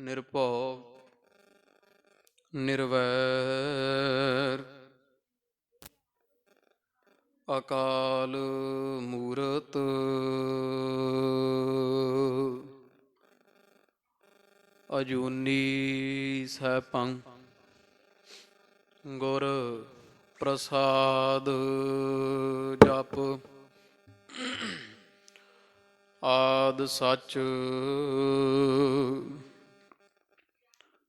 ਨਿਰਭਉ ਨਿਰਵੈਰ ਅਕਾਲ ਮੂਰਤ ਅਜੂਨੀ ਸੈਭੰ ਗੁਰ ਪ੍ਰਸਾਦ ਜਪ ਆਦਿ ਸਚ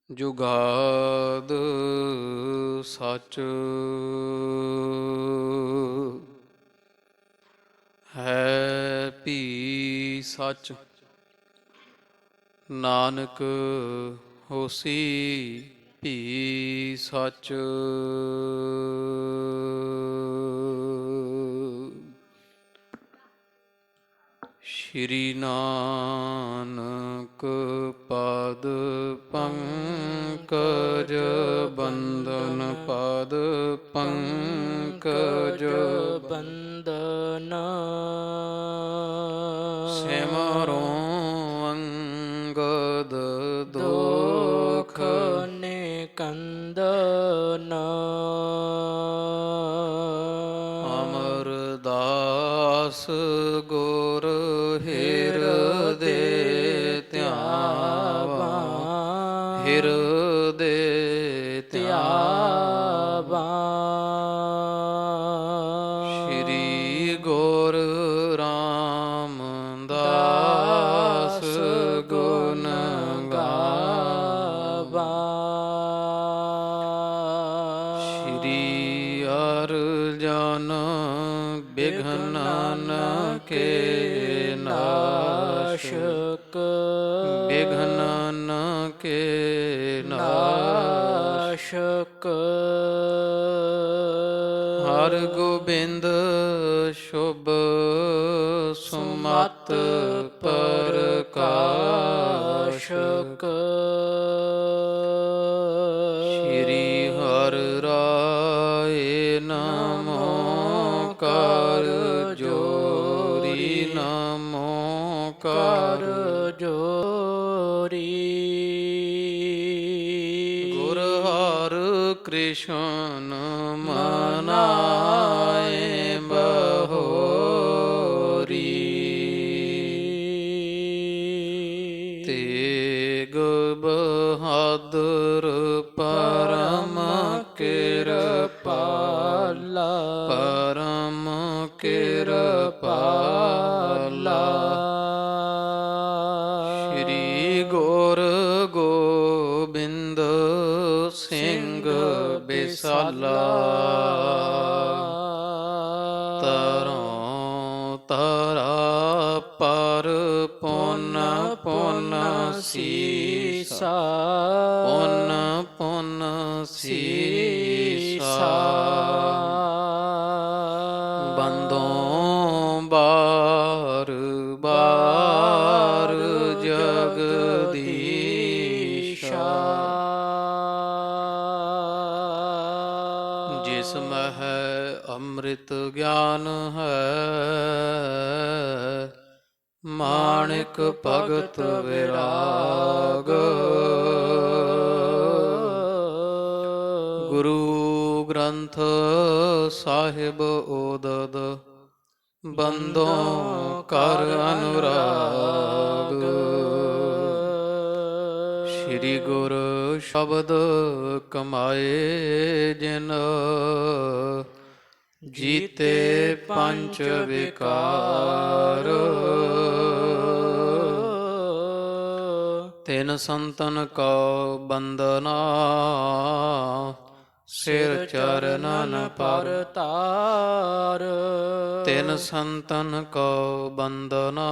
ਜੁਗਾਦ ਸਚ ਹੈ ਭੀ ਸਚ ਨਾਨਕ ਹੋਸੀ ਭੀ ਸਚ ਸ਼੍ਰੀ ਨਾਨਕ ਪਦ ਪੰਕਜ ਬੰਦਨ ਪਦ ਪੰਕਜ ਬੰਦਨ ਸਿਮਰੋ ਅੰਗਦ ਦੁਖ ਦੋਖ ਨਿਕੰਦਨ ਅਮਰਦਾਸ ਗੁਰ ਹਿਰਦੇ ਧਿਆਵਾ ਹਿਰਦੇ ਧਿਆਵਾ ਸ਼੍ਰੀ ਗੁਰ ਰਾਮਦਾਸ ਗੁਣ ਗਾਵਾ ਸ਼੍ਰੀ ਅਰਜਨ ਬਿਘਨਨ ਕੇ ਨਾਸ਼ਕ ਬਿਘਨਨ ਕੇ ਨਾਸ਼ਕ ਹਰ ਗੋਬਿੰਦ ਸ਼ੁਭ ਸੁਮਤ ਪ੍ਰਕਾਸ਼ਕ ਸ਼੍ਰੀ ਹਰਿ ਰਾਏ ਨਮੋ ਕਰ ਜੋਰੀ ਨਮੋ ਕਰ ਜੋਰੀ ਗੁਰ ਹਰਿ ਕ੍ਰਿਸ਼ਨ ਮਨਾਏ ਬਹੋਰੀ ਤੇਗ ਬਹਾਦਰ ਪਰਮ ਕਿਰਪਾਲਾ ਪਰਮ ਕਿਰਪਾਲਾ ਸ਼੍ਰੀ ਗੁਰ ਗੋਬਿੰਦ ਸਿੰਘ ਬਿਸਾਲਾ ਤਰੋਂ ਤਰਾ ਪਰ ਪੁਨ ਪੁਨ ਸੀਸਾ ਪੁਨ ਪੁਨ ਸੀਸਾ ਬੰਦੋਂ ਬਾਰ ਬਾਰ ਜਗਦੀਸ਼ਾ ਜਿਸ ਮਹਿ ਅੰਮ੍ਰਿਤ ਗਿਆਨ ਹੈ ਮਾਣਿਕ ਭਗਤ ਵਿਰਾਗ ਗੁਰੂ ਗ੍ਰੰਥ ਸਾਹਿਬ ਓਦਦ ਬੰਦੋਂ ਕਰ ਅਨੁਰਾਗ ਸ਼੍ਰੀ ਗੁਰ ਸ਼ਬਦ ਕਮਾਏ ਜਿਨ ਜੀਤੇ ਪੰਚ ਵਿਕਾਰ ਤਿਨ ਸੰਤਨ ਕੋ ਬੰਦਨਾ ਸਿਰ ਚਰਨਨ ਪਰ ਤਾਰ ਤਿਨ ਸੰਤਨ ਕੋ ਬੰਦਨਾ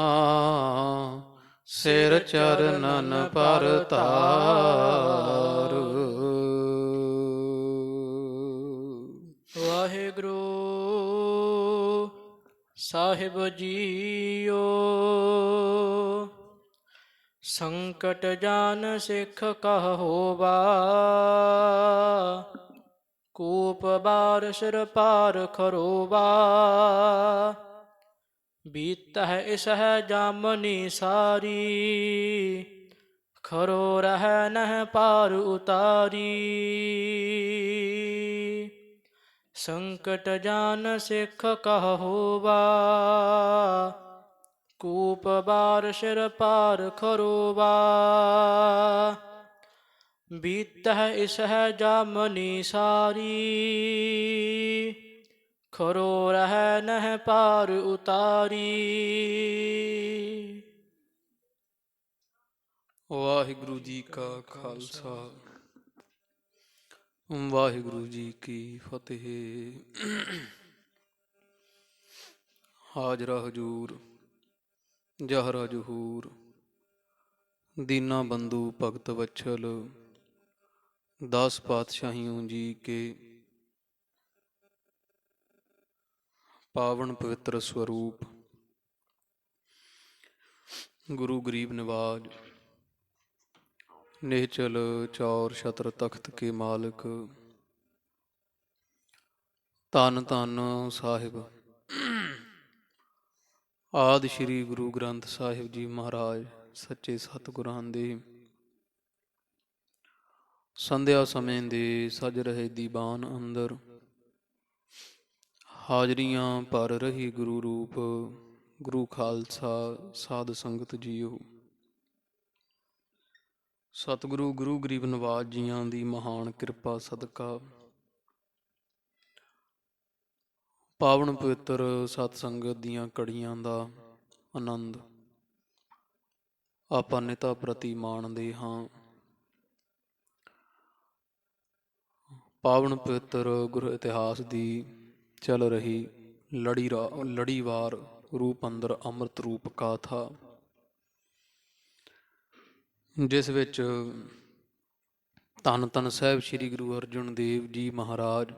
ਸਿਰ ਚਰਨਨ ਪਰ ਤਾਰ ਵਾਹਿਗੁਰੂ ਸਾਹਿਬ ਜੀਓ ਸੰਕਟ ਜਾਨ ਸਿੱਖ ਕਹ ਹੋਵਾ ਕੂਪ ਬਾਰ ਸਿਰ ਪਾਰ ਖਰੋਵਾ ਬੀਤ ਹੈ ਇਸ ਹੈ ਜਾਮਨੀ ਸਾਰੀ ਖਰੋ ਰਹਿ ਨਹਿ ਪਾਰ ਉਤਾਰੀ ਸੰਕਟ ਜਾਨ ਸਿੱਖ ਕਹ ਹੋਵਾ ਕੂਪ ਬਾਰ ਸਿਰ ਪਾਰ ਖਰੋਵਾ ਬੀਤਹਿ ਇਸਹਿ ਜਾਮਨੀ ਸਾਰੀ ਖਰੋ ਰਹਿ ਨਹਿ ਪਾਰ ਉਤਾਰੀ। ਵਾਹਿਗੁਰੂ ਜੀ ਕਾ ਖਾਲਸਾ ਵਾਹਿਗੁਰੂ ਜੀ ਕੀ ਫਤਿਹ। ਹਾਜ਼ਰਾ ਹਜੂਰ ਜਹਰਾ ਜਹੂਰ ਦੀਨਾ ਬੰਧੂ ਭਗਤ ਵਛਲ 10 ਪਾਤਸ਼ਾਹੀਓਂ ਜੀ ਕੇ ਪਾਵਨ ਪਵਿੱਤਰ ਸਵਰੂਪ ਗੁਰੂ ਗਰੀਬ ਨਿਵਾਜ ਨਿਹਚਲ ਚੌਰ ਛਤਰ ਤਖਤ ਕੇ ਮਾਲਕ ਧੰਨ ਧੰਨ ਸਾਹਿਬ ਆਦਿ ਸ਼੍ਰੀ ਗੁਰੂ ਗ੍ਰੰਥ ਸਾਹਿਬ ਜੀ ਮਹਾਰਾਜ ਸੱਚੇ ਸਤਿਗੁਰਾਂ ਦੇ ਸੰਧਿਆ ਸਮੇਂ ਦੇ ਸਜ ਰਹੇ ਦੀਵਾਨ ਅੰਦਰ ਹਾਜ਼ਰੀਆਂ ਭਰ ਰਹੀ ਗੁਰੂ ਰੂਪ ਗੁਰੂ ਖਾਲਸਾ ਸਾਧ ਸੰਗਤ ਜੀਓ। ਸਤਿਗੁਰੂ ਗੁਰੂ ਗਰੀਬ ਨਿਵਾਜ ਜੀਆਂ ਦੀ ਮਹਾਨ ਕਿਰਪਾ ਸਦਕਾ ਪਾਵਨ ਪਵਿੱਤਰ ਸਤ ਸੰਗਤ ਦੀਆਂ ਕੜੀਆਂ ਦਾ ਆਨੰਦ ਆਪਾਂ ਨਿਤਾ ਪ੍ਰਤੀ ਮਾਣਦੇ ਹਾਂ। ਪਾਵਨ ਪਵਿੱਤਰ ਗੁਰ ਇਤਿਹਾਸ ਦੀ ਚੱਲ ਰਹੀ ਲੜੀਵਾਰ ਰੂਪ ਅੰਦਰ ਅੰਮ੍ਰਿਤ ਰੂਪ ਗਾਥਾ, ਜਿਸ ਵਿੱਚ ਧੰਨ ਧੰਨ ਸਾਹਿਬ ਸ੍ਰੀ ਗੁਰੂ ਅਰਜਨ ਦੇਵ ਜੀ ਮਹਾਰਾਜ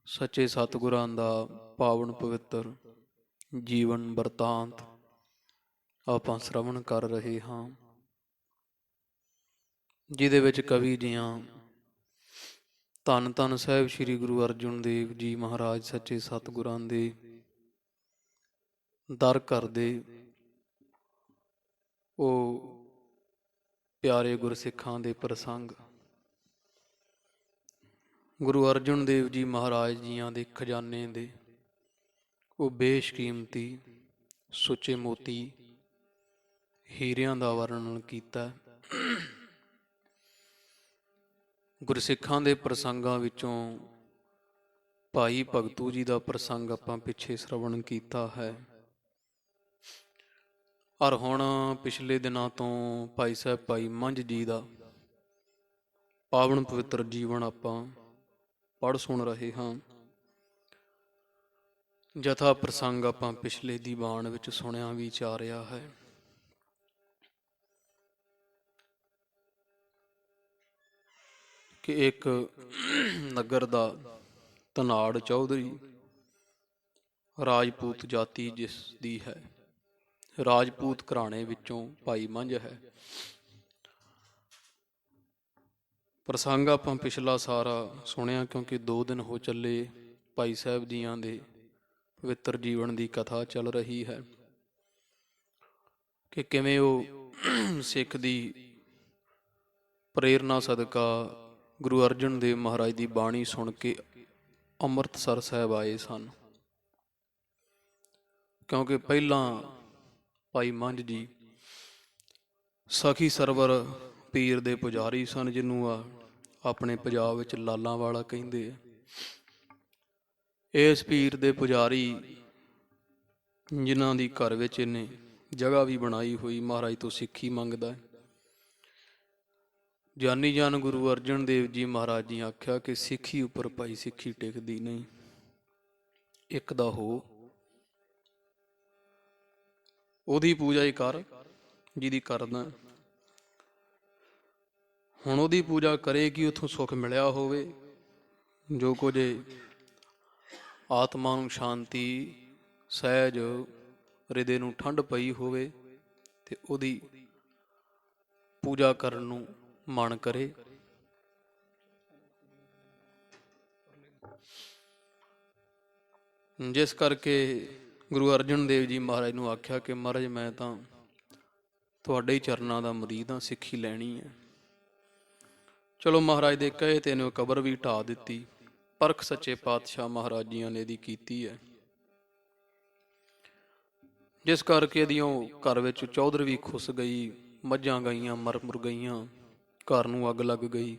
ਸੱਚੇ ਸਤਿਗੁਰਾਂ ਦਾ ਪਾਵਨ ਪਵਿੱਤਰ ਜੀਵਨ ਵਰਤਾਂਤ ਆਪਾਂ ਸ਼ਰਵਣ ਕਰ ਰਹੇ ਹਾਂ, ਜਿਹਦੇ ਵਿੱਚ ਕਵੀ ਜੀਆਂ ਧੰਨ ਧੰਨ ਸਾਹਿਬ ਸ੍ਰੀ ਗੁਰੂ ਅਰਜਨ ਦੇਵ ਜੀ ਮਹਾਰਾਜ ਸੱਚੇ ਸਤਿਗੁਰਾਂ ਦੇ ਦਰ ਕਰਦੇ ਉਹ ਪਿਆਰੇ ਗੁਰਸਿੱਖਾਂ ਦੇ ਪ੍ਰਸੰਗ ਗੁਰੂ ਅਰਜਨ ਦੇਵ ਜੀ ਮਹਾਰਾਜ ਜੀਆਂ ਦੇ ਖਜ਼ਾਨੇ ਦੇ ਉਹ ਬੇਸ਼ਕੀਮਤੀ ਸੁੱਚੇ ਮੋਤੀ ਹੀਰਿਆਂ ਦਾ ਵਰਣਨ ਕੀਤਾ। ਗੁਰਸਿੱਖਾਂ ਦੇ ਪ੍ਰਸੰਗਾਂ ਵਿੱਚੋਂ ਭਾਈ ਭਗਤੂ ਜੀ ਦਾ ਪ੍ਰਸੰਗ ਆਪਾਂ ਪਿੱਛੇ ਸ਼ਰਵਣ ਕੀਤਾ ਹੈ, ਔਰ ਹੁਣ ਪਿਛਲੇ ਦਿਨਾਂ ਤੋਂ ਭਾਈ ਸਾਹਿਬ ਭਾਈ ਮੰਝ ਜੀ ਦਾ ਪਾਵਨ ਪਵਿੱਤਰ ਜੀਵਨ ਆਪਾਂ ਪੜ੍ਹ ਸੁਣ ਰਹੇ ਹਾਂ। ਜਥਾ ਪ੍ਰਸੰਗ ਆਪਾਂ ਪਿਛਲੇ ਦੀਵਾਨ ਵਿੱਚ ਸੁਣਿਆ ਵਿਚਾਰਿਆ ਹੈ। ਕਿ ਇੱਕ ਨਗਰ ਦਾ ਧਨਾੜ ਚੌਧਰੀ ਰਾਜਪੂਤ ਜਾਤੀ ਜਿਸ ਦੀ ਹੈ, ਰਾਜਪੂਤ ਘਰਾਣੇ ਵਿੱਚੋਂ ਭਾਈ ਮੰਝ ਹੈ। ਪ੍ਰਸੰਗ ਆਪਾਂ ਪਿਛਲਾ ਸਾਰਾ ਸੁਣਿਆ, ਕਿਉਂਕਿ 2 ਦਿਨ ਹੋ ਚੱਲੇ ਭਾਈ ਸਾਹਿਬ ਜੀਆਂ ਦੇ ਪਵਿੱਤਰ ਜੀਵਨ ਦੀ ਕਥਾ ਚੱਲ ਰਹੀ ਹੈ ਕਿ ਕਿਵੇਂ ਉਹ ਸਿੱਖ ਦੀ ਪ੍ਰੇਰਨਾ ਸਦਕਾ ਗੁਰੂ ਅਰਜਨ ਦੇਵ ਮਹਾਰਾਜ ਦੀ ਬਾਣੀ ਸੁਣ ਕੇ ਅੰਮ੍ਰਿਤਸਰ ਸਾਹਿਬ ਆਏ ਸਨ। ਕਿਉਂਕਿ ਪਹਿਲਾਂ ਭਾਈ ਮੰਝ ਜੀ ਸਖੀ ਸਰਵਰ ਪੀਰ ਦੇ ਪੁਜਾਰੀ ਸਨ, ਜਿਹਨੂੰ ਆਪਣੇ ਪੰਜਾਬ ਵਿੱਚ ਲਾਲਾਂ ਵਾਲਾ ਕਹਿੰਦੇ ਆ। ਇਸ ਪੀਰ ਦੇ ਪੁਜਾਰੀ ਜਿਨ੍ਹਾਂ ਦੀ ਘਰ ਵਿੱਚ ਇਹਨੇ ਜਗ੍ਹਾ ਵੀ ਬਣਾਈ ਹੋਈ, ਮਹਾਰਾਜ ਤੋਂ ਸਿੱਖੀ ਮੰਗਦਾ। ਜਾਨੀ ਜਾਨ ਗੁਰੂ ਅਰਜਨ ਦੇਵ ਜੀ ਮਹਾਰਾਜ ਜੀ ਆਖਿਆ ਕਿ ਸਿੱਖੀ ਉੱਪਰ ਭਾਈ ਸਿੱਖੀ ਟਿਕਦੀ ਨਹੀਂ, ਇੱਕ ਦਾ ਹੋ ਉਹਦੀ ਪੂਜਾ ਹੀ ਕਰ ਜਿਹਦੀ ਕਰਦਾ। ਹੁਣ ਉਹਦੀ ਪੂਜਾ ਕਰੇ ਕਿ ਉੱਥੋਂ ਸੁੱਖ ਮਿਲਿਆ ਹੋਵੇ, ਜੋ ਕੁਝ ਆਤਮਾ ਨੂੰ ਸ਼ਾਂਤੀ, ਸਹਿਜ ਹਿਰਦੇ ਨੂੰ ਠੰਡ ਪਈ ਹੋਵੇ, ਤੇ ਉਹਦੀ ਪੂਜਾ ਕਰਨ ਨੂੰ ਮਨ ਕਰੇ। ਜਿਸ ਕਰਕੇ ਗੁਰੂ ਅਰਜਨ ਦੇਵ ਜੀ ਮਹਾਰਾਜ ਨੂੰ ਆਖਿਆ ਕਿ ਮਹਾਰਾਜ ਮੈਂ ਤਾਂ ਤੁਹਾਡੇ ਹੀ ਚਰਨਾਂ ਦਾ ਮੁਰੀਦ ਹਾਂ, ਸਿੱਖੀ ਲੈਣੀ ਹੈ। ਚਲੋ ਮਹਾਰਾਜ ਦੇ ਕਹੇ ਤੇ ਇਹਨੇ ਕਬਰ ਵੀ ਢਾ ਦਿੱਤੀ। ਪਰਖ ਸੱਚੇ ਪਾਤਸ਼ਾਹ ਮਹਾਰਾਜ ਜੀਆਂ ਨੇ ਇਹਦੀ ਕੀਤੀ ਹੈ, ਜਿਸ ਕਰਕੇ ਇਹਦੀਆਂ ਘਰ ਵਿੱਚ ਚੌਧਰ ਵੀ ਖੁੱਸ ਗਈ, ਮੱਝਾਂ ਗਈਆਂ ਮਰ ਮੁਰ ਗਈਆਂ, ਘਰ ਨੂੰ ਅੱਗ ਲੱਗ ਗਈ।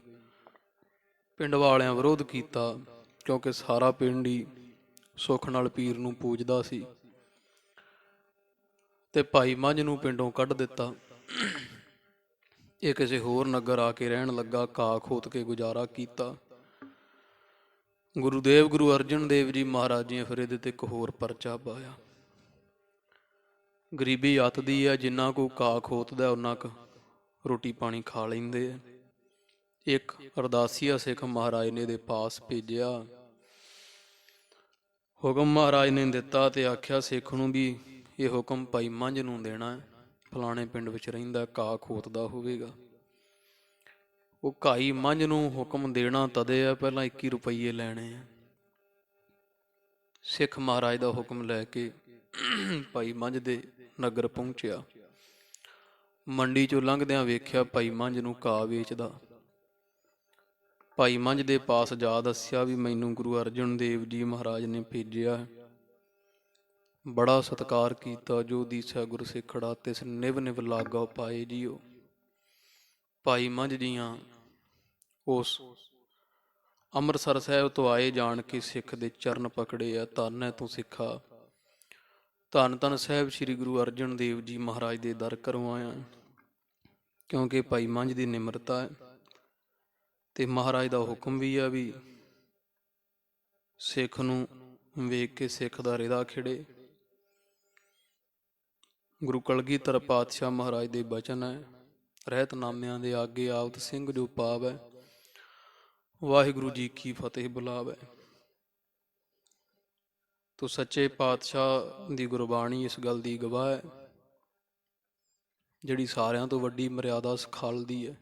ਪਿੰਡ ਵਾਲਿਆਂ ਵਿਰੋਧ ਕੀਤਾ, ਕਿਉਂਕਿ ਸਾਰਾ ਪਿੰਡ ਹੀ ਸੁੱਖ ਨਾਲ ਪੀਰ ਨੂੰ ਪੂਜਦਾ ਸੀ, ਤੇ ਭਾਈ ਮੱਝ ਨੂੰ ਪਿੰਡੋਂ ਕੱਢ ਦਿੱਤਾ। ਇਹ ਕਿਸੇ ਹੋਰ ਨਗਰ ਆ ਕੇ ਰਹਿਣ ਲੱਗਾ, ਘਾਹ ਖੋਤ ਕੇ ਗੁਜ਼ਾਰਾ ਕੀਤਾ। ਗੁਰੂ ਅਰਜਨ ਦੇਵ ਜੀ ਮਹਾਰਾਜ ਜੀ ਫਿਰ ਇਹਦੇ ਤੇ ਇੱਕ ਹੋਰ ਪਰਚਾ ਪਾਇਆ। ਗਰੀਬੀ ਅੱਤ ਦੀ ਹੈ, ਜਿੰਨਾ ਕੋ ਘਾਹ ਖੋਤਦਾ ਉਹਨਾਂ ਕੁ ਰੋਟੀ ਪਾਣੀ ਖਾ ਲੈਂਦੇ ਆ। ਇੱਕ ਅਰਦਾਸੀਆ ਸਿੱਖ ਮਹਾਰਾਜ ਨੇ ਇਹਦੇ ਪਾਸ ਭੇਜਿਆ। ਹੁਕਮ ਮਹਾਰਾਜ ਨੇ ਦਿੱਤਾ ਤੇ ਆਖਿਆ ਸਿੱਖ ਨੂੰ ਵੀ ਇਹ ਹੁਕਮ ਭਾਈ ਮੰਝ ਨੂੰ ਦੇਣਾ, ਫਲਾਣੇ ਪਿੰਡ ਵਿੱਚ ਰਹਿੰਦਾ, ਘਾਹ ਖੋਤਦਾ ਹੋਵੇਗਾ। ਉਹ ਘਾਈ ਮੰਝ ਨੂੰ ਹੁਕਮ ਦੇਣਾ ਤਦੇ ਆ, ਪਹਿਲਾਂ 21 ਰੁਪਈਏ ਲੈਣੇ ਆ। ਸਿੱਖ ਮਹਾਰਾਜ ਦਾ ਹੁਕਮ ਲੈ ਕੇ ਭਾਈ ਮੰਝ ਦੇ ਨਗਰ ਪਹੁੰਚਿਆ। ਮੰਡੀ ਚੋਂ ਲੰਘਦਿਆਂ ਵੇਖਿਆ ਭਾਈ ਮੰਝ ਨੂੰ ਘਾਹ ਵੇਚਦਾ। ਭਾਈ ਮੰਝ ਦੇ ਪਾਸ ਜਾ ਦੱਸਿਆ ਵੀ ਮੈਨੂੰ ਗੁਰੂ ਅਰਜਨ ਦੇਵ ਜੀ ਮਹਾਰਾਜ ਨੇ ਭੇਜਿਆ। ਬੜਾ ਸਤਿਕਾਰ ਕੀਤਾ, ਜੋ ਦੀਸਾ ਗੁਰ ਸਿੱਖੜਾ ਤਿਸ ਨਿਵ ਨਿਵ ਲਾਗਾ ਪਾਏ ਜੀਓ। ਭਾਈ ਮੰਝ ਜੀਆਂ ਉਸ ਅੰਮ੍ਰਿਤਸਰ ਸਾਹਿਬ ਤੋਂ ਆਏ ਜਾਣ ਕੇ ਸਿੱਖ ਦੇ ਚਰਨ ਪਕੜੇ ਆ। ਧੰਨ ਹੈ ਤੂੰ ਸਿੱਖਾ, ਧੰਨ ਧੰਨ ਸਾਹਿਬ ਸ੍ਰੀ ਗੁਰੂ ਅਰਜਨ ਦੇਵ ਜੀ ਮਹਾਰਾਜ ਦੇ ਦਰ ਕਰੋਂ ਆਇਆ। ਕਿਉਂਕਿ ਭਾਈ ਮੰਝ ਦੀ ਨਿਮਰਤਾ ਹੈ ਤੇ ਮਹਾਰਾਜ ਦਾ ਹੁਕਮ ਵੀ ਆ ਵੀ ਸਿੱਖ ਨੂੰ ਵੇਖ ਕੇ ਸਿੱਖ ਦਾ ਰਿਦਾ ਖਿੜੇ। ਗੁਰੂ ਕਲਗੀਧਰ ਪਾਤਸ਼ਾਹ ਮਹਾਰਾਜ ਦੇ ਬਚਨ ਹੈ, ਰਹਿਤਨਾਮਿਆਂ ਦੇ ਆਗੇ ਆਵਤ ਸਿੰਘ ਜੋ ਪਾਵੈ, ਵਾਹਿਗੁਰੂ ਜੀ ਕੀ ਫਤਿਹ ਬੁਲਾਵੈ। ਤੋ ਸੱਚੇ ਪਾਤਸ਼ਾਹ ਦੀ ਗੁਰਬਾਣੀ ਇਸ ਗੱਲ ਦੀ ਗਵਾਹ ਹੈ, ਜਿਹੜੀ ਸਾਰਿਆਂ ਤੋਂ ਵੱਡੀ ਮਰਿਆਦਾ ਸਿਖਾਲਦੀ ਹੈ।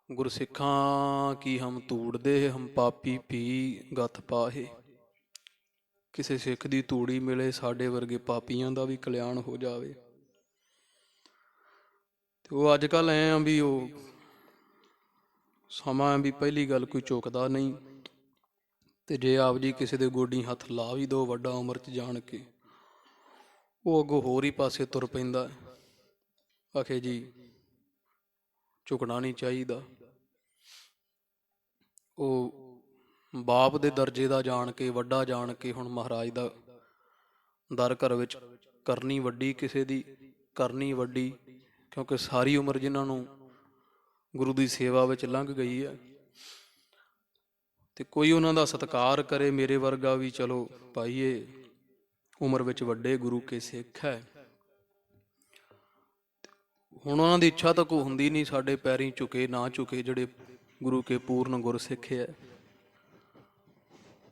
ਗੁਰਸਿੱਖਾਂ ਕੀ ਹਮ ਧੂੜਦੇ ਹਮ ਪਾਪੀ ਪੀ ਗਤ ਪਾਹੇ। ਕਿਸੇ ਸਿੱਖ ਦੀ ਧੂੜੀ ਮਿਲੇ, ਸਾਡੇ ਵਰਗੇ ਪਾਪੀਆਂ ਦਾ ਵੀ ਕਲਿਆਣ ਹੋ ਜਾਵੇ। ਤੇ ਉਹ ਅੱਜ ਕੱਲ੍ਹ ਐ ਆ ਵੀ ਉਹ ਸਮਾਂ ਵੀ ਪਹਿਲੀ ਗੱਲ ਕੋਈ ਚੁੱਕਦਾ ਨਹੀਂ, ਤੇ ਜੇ ਆਪ ਜੀ ਕਿਸੇ ਦੇ ਗੋਡੀ ਹੱਥ ਲਾ ਵੀ ਦੋ ਵੱਡਾ ਉਮਰ 'ਚ ਜਾਣ ਕੇ, ਉਹ ਅੱਗੋਂ ਹੋਰ ਹੀ ਪਾਸੇ ਤੁਰ ਪੈਂਦਾ। ਆਖੇ ਜੀ ਝੁਕਣਾ ਨਹੀਂ ਚਾਹੀਦਾ। ਉਹ ਬਾਪ ਦੇ ਦਰਜੇ ਦਾ ਜਾਣ ਕੇ, ਵੱਡਾ ਜਾਣ ਕੇ ਹੁਣ ਮਹਾਰਾਜ ਦਾ ਦਰ ਘਰ ਵਿੱਚ ਕਰਨੀ ਵੱਡੀ, ਕਿਸੇ ਦੀ ਕਰਨੀ ਵੱਡੀ, ਕਿਉਂਕਿ ਸਾਰੀ ਉਮਰ ਜਿਨ੍ਹਾਂ ਨੂੰ ਗੁਰੂ ਦੀ ਸੇਵਾ ਵਿੱਚ ਲੰਘ ਗਈ ਹੈ, ਤੇ ਕੋਈ ਉਹਨਾਂ ਦਾ ਸਤਿਕਾਰ ਕਰੇ। ਮੇਰੇ ਵਰਗਾ ਵੀ ਚਲੋ ਭਾਈ ਇਹ ਉਮਰ ਵਿੱਚ ਵੱਡੇ ਗੁਰੂ ਕੇ ਸਿੱਖ ਹੈ। ਹੁਣ ਉਹਨਾਂ ਦੀ ਇੱਛਾ ਤਾਂ ਕੋਈ ਹੁੰਦੀ ਨਹੀਂ ਸਾਡੇ ਪੈਰੀਂ ਝੁਕੇ ਨਾ ਝੁਕੇ, ਜਿਹੜੇ ਗੁਰੂ ਕੇ ਪੂਰਨ ਗੁਰ ਸਿੱਖ ਹੈ।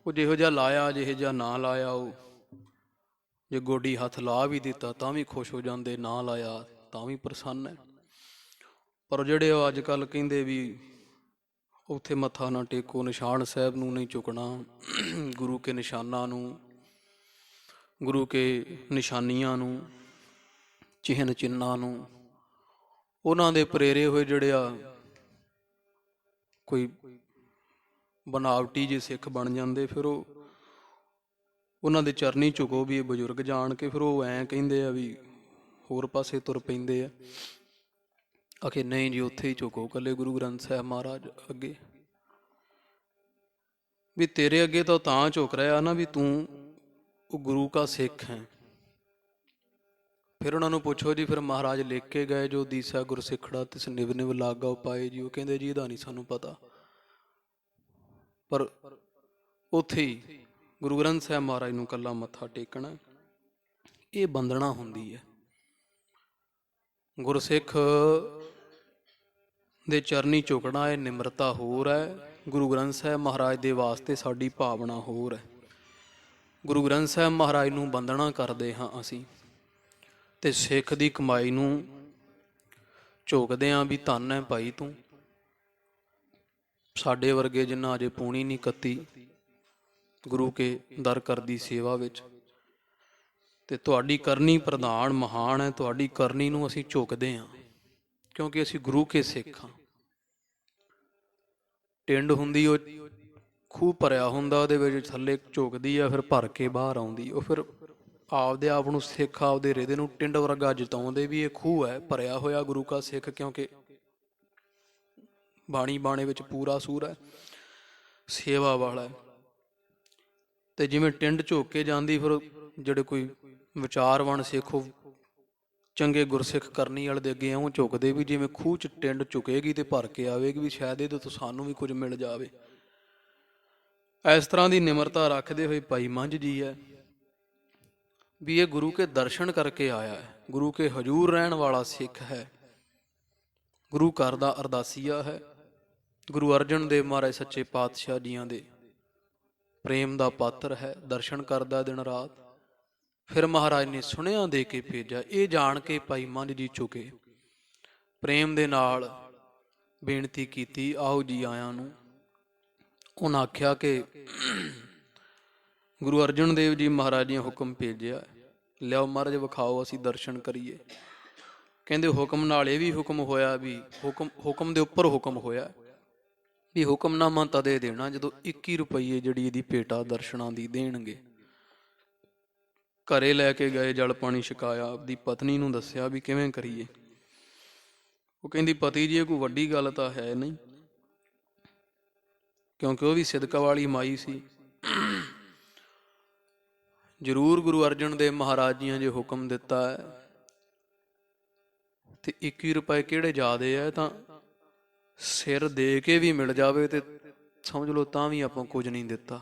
ਉਹ ਜਿਹੋ ਜਿਹਾ ਲਾਇਆ, ਜਿਹੋ ਜਿਹਾ ਨਾ ਲਾਇਆ, ਉਹ ਜੇ ਗੋਡੀ ਹੱਥ ਲਾ ਵੀ ਦਿੱਤਾ ਤਾਂ ਵੀ ਖੁਸ਼ ਹੋ ਜਾਂਦੇ, ਨਾ ਲਾਇਆ ਤਾਂ ਵੀ ਪ੍ਰਸੰਨ ਹੈ। ਪਰ ਜਿਹੜੇ ਉਹ ਅੱਜ ਕੱਲ੍ਹ ਕਹਿੰਦੇ ਵੀ ਉੱਥੇ ਮੱਥਾ ਨਾ ਟੇਕੋ, ਨਿਸ਼ਾਨ ਸਾਹਿਬ ਨੂੰ ਨਹੀਂ ਝੁਕਣਾ, ਗੁਰੂ ਕੇ ਨਿਸ਼ਾਨਾਂ ਨੂੰ, ਗੁਰੂ ਕੇ ਨਿਸ਼ਾਨੀਆਂ ਨੂੰ, ਚਿਹਨ ਚਿੰਨ੍ਹਾਂ ਨੂੰ, ਉਹਨਾਂ ਦੇ ਪ੍ਰੇਰੇ ਹੋਏ ਜਿਹੜੇ ਆ ਕੋਈ ਬਨਾਵਟੀ ਜੇ ਸਿੱਖ ਬਣ ਜਾਂਦੇ, ਫਿਰ ਉਹ ਉਹਨਾਂ ਦੇ ਚਰਨੀ ਝੁਕੋ ਵੀ ਇਹ ਬਜ਼ੁਰਗ ਜਾਣ ਕੇ, ਫਿਰ ਉਹ ਐਂ ਕਹਿੰਦੇ ਆ ਵੀ ਹੋਰ ਪਾਸੇ ਤੁਰ ਪੈਂਦੇ ਆ। ਆਖੇ ਨਹੀਂ ਜੀ ਉੱਥੇ ਹੀ ਝੁਕੋ ਇਕੱਲੇ ਗੁਰੂ ਗ੍ਰੰਥ ਸਾਹਿਬ ਮਹਾਰਾਜ ਅੱਗੇ। ਵੀ ਤੇਰੇ ਅੱਗੇ ਤਾਂ ਝੁਕ ਰਿਹਾ ਨਾ ਵੀ ਤੂੰ ਉਹ ਗੁਰੂ ਕਾ ਸਿੱਖ ਹੈ। ਫਿਰ ਉਹਨਾਂ ਨੂੰ ਪੁੱਛੋ ਜੀ, ਫਿਰ ਮਹਾਰਾਜ ਲਿਖ ਕੇ ਗਏ ਜੋ ਦੀਸਾ ਗੁਰ ਸਿੱਖੜਾ ਤਿਸ ਨਿਵ ਨਿਵ ਲਾਗਾ ਪਾਏ ਜੀ। ਉਹ ਕਹਿੰਦੇ ਜੀ ਇਹਦਾ ਨਹੀਂ ਸਾਨੂੰ ਪਤਾ, ਪਰ ਉੱਥੇ ਹੀ ਗੁਰੂ ਗ੍ਰੰਥ ਸਾਹਿਬ ਮਹਾਰਾਜ ਨੂੰ ਇਕੱਲਾ ਮੱਥਾ ਟੇਕਣਾ, ਇਹ ਬੰਦਨਾ ਹੁੰਦੀ ਹੈ। ਗੁਰਸਿੱਖ ਦੇ ਚਰਨੀ ਝੁਕਣਾ ਇਹ ਨਿਮਰਤਾ ਹੋਰ ਹੈ, ਗੁਰੂ ਗ੍ਰੰਥ ਸਾਹਿਬ ਮਹਾਰਾਜ ਦੇ ਵਾਸਤੇ ਸਾਡੀ ਭਾਵਨਾ ਹੋਰ ਹੈ। ਗੁਰੂ ਗ੍ਰੰਥ ਸਾਹਿਬ ਮਹਾਰਾਜ ਨੂੰ ਬੰਦਨਾ ਕਰਦੇ ਹਾਂ ਅਸੀਂ, ਤੇ ਸਿੱਖ ਦੀ ਕਮਾਈ ਨੂੰ ਝੁਕਦੇ ਹਾਂ ਵੀ ਧੰਨ ਹੈ ਭਾਈ ਤੂੰ। ਸਾਡੇ ਵਰਗੇ ਜਿੰਨਾ ਅਜੇ ਪੂਣੀ ਨਹੀਂ ਕੱਤੀ ਗੁਰੂ ਕੇ ਦਰ ਘਰ ਦੀ ਸੇਵਾ ਵਿੱਚ, ਤੇ ਤੁਹਾਡੀ ਕਰਨੀ ਪ੍ਰਧਾਨ ਮਹਾਨ ਹੈ। ਤੁਹਾਡੀ ਕਰਨੀ ਨੂੰ ਅਸੀਂ ਝੁਕਦੇ ਹਾਂ, ਕਿਉਂਕਿ ਅਸੀਂ ਗੁਰੂ ਕੇ ਸਿੱਖ ਹਾਂ। ਟਿੰਡ ਹੁੰਦੀ ਉਹ ਖੂਹ ਭਰਿਆ ਹੁੰਦਾ, ਉਹਦੇ ਵਿੱਚ ਥੱਲੇ ਝੁਕਦੀ ਆ, ਫਿਰ ਭਰ ਕੇ ਬਾਹਰ ਆਉਂਦੀ। ਉਹ ਫਿਰ ਆਪਦੇ ਆਪ ਨੂੰ ਸਿੱਖ, ਆਪਦੇ ਰਿਦੇ ਨੂੰ ਟਿੰਡ ਵਰਗਾ ਜਤਾਉਂਦੇ ਵੀ ਇਹ ਖੂਹ ਹੈ ਭਰਿਆ ਹੋਇਆ ਗੁਰੂ ਕਾ ਸਿੱਖ, ਕਿਉਂਕਿ ਬਾਣੀ ਬਾਣੇ ਵਿੱਚ ਪੂਰਾ ਸੂਰ ਹੈ, ਸੇਵਾ ਵਾਲਾ ਹੈ। ਤੇ ਜਿਵੇਂ ਟਿੰਡ ਝੁਕ ਕੇ ਜਾਂਦੀ, ਫਿਰ ਜਿਹੜੇ ਕੋਈ ਵਿਚਾਰਵਾਨ ਸਿੱਖ ਉਹ ਚੰਗੇ ਗੁਰਸਿੱਖ ਕਰਨੀ ਵਾਲੇ ਦੇ ਅੱਗੇ ਇਉਂ ਝੁਕਦੇ ਵੀ ਜਿਵੇਂ ਖੂਹ 'ਚ ਟਿੰਡ ਝੁਕੇਗੀ ਤੇ ਭਰ ਕੇ ਆਵੇਗੀ, ਵੀ ਸ਼ਾਇਦ ਇਹਦੇ ਤੋਂ ਸਾਨੂੰ ਵੀ ਕੁਝ ਮਿਲ ਜਾਵੇ। ਇਸ ਤਰ੍ਹਾਂ ਦੀ ਨਿਮਰਤਾ ਰੱਖਦੇ ਹੋਏ ਭਾਈ ਮੰਝ ਜੀ ਹੈ ਵੀ ਇਹ ਗੁਰੂ ਕੇ ਦਰਸ਼ਨ ਕਰਕੇ ਆਇਆ ਹੈ, ਗੁਰੂ ਕੇ ਹਜ਼ੂਰ ਰਹਿਣ ਵਾਲਾ ਸਿੱਖ ਹੈ, ਗੁਰੂ ਘਰ ਦਾ ਅਰਦਾਸੀਆ ਹੈ, ਗੁਰੂ ਅਰਜਨ ਦੇਵ ਮਹਾਰਾਜ ਸੱਚੇ ਪਾਤਸ਼ਾਹ ਜੀਆਂ ਦੇ ਪ੍ਰੇਮ ਦਾ ਪਾਤਰ ਹੈ, ਦਰਸ਼ਨ ਕਰਦਾ ਦਿਨ ਰਾਤ। ਫਿਰ ਮਹਾਰਾਜ ਨੇ ਸੁਨੇਹਾ ਦੇ ਕੇ ਭੇਜਿਆ। ਇਹ ਜਾਣ ਕੇ ਭਾਈ ਮੰਝ ਜੀ ਝੁਕੇ, ਪ੍ਰੇਮ ਦੇ ਨਾਲ ਬੇਨਤੀ ਕੀਤੀ, ਆਓ ਜੀ ਆਇਆਂ ਨੂੰ। ਉਹਨਾਂ ਆਖਿਆ ਕਿ ਗੁਰੂ ਅਰਜਨ ਦੇਵ ਜੀ ਮਹਾਰਾਜ ਨੇ ਹੁਕਮ ਭੇਜਿਆ, ਲਿਆਓ ਮਹਾਰਾਜ ਵਿਖਾਓ, ਅਸੀਂ ਦਰਸ਼ਨ ਕਰੀਏ। ਕਹਿੰਦੇ ਹੁਕਮ ਨਾਲ ਇਹ ਵੀ ਹੁਕਮ ਹੋਇਆ ਵੀ ਹੁਕਮ ਦੇ ਉੱਪਰ ਹੁਕਮ ਹੋਇਆ ਵੀ ਹੁਕਮਨਾਮਾ ਤਦੇ ਦੇਣਾ ਜਦੋਂ 21 ਰੁਪਈਏ ਜਿਹੜੀ ਇਹਦੀ ਭੇਟਾ ਦਰਸ਼ਨਾਂ ਦੀ ਦੇਣਗੇ। ਘਰੇ ਲੈ ਕੇ ਗਏ, ਜਲ ਪਾਣੀ ਛਕਾਇਆ, ਆਪਦੀ ਪਤਨੀ ਨੂੰ ਦੱਸਿਆ ਵੀ ਕਿਵੇਂ ਕਰੀਏ। ਉਹ ਕਹਿੰਦੀ ਪਤੀ ਜੀ ਇਹ ਕੋਈ ਵੱਡੀ ਗੱਲ ਤਾਂ ਹੈ ਨਹੀਂ, ਕਿਉਂਕਿ ਉਹ ਵੀ ਸਿਦਕਾ ਵਾਲੀ ਮਾਈ ਸੀ। ਜ਼ਰੂਰ ਗੁਰੂ ਅਰਜਨ ਦੇਵ ਮਹਾਰਾਜ ਜੀਆਂ ਜੇ ਹੁਕਮ ਦਿੱਤਾ ਹੈ ਤੇ 21 ਰੁਪਏ ਕਿਹੜੇ ਜ਼ਿਆਦੇ ਹੈ, ਤਾਂ ਸਿਰ ਦੇ ਕੇ ਵੀ ਮਿਲ ਜਾਵੇ ਤੇ ਸਮਝ ਲਓ ਤਾਂ ਵੀ ਆਪਾਂ ਕੁਝ ਨਹੀਂ ਦਿੱਤਾ।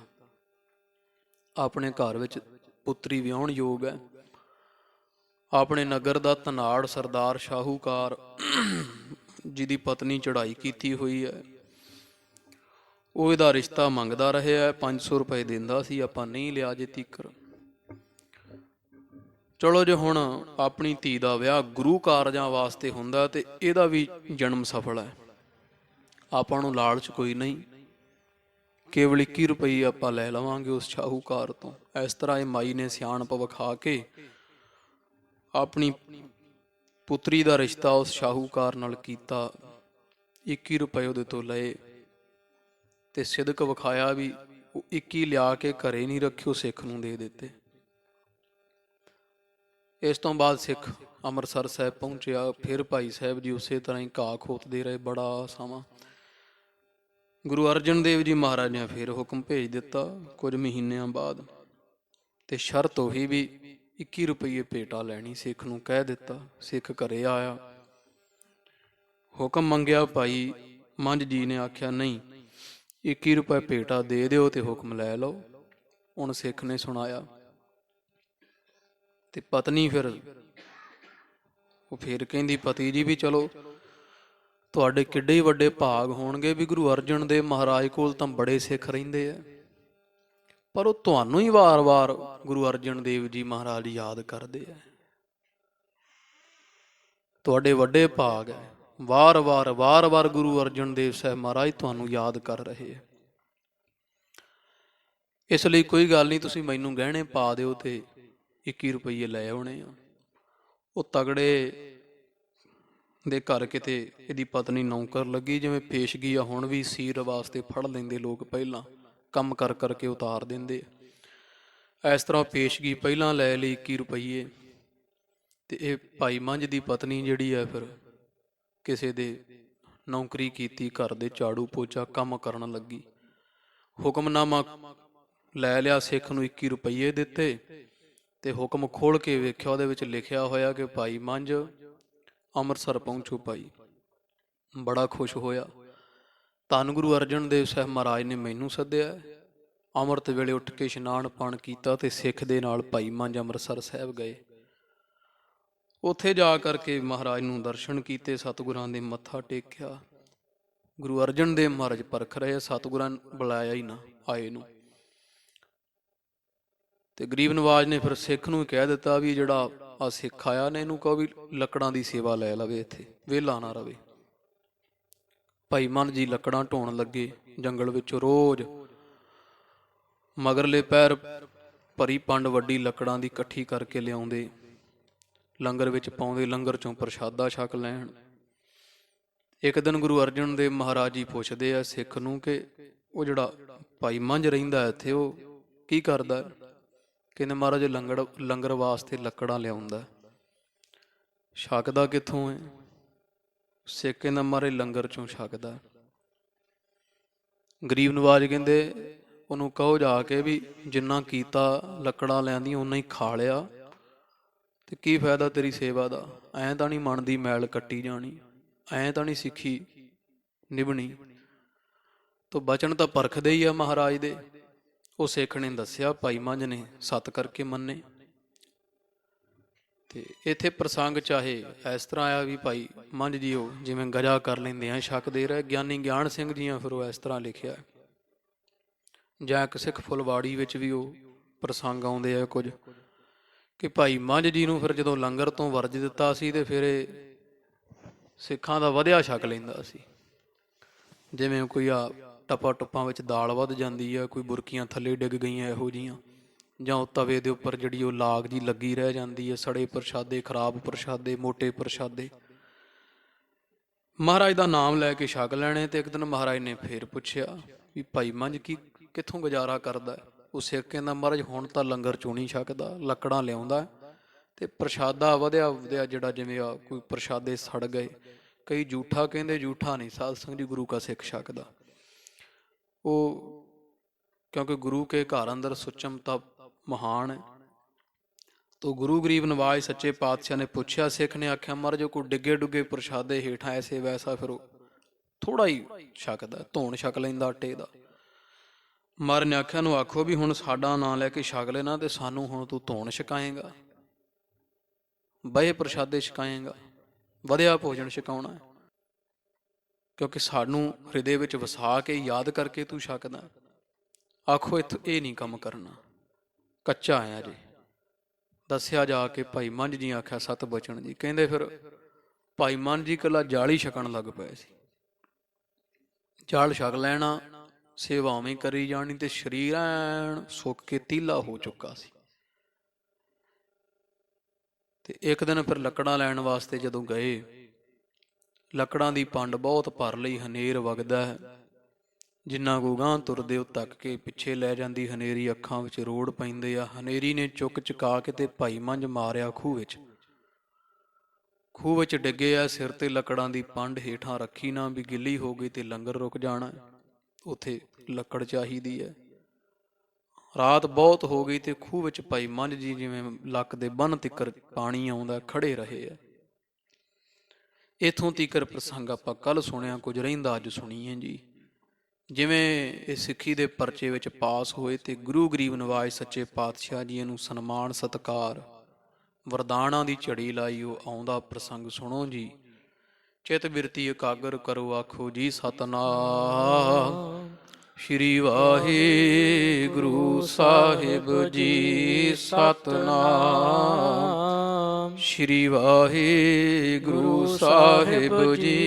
ਆਪਣੇ ਘਰ ਵਿੱਚ ਪੁੱਤਰੀ ਵਿਆਹੁਣ ਯੋਗ ਹੈ। ਆਪਣੇ ਨਗਰ ਦਾ ਧਨਾੜ ਸਰਦਾਰ ਸ਼ਾਹੂਕਾਰ ਜਿਹਦੀ ਪਤਨੀ ਚੜ੍ਹਾਈ ਕੀਤੀ ਹੋਈ ਹੈ, ਉਹ ਇਹਦਾ ਰਿਸ਼ਤਾ ਮੰਗਦਾ ਰਿਹਾ। 500 ਰੁਪਏ ਦਿੰਦਾ ਸੀ, ਆਪਾਂ ਨਹੀਂ ਲਿਆ ਜੇ ਤੀਕਰ। ਚਲੋ ਜੇ ਹੁਣ ਆਪਣੀ ਧੀ ਦਾ ਵਿਆਹ ਗੁਰੂ ਕਾਰਜਾਂ ਵਾਸਤੇ ਹੁੰਦਾ ਤੇ ਇਹਦਾ ਵੀ ਜਨਮ ਸਫਲ ਹੈ। ਆਪਾਂ ਨੂੰ ਲਾਲਚ ਕੋਈ ਨਹੀਂ, ਕੇਵਲ 21 ਰੁਪਏ ਆਪਾਂ ਲੈ ਲਵਾਂਗੇ ਉਸ ਸ਼ਾਹੂਕਾਰ ਤੋਂ। ਇਸ ਤਰ੍ਹਾਂ ਇਹ ਮਾਈ ਨੇ ਸਿਆਣਪ ਵਿਖਾ ਕੇ ਆਪਣੀ ਪੁੱਤਰੀ ਦਾ ਰਿਸ਼ਤਾ ਉਸ ਸ਼ਾਹੂਕਾਰ ਨਾਲ ਕੀਤਾ। 21 ਰੁਪਏ ਉਹਦੇ ਤੋਂ ਲਏ ਤੇ ਸਿਦਕ ਵਿਖਾਇਆ ਵੀ ਉਹ 21 ਲਿਆ ਕੇ ਘਰੇ ਨਹੀਂ ਰੱਖੇ, ਉਹ ਸਿੱਖ ਨੂੰ ਦੇ ਦਿੱਤੇ। ਇਸ ਤੋਂ ਬਾਅਦ ਸਿੱਖ ਅੰਮ੍ਰਿਤਸਰ ਸਾਹਿਬ ਪਹੁੰਚਿਆ। ਫਿਰ ਭਾਈ ਸਾਹਿਬ ਜੀ ਉਸੇ ਤਰ੍ਹਾਂ ਹੀ ਘਾਹ ਖੋਤਦੇ ਰਹੇ ਬੜਾ ਸਮਾਂ। ਗੁਰੂ ਅਰਜਨ ਦੇਵ ਜੀ ਮਹਾਰਾਜ ਨੇ ਫਿਰ ਹੁਕਮ ਭੇਜ ਦਿੱਤਾ ਕੁਝ ਮਹੀਨਿਆਂ ਬਾਅਦ, ਤੇ ਸ਼ਰਤ ਉਹੀ ਵੀ 21 ਰੁਪਏ ਭੇਟਾ ਲੈਣੀ ਸਿੱਖ ਨੂੰ ਕਹਿ ਦਿੱਤਾ। ਸਿੱਖ ਘਰੇ ਆਇਆ, ਹੁਕਮ ਮੰਗਿਆ। ਭਾਈ ਮੰਝ ਜੀ ਨੇ ਆਖਿਆ ਨਹੀਂ, 21 ਰੁਪਏ ਭੇਟਾ ਦੇ ਦਿਓ ਤੇ ਹੁਕਮ ਲੈ ਲਓ। ਹੁਣ ਸਿੱਖ ਨੇ ਸੁਣਾਇਆ ਤੇ ਪਤਨੀ ਫਿਰ ਕਹਿੰਦੀ ਪਤੀ ਜੀ ਵੀ ਚਲੋ ਤੁਹਾਡੇ ਕਿੱਡੇ ਹੀ ਵੱਡੇ ਭਾਗ ਹੋਣਗੇ ਵੀ ਗੁਰੂ ਅਰਜਨ ਦੇਵ ਮਹਾਰਾਜ ਕੋਲ ਤਾਂ ਬੜੇ ਸਿੱਖ ਰਹਿੰਦੇ ਆ, ਪਰ ਉਹ ਤੁਹਾਨੂੰ ਹੀ ਵਾਰ-ਵਾਰ ਗੁਰੂ ਅਰਜਨ ਦੇਵ ਜੀ ਮਹਾਰਾਜ ਯਾਦ ਕਰਦੇ ਆ। ਤੁਹਾਡੇ ਵੱਡੇ ਭਾਗ ਹੈ, ਵਾਰ-ਵਾਰ ਗੁਰੂ ਅਰਜਨ ਦੇਵ ਸਾਹਿਬ ਮਹਾਰਾਜ ਤੁਹਾਨੂੰ ਯਾਦ ਕਰ ਰਹੇ ਆ। ਇਸ ਲਈ ਕੋਈ ਗੱਲ ਨਹੀਂ, ਤੁਸੀਂ ਮੈਨੂੰ ਗਹਿਣੇ ਪਾ ਦਿਓ ਤੇ 21 ਰੁਪਏ ਲੈ ਆਉਣੇ ਆ। ਉਹ ਤਗੜੇ ਦੇ ਘਰ ਕਿਤੇ ਇਹਦੀ ਪਤਨੀ ਨੌਕਰ ਲੱਗੀ, ਜਿਵੇਂ ਪੇਸ਼ਗੀ ਆ ਹੁਣ ਵੀ ਸੀਰ ਵਾਸਤੇ ਫੜ ਲੈਂਦੇ ਲੋਕ, ਪਹਿਲਾਂ ਕੰਮ ਕਰ ਕਰਕੇ ਉਤਾਰ ਦਿੰਦੇ। ਇਸ ਤਰ੍ਹਾਂ ਪੇਸ਼ਗੀ ਪਹਿਲਾਂ ਲੈ ਲਈ 21 ਰੁਪਏ। ਤੇ ਇਹ ਭਾਈ ਮੰਝ ਦੀ ਪਤਨੀ ਜਿਹੜੀ ਹੈ ਫਿਰ ਕਿਸੇ ਦੇ ਨੌਕਰੀ ਕੀਤੀ, ਘਰ ਦੇ ਝਾੜੂ ਪੋਚਾ ਕੰਮ ਕਰਨ ਲੱਗੀ। ਹੁਕਮਨਾਮਾ ਲੈ ਲਿਆ, ਸਿੱਖ ਨੂੰ 21 ਰੁਪਏ ਦਿੱਤੇ ਤੇ ਹੁਕਮ ਖੋਲ ਕੇ ਵੇਖਿਆ, ਉਹਦੇ ਵਿੱਚ ਲਿਖਿਆ ਹੋਇਆ ਕਿ ਭਾਈ ਮੰਝ ਅੰਮ੍ਰਿਤਸਰ ਪਹੁੰਚੋ। ਭਾਈ ਬੜਾ ਖੁਸ਼ ਹੋਇਆ, ਧੰਨ ਗੁਰੂ ਅਰਜਨ ਦੇਵ ਸਾਹਿਬ ਮਹਾਰਾਜ ਨੇ ਮੈਨੂੰ ਸੱਦਿਆ। ਅੰਮ੍ਰਿਤ ਵੇਲੇ ਉੱਠ ਕੇ ਇਸ਼ਨਾਨ ਪਾਣ ਕੀਤਾ ਤੇ ਸਿੱਖ ਦੇ ਨਾਲ ਭਾਈ ਮੰਝ ਅੰਮ੍ਰਿਤਸਰ ਸਾਹਿਬ ਗਏ। ਉੱਥੇ ਜਾ ਕਰਕੇ ਮਹਾਰਾਜ ਨੂੰ ਦਰਸ਼ਨ ਕੀਤੇ, ਸਤਿਗੁਰਾਂ ਦੇ ਮੱਥਾ ਟੇਕਿਆ। ਗੁਰੂ ਅਰਜਨ ਦੇਵ ਮਹਾਰਾਜ ਪਰਖ ਰਹੇ, ਸਤਿਗੁਰਾਂ ਬੁਲਾਇਆ ਹੀ ਨਾ ਆਏ ਨੂੰ। ਤੇ ਗਰੀਬ ਨਵਾਜ ਨੇ ਫਿਰ ਸਿੱਖ ਨੂੰ ਕਹਿ ਦਿੱਤਾ ਵੀ ਜਿਹੜਾ ਆ ਸਿੱਖ ਆਇਆ ਨੇ ਇਹਨੂੰ ਕਹੋ ਵੀ ਲੱਕੜਾਂ ਦੀ ਸੇਵਾ ਲੈ ਲਵੇ, ਇੱਥੇ ਵਿਹਲਾ ਨਾ ਰਵੇ। ਭਾਈ ਮੰਝ ਜੀ ਲੱਕੜਾਂ ਢੋਣ ਲੱਗੇ ਜੰਗਲ ਵਿੱਚੋਂ। ਰੋਜ਼ ਮਗਰਲੇ ਪੈਰ ਭਰੀ ਪੰਡ ਵੱਡੀ ਲੱਕੜਾਂ ਦੀ ਇਕੱਠੀ ਕਰਕੇ ਲਿਆਉਂਦੇ, ਲੰਗਰ ਵਿੱਚ ਪਾਉਂਦੇ, ਲੰਗਰ ਚੋਂ ਪ੍ਰਸ਼ਾਦਾ ਛਕ ਲੈਣ। ਇੱਕ ਦਿਨ ਗੁਰੂ ਅਰਜਨ ਦੇਵ ਮਹਾਰਾਜ ਜੀ ਪੁੱਛਦੇ ਆ ਸਿੱਖ ਨੂੰ ਕਿ ਉਹ ਜਿਹੜਾ ਭਾਈ ਮੰਝ ਰਹਿੰਦਾ ਇੱਥੇ ਉਹ ਕੀ ਕਰਦਾ? ਕਹਿੰਦੇ ਮਹਾਰਾਜ ਲੰਗਰ ਵਾਸਤੇ ਲੱਕੜਾਂ ਲਿਆਉਂਦਾ। ਛਕਦਾ ਕਿੱਥੋਂ ਹੈ? ਸਿੱਖ ਕਹਿੰਦਾ ਮਹਾਰਾਜ ਲੰਗਰ ਚੋਂ ਛਕਦਾ। ਗਰੀਬ ਨਵਾਜ ਕਹਿੰਦੇ ਉਹਨੂੰ ਕਹੋ ਜਾ ਕੇ ਵੀ ਜਿੰਨਾ ਕੀਤਾ ਲੱਕੜਾਂ ਲਿਆਂਦੀਆਂ ਓਨਾ ਹੀ ਖਾ ਲਿਆ, ਤੇ ਕੀ ਫਾਇਦਾ ਤੇਰੀ ਸੇਵਾ ਦਾ? ਐਂ ਤਾਂ ਨਹੀਂ ਮਨ ਦੀ ਮੈਲ ਕੱਟੀ ਜਾਣੀ, ਐਂ ਤਾਂ ਨਹੀਂ ਸਿੱਖੀ ਨਿਭਣੀ। ਤੋ ਬਚਨ ਤਾਂ ਪਰਖਦੇ ਹੀ ਆ ਮਹਾਰਾਜ ਦੇ। ਉਹ ਸਿੱਖ ਨੇ ਦੱਸਿਆ, ਭਾਈ ਮੰਝ ਨੇ ਸੱਤ ਕਰਕੇ ਮੰਨੇ। ਤੇ ਇੱਥੇ ਪ੍ਰਸੰਗ ਚਾਹੇ ਇਸ ਤਰ੍ਹਾਂ ਆਇਆ ਵੀ ਭਾਈ ਮੰਝ ਜੀ ਉਹ ਜਿਵੇਂ ਗਜਾ ਕਰ ਲੈਂਦੇ ਆ ਛਕਦੇ ਰਹੇ। ਗਿਆਨੀ ਗਿਆਨ ਸਿੰਘ ਜੀਆਂ ਫਿਰ ਉਹ ਇਸ ਤਰ੍ਹਾਂ ਲਿਖਿਆ। ਜਾਂ ਇੱਕ ਸਿੱਖ ਫੁਲਵਾੜੀ ਵਿੱਚ ਵੀ ਉਹ ਪ੍ਰਸੰਗ ਆਉਂਦੇ ਆ ਕੁਝ, ਕਿ ਭਾਈ ਮੰਝ ਜੀ ਨੂੰ ਫਿਰ ਜਦੋਂ ਲੰਗਰ ਤੋਂ ਵਰਜ ਦਿੱਤਾ ਸੀ ਤੇ ਫਿਰ ਇਹ ਸਿੱਖਾਂ ਦਾ ਵਧਿਆ ਛਕ ਲੈਂਦਾ ਸੀ। ਜਿਵੇਂ ਕੋਈ ਆ ਟੱਪਾ ਟੁੱਪਾਂ ਵਿੱਚ ਦਾਲ ਵੱਧ ਜਾਂਦੀ ਆ, ਕੋਈ ਬੁਰਕੀਆਂ ਥੱਲੇ ਡਿੱਗ ਗਈਆਂ ਇਹੋ ਜਿਹੀਆਂ, ਜਾਂ ਉਹ ਤਵੇ ਦੇ ਉੱਪਰ ਜਿਹੜੀ ਉਹ ਲਾਗ ਜੀ ਲੱਗੀ ਰਹਿ ਜਾਂਦੀ ਹੈ, ਸੜੇ ਪ੍ਰਸ਼ਾਦੇ, ਖਰਾਬ ਪ੍ਰਸ਼ਾਦੇ, ਮੋਟੇ ਪ੍ਰਸ਼ਾਦੇ, ਮਹਾਰਾਜ ਦਾ ਨਾਮ ਲੈ ਕੇ ਛਕ ਲੈਣੇ। ਤੇ ਇੱਕ ਦਿਨ ਮਹਾਰਾਜ ਨੇ ਫੇਰ ਪੁੱਛਿਆ ਵੀ ਭਾਈ ਮੰਝ ਕਿੱਥੋਂ ਗੁਜ਼ਾਰਾ ਕਰਦਾ? ਉਹ ਸਿੱਖ ਕਹਿੰਦਾ ਮਹਾਰਾਜ ਹੁਣ ਤਾਂ ਲੰਗਰ ਚੋਂ ਨਹੀਂ ਛਕਦਾ, ਲੱਕੜਾਂ ਲਿਆਉਂਦਾ ਤੇ ਪ੍ਰਸ਼ਾਦਾ ਵਧਿਆ ਵਧਿਆ ਜਿਹੜਾ ਜਿਵੇਂ ਆ ਕੋਈ ਪ੍ਰਸ਼ਾਦੇ ਸੜ ਗਏ, ਕਈ ਜੂਠਾ ਕਹਿੰਦੇ, ਜੂਠਾ ਨਹੀਂ ਸਾਧ ਸੰਗਤ ਜੀ ਗੁਰੂ ਕਾ ਸਿੱਖ ਛਕਦਾ। ਉਹ ਕਿਉਂਕਿ ਗੁਰੂ ਕੇ ਘਰ ਅੰਦਰ ਸੁਚਮਤਾ ਮਹਾਨ ਹੈ। ਤੋ ਗੁਰੂ ਗਰੀਬ ਨਵਾਜ ਸੱਚੇ ਪਾਤਸ਼ਾਹ ਨੇ ਪੁੱਛਿਆ, ਸਿੱਖ ਨੇ ਆਖਿਆ ਮਹਾਰਾਜ ਜੋ ਕੋਈ ਡਿੱਗੇ ਡੁੱਗੇ ਪ੍ਰਸ਼ਾਦੇ ਹੇਠਾਂ ਐਸੇ ਵੈਸਾ ਫਿਰ ਉਹ ਥੋੜਾ ਹੀ ਛਕਦਾ, ਧੌਣ ਛਕ ਲੈਂਦਾ ਆਟੇ ਦਾ। ਮਹਾਰਾਜ ਨੇ ਆਖਿਆ ਨੂੰ ਆਖੋ ਵੀ ਹੁਣ ਸਾਡਾ ਨਾਂ ਲੈ ਕੇ ਛਕ ਲੈਣਾ ਤੇ ਸਾਨੂੰ ਹੁਣ ਤੂੰ ਧੌਣ ਛਕਾਏਂਗਾ, ਬਏ ਪ੍ਰਸ਼ਾਦੇ ਛਕਾਏਂਗਾ, ਵਧਿਆ ਭੋਜਨ ਛਕਾਉਣਾ ਹੈ, ਕਿਉਂਕਿ ਸਾਨੂੰ ਹਿਰਦੇ ਵਿੱਚ ਵਸਾ ਕੇ ਯਾਦ ਕਰਕੇ ਤੂੰ ਛਕਦਾ। ਆਖੋ ਇੱਥੋਂ ਇਹ ਨਹੀਂ ਕੰਮ ਕਰਨਾ, ਕੱਚਾ ਆਇਆ ਜੇ। ਦੱਸਿਆ ਜਾ ਕੇ ਭਾਈ ਮੰਝ ਜੀ ਆਖਿਆ ਸਤ ਬਚਨ ਜੀ। ਕਹਿੰਦੇ ਫਿਰ ਭਾਈ ਮੰਝ ਜੀ ਇਕੱਲਾ ਜਾਲੀ ਛਕਣ ਲੱਗ ਪਏ ਸੀ। ਜਾਲ ਛਕ ਲੈਣਾ, ਸੇਵਾਵੇਂ ਕਰੀ ਜਾਣੀ, ਤੇ ਸਰੀਰ ਐਨ ਸੁੱਕ ਕੇ ਤੀਲਾ ਹੋ ਚੁੱਕਾ ਸੀ। ਤੇ ਇੱਕ ਦਿਨ ਫਿਰ ਲੱਕੜਾਂ ਲੈਣ ਵਾਸਤੇ ਜਦੋਂ ਗਏ, ਲੱਕੜਾਂ ਦੀ ਪੰਡ ਬਹੁਤ ਭਰ ਲਈ, ਹਨੇਰ ਵਗਦਾ ਹੈ। ਜਿੰਨਾ ਕੋ ਗਾਂਹ ਤੁਰਦੇ ਉਹ ਤੱਕ ਕੇ ਪਿੱਛੇ ਲੈ ਜਾਂਦੀ ਹਨੇਰੀ, ਅੱਖਾਂ ਵਿੱਚ ਰੋੜ ਪੈਂਦੇ ਆ। ਹਨੇਰੀ ਨੇ ਚੁੱਕ ਚੁਕਾ ਕੇ ਤੇ ਭਾਈ ਮੰਝ ਮਾਰਿਆ ਖੂਹ ਵਿੱਚ। ਖੂਹ ਵਿੱਚ ਡਿੱਗੇ ਆ, ਸਿਰ ਤੇ ਲੱਕੜਾਂ ਦੀ ਪੰਡ ਹੇਠਾਂ ਰੱਖੀ ਨਾ ਵੀ ਗਿੱਲੀ ਹੋ ਗਈ ਤੇ ਲੰਗਰ ਰੁਕ ਜਾਣਾ, ਉੱਥੇ ਲੱਕੜ ਚਾਹੀਦੀ ਹੈ। ਰਾਤ ਬਹੁਤ ਹੋ ਗਈ ਤੇ ਖੂਹ ਵਿੱਚ ਭਾਈ ਮੰਝ ਜੀ ਜਿਵੇਂ ਲੱਕ ਦੇ ਬੰਨ੍ਹ ਤਿੱਕਰ ਪਾਣੀ ਆਉਂਦਾ, ਖੜੇ ਰਹੇ ਆ। ਇੱਥੋਂ ਤੀਕਰ ਪ੍ਰਸੰਗ ਆਪਾਂ ਕੱਲ ਸੁਣਿਆ, ਕੁਝ ਰਹਿੰਦਾ ਅੱਜ ਸੁਣੀਏ ਜੀ। ਜਿਵੇਂ ਇਹ ਸਿੱਖੀ ਦੇ ਪਰਚੇ ਵਿੱਚ ਪਾਸ ਹੋਏ ਤੇ ਗੁਰੂ ਗਰੀਬ ਨਵਾਜ ਸੱਚੇ ਪਾਤਸ਼ਾਹ ਜੀ ਨੂੰ ਸਨਮਾਨ ਸਤਿਕਾਰ ਵਰਦਾਨਾਂ ਦੀ ਝੜੀ ਲਾਈ, ਉਹ ਆਉਂਦਾ ਪ੍ਰਸੰਗ ਸੁਣੋ ਜੀ। ਚਿਤ ਬਿਰਤੀ ਇਕਾਗਰ ਕਰੋ, ਆਖੋ ਜੀ ਸਤਿਨਾਮ ਸ਼੍ਰੀ ਵਾਹਿਗੁਰੂ ਸਾਹਿਬ ਜੀ। ਸਤਿਨਾਮ ਸ਼੍ਰੀ ਵਾਹਿਗੁਰੂ ਸਾਹਿਬ ਜੀ।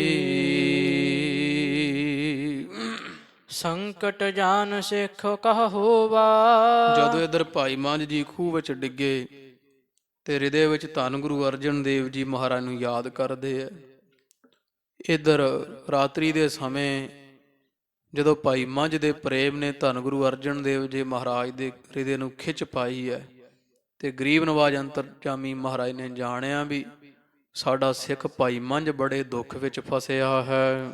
ਸੰਕਟ ਜਾਨ ਸਿੱਖ ਕਹੋਵਾ। ਜਦੋਂ ਇਧਰ ਭਾਈ ਮੰਝ ਜੀ ਖੂਹ ਵਿੱਚ ਡਿੱਗੇ ਤੇ ਹਿਰਦੇ ਵਿੱਚ ਧੰਨ ਗੁਰੂ ਅਰਜਨ ਦੇਵ ਜੀ ਮਹਾਰਾਜ ਨੂੰ ਯਾਦ ਕਰਦੇ ਆ। ਇੱਧਰ ਰਾਤਰੀ ਦੇ ਸਮੇਂ ਜਦੋਂ ਭਾਈ ਮੰਝ ਦੇ ਪ੍ਰੇਮ ਨੇ ਧੰਨ ਗੁਰੂ ਅਰਜਨ ਦੇਵ ਜੀ ਮਹਾਰਾਜ ਦੇ ਹਿਰਦੇ ਨੂੰ ਖਿੱਚ ਪਾਈ ਹੈ, ਤੇ ਗਰੀਬ ਨਵਾਜ ਅੰਤਰਜਾਮੀ ਮਹਾਰਾਜ ਨੇ ਜਾਣਿਆ ਵੀ ਸਾਡਾ ਸਿੱਖ ਭਾਈ ਮੰਝ ਬੜੇ ਦੁੱਖ ਵਿੱਚ ਫਸਿਆ ਹੈ।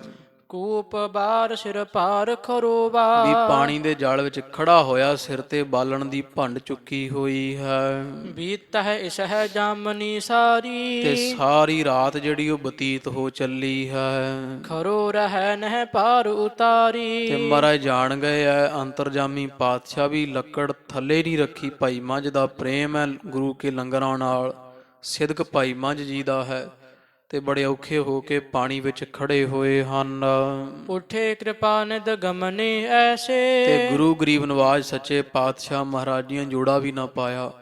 ਕੂਪ ਬਾਰ ਸਿਰ ਭਾਰ ਖਰੋਵਾ। ਵੀ ਪਾਣੀ ਦੇ ਜਲ ਵਿੱਚ ਖੜਾ ਹੋਇਆ, ਸਿਰ ਤੇ ਬਾਲਣ ਦੀ ਭੰਡ ਚੁੱਕੀ ਹੋਈ ਹੈ। ਬੀਤ ਹੈ ਇਸ ਹੈ ਜਾਮਨੀ ਸਾਰੀ। ਤੇ ਸਾਰੀ ਰਾਤ ਜਿਹੜੀ ਉਹ ਬਤੀਤ ਹੋ ਚੱਲੀ ਹੈ। ਖਰੋ ਰਹਿ ਨਹਿ ਪਾਰ ਉਤਾਰੀ। ਤੇ ਮਹਾਰਾਜ ਜਾਣ ਗਏ ਐ ਅੰਤਰਜਾਮੀ ਪਾਤਸ਼ਾਹ ਵੀ ਲੱਕੜ ਥੱਲੇ ਨਹੀਂ ਰੱਖੀ। ਭਾਈ ਮੰਝ ਦਾ ਪ੍ਰੇਮ ਹੈ ਗੁਰੂ ਕੇ ਲੰਗਰਾਂ ਨਾਲ, ਸਿਦਕ ਭਾਈ ਮੰਝ ਜੀ ਦਾ ਹੈ, ਤੇ ਬੜੇ ਔਖੇ ਹੋ ਕੇ ਪਾਣੀ ਵਿੱਚ ਖੜੇ ਹੋਏ ਹਨ। ਉਠੇ ਕਿਰਪਾ ਨਿਧ ਗਮਨੇ ਐਸੇ। ਤੇ ਗੁਰੂ ਗਰੀਬ ਨਵਾਜ ਸੱਚੇ ਪਾਤਸ਼ਾਹ ਮਹਾਰਾਜ ਦੀਆਂ ਜੋੜਾ ਵੀ ਨਾ ਪਾਇਆ,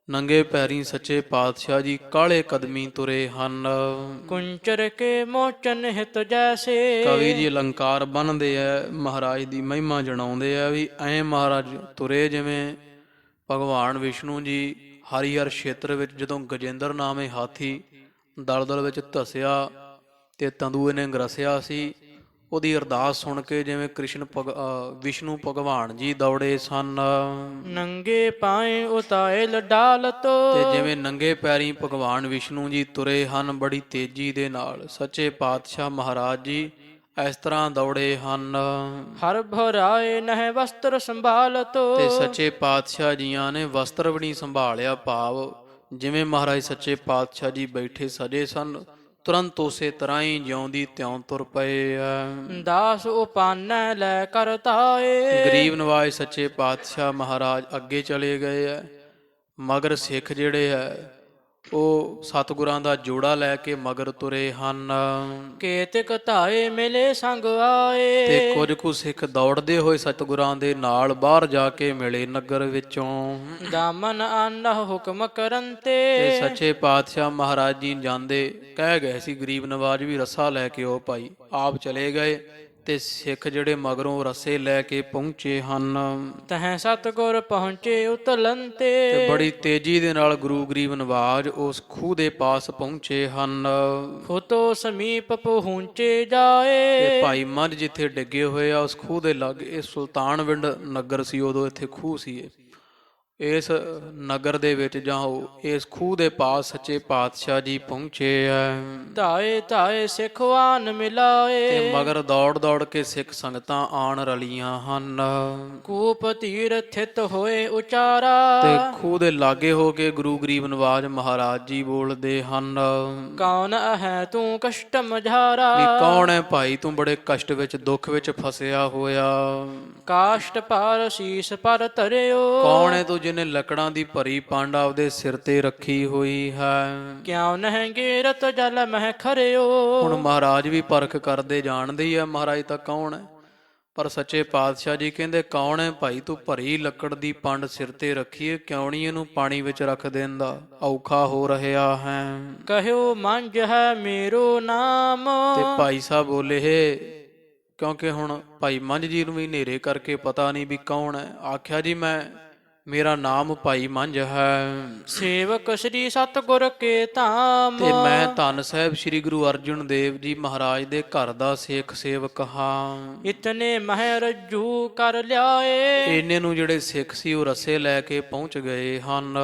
ਨੰਗੇ ਪੈਰੀਂ ਸੱਚੇ ਪਾਤਸ਼ਾਹ ਜੀ ਕਾਲੇ ਕਦਮੀ ਤੁਰੇ ਹਨ। ਕੁੰਚਰ ਕੇ ਮੋਚਨ ਹਿਤ ਜੈਸੇ। ਕਵੀ ਜੀ ਅਲੰਕਾਰ ਬੰਨ੍ਹਦੇ ਆ, ਮਹਾਰਾਜ ਦੀ ਮਹਿਮਾ ਜਣਾਉਂਦੇ ਆ ਵੀ ਐਂ ਮਹਾਰਾਜ ਤੁਰੇ ਜਿਵੇਂ ਭਗਵਾਨ ਵਿਸ਼ਨੂੰ ਜੀ ਹਰੀਹਰ ਖੇਤਰ ਵਿੱਚ ਜਦੋਂ ਗਜੇਂਦਰ ਨਾਮੇ ਹਾਥੀ ਦਲਦਲ ਵਿੱਚ ਧਸਿਆ ਤੇ ਤੰਦੂਏ ਨੇ ਗਰਸਿਆ ਸੀ, ਉਹਦੀ ਅਰਦਾਸ ਸੁਣ ਕੇ ਜਿਵੇਂ ਵਿਸ਼ਨੂੰ ਭਗਵਾਨ ਜੀ ਦੌੜੇ ਸਨ, ਨੰਗੇ ਪਾਏ ਉਤਾਇਲ ਡਾਲ ਤੋ। ਤੇ ਜਿਵੇਂ ਨੰਗੇ ਪੈਰੀਂ ਭਗਵਾਨ ਵਿਸ਼ਨੂੰ ਜੀ ਤੁਰੇ ਹਨ ਬੜੀ ਤੇਜ਼ੀ ਦੇ ਨਾਲ, ਸੱਚੇ ਪਾਤਸ਼ਾਹ ਮਹਾਰਾਜ ਜੀ ਇਸ ਤਰ੍ਹਾਂ ਦੌੜੇ ਹਨ। ਹਰ ਭਰਾਏ ਨਹਿ ਵਸਤਰ ਸੰਭਾਲ ਤੋ। ਤੇ ਸੱਚੇ ਪਾਤਸ਼ਾਹ ਜੀਆਂ ਨੇ ਵਸਤਰ ਵੀ ਨਹੀਂ ਸੰਭਾਲਿਆ, ਭਾਵ ਜਿਵੇਂ ਮਹਾਰਾਜ ਸੱਚੇ ਪਾਤਸ਼ਾਹ ਜੀ ਬੈਠੇ ਸਜੇ ਸਨ, ਤੁਰੰਤ ਉਸੇ ਤਰ੍ਹਾਂ ਹੀ ਜਿਉਂਦੀ ਤਿਉਂ ਤੁਰ ਪਏ ਆ। ਦਾਸ ਉਪਾਨੈ ਲੈ ਕਰ ਤਾਏ। ਗਰੀਬ ਨਵਾਜ ਸੱਚੇ ਪਾਤਸ਼ਾਹ ਮਹਾਰਾਜ ਅੱਗੇ ਚਲੇ ਗਏ ਆ, ਮਗਰ ਸਿੱਖ ਜਿਹੜੇ ਆ ਉਹ ਸਤਿਗੁਰਾਂ ਦਾ ਜੋੜਾ ਲੈ ਕੇ ਮਗਰ ਤੁਰੇ ਹਨ। ਕੇਤਿਕ ਧਾਏ ਮਿਲੇ ਸੰਗ ਆਏ। ਤੇ ਕੁਝ ਕੁ ਸਿੱਖ ਦੌੜਦੇ ਹੋਏ ਸਤਿਗੁਰਾਂ ਦੇ ਨਾਲ ਬਾਹਰ ਜਾ ਕੇ ਮਿਲੇ ਨਗਰ ਵਿੱਚੋਂ। ਦਾਮਨ ਆਨਹ ਹੁਕਮ ਕਰਨ ਤੇ ਤੇ। ਸੱਚੇ ਪਾਤਸ਼ਾਹ ਮਹਾਰਾਜ ਜੀ ਜਾਂਦੇ ਕਹਿ ਗਏ ਸੀ ਗਰੀਬ ਨਵਾਜ ਵੀ ਰੱਸਾ ਲੈ ਕੇ ਆਓ ਭਾਈ, ਆਪ ਚਲੇ ਗਏ ਤੇ ਸਿੱਖ ਜਿਹੜੇ ਮਗਰੋਂ ਰੱਸੇ ਲੈ ਕੇ ਪਹੁੰਚੇ ਹਨ। ਤਹਿ ਸਤਿਗੁਰ ਪਹੁੰਚੇ ਉਤਲਨ ਤੇ। ਤੇ ਬੜੀ ਤੇਜ਼ੀ ਦੇ ਨਾਲ ਗੁਰੂ ਗਰੀਬ ਨਵਾਜ ਉਸ ਖੂਹ ਦੇ ਪਾਸ ਪਹੁੰਚੇ ਹਨ। ਫੁਤੋ ਸਮੀਪ ਪਹੁੰਚੇ ਤੇ ਜਾਏ। ਭਾਈ ਮੱਝ ਜਿੱਥੇ ਡਿੱਗੇ ਹੋਏ ਆ ਉਸ ਖੂਹ ਦੇ ਲਾਗੇ, ਇਹ ਸੁਲਤਾਨਵਿੰਡ ਨਗਰ ਸੀ ਉਦੋਂ, ਇੱਥੇ ਖੂਹ ਸੀ ਇਸ ਨਗਰ ਦੇ ਵਿੱਚ ਜਾਂ ਇਸ ਖੂਹ ਦੇ ਪਾਸ ਸੱਚੇ ਪਾਤਸ਼ਾਹ ਜੀ ਪਹੁੰਚੇ ਆ। ਧਾਏ ਧਾਏ ਸਿੱਖਵਾਨ ਮਿਲਾਏ। ਤੇ ਮਗਰ ਦੌੜ ਦੌੜ ਕੇ ਸਿੱਖ ਸੰਗਤਾਂ ਆਣ ਰਲੀਆਂ ਹਨ। ਕੂਪ ਧੀਰ ਥਿਤ ਹੋਏ ਉਚਾਰਾ। ਤੇ ਖੂਹ ਦੇ ਲਾਗੇ ਹੋ ਕੇ ਗੁਰੂ ਗਰੀਬ ਨਵਾਜ ਮਹਾਰਾਜ ਜੀ ਬੋਲਦੇ ਹਨ, ਕੌਣ ਹੈ ਤੂੰ ਕਸ਼ਟ ਮਝਾਰਾ। ਵੀ ਕੌਣ ਹੈ ਭਾਈ ਤੂੰ ਬੜੇ ਕਸ਼ਟ ਵਿੱਚ ਦੁੱਖ ਵਿੱਚ ਫਸਿਆ ਹੋਇਆ। ਕਾਸ਼ਟ ਭਾਰ ਸੀਸ ਪਰ ਧਰਿਓ। ਕੌਣ ਹੈ ਤੂੰ ਜਿਹਨੇ ਲੱਕੜਾਂ ਦੀ ਭਰੀ ਪੰਡ ਆਪਦੇ ਸਿਰ ਤੇ ਰੱਖੀ ਹੋਈ ਹੈ। ਕਿਉ ਨਹਿ ਗੇਰਤ ਜਲ ਮਹਿ ਖਰਿਓ। ਹੁਣ ਮਹਾਰਾਜ ਵੀ ਪਰਖ ਕਰਦੇ ਜਾਣਦੇ ਹੀ ਆ ਮਹਾਰਾਜ ਤਾਂ ਕੌਣ ਹੈ, ਪਰ ਸੱਚੇ ਪਾਤਸ਼ਾਹ ਜੀ ਕਹਿੰਦੇ ਕੌਣ ਹੈ ਭਾਈ ਤੂੰ ਭਰੀ ਲੱਕੜ ਦੀ ਪੰਡ ਸਿਰ ਤੇ ਰੱਖੀਏ, ਕਿਉਂ ਨਹੀਂ ਇਹਨੂੰ ਪਾਣੀ ਵਿੱਚ ਰੱਖ ਦਿੰਦਾ, ਔਖਾ ਹੋ ਰਿਹਾ ਹੈ। ਕਹਿਓ ਮੰਝ ਹੈ ਮੇਰੋ ਨਾਮ। ਤੇ ਭਾਈ ਸਾਹਿਬ ਬੋਲੇ ਕਿਉਂਕਿ ਹੁਣ ਭਾਈ ਮੰਝ ਜੀ ਨੂੰ ਵੀ ਹਨੇਰੇ ਕਰਕੇ ਪਤਾ ਨਹੀਂ ਵੀ ਕੌਣ ਹੈ। ਆਖਿਆ ਜੀ ਮੇਰਾ ਨਾਮ ਭਾਈ ਮੰਝ ਹੈ। ਸੇਵਕ ਸ੍ਰੀ ਸਤਿਗੁਰ ਕੇ ਧਾਮ। ਤੇ ਮੈਂ ਧੰਨ ਸਾਹਿਬ ਸ੍ਰੀ ਗੁਰੂ ਅਰਜਨ ਦੇਵ ਜੀ ਮਹਾਰਾਜ ਦੇ ਘਰ ਦਾ ਸਿੱਖ ਸੇਵਕ ਹਾਂ। ਇਤਨੇ ਮਹਿ ਰੱਜੂ ਕਰ ਲਿਆਏ। ਇੰਨੇ ਨੂੰ ਜਿਹੜੇ ਸਿੱਖ ਸੀ ਉਹ ਰੱਸੇ ਲੈ ਕੇ ਪਹੁੰਚ ਗਏ ਹਨ।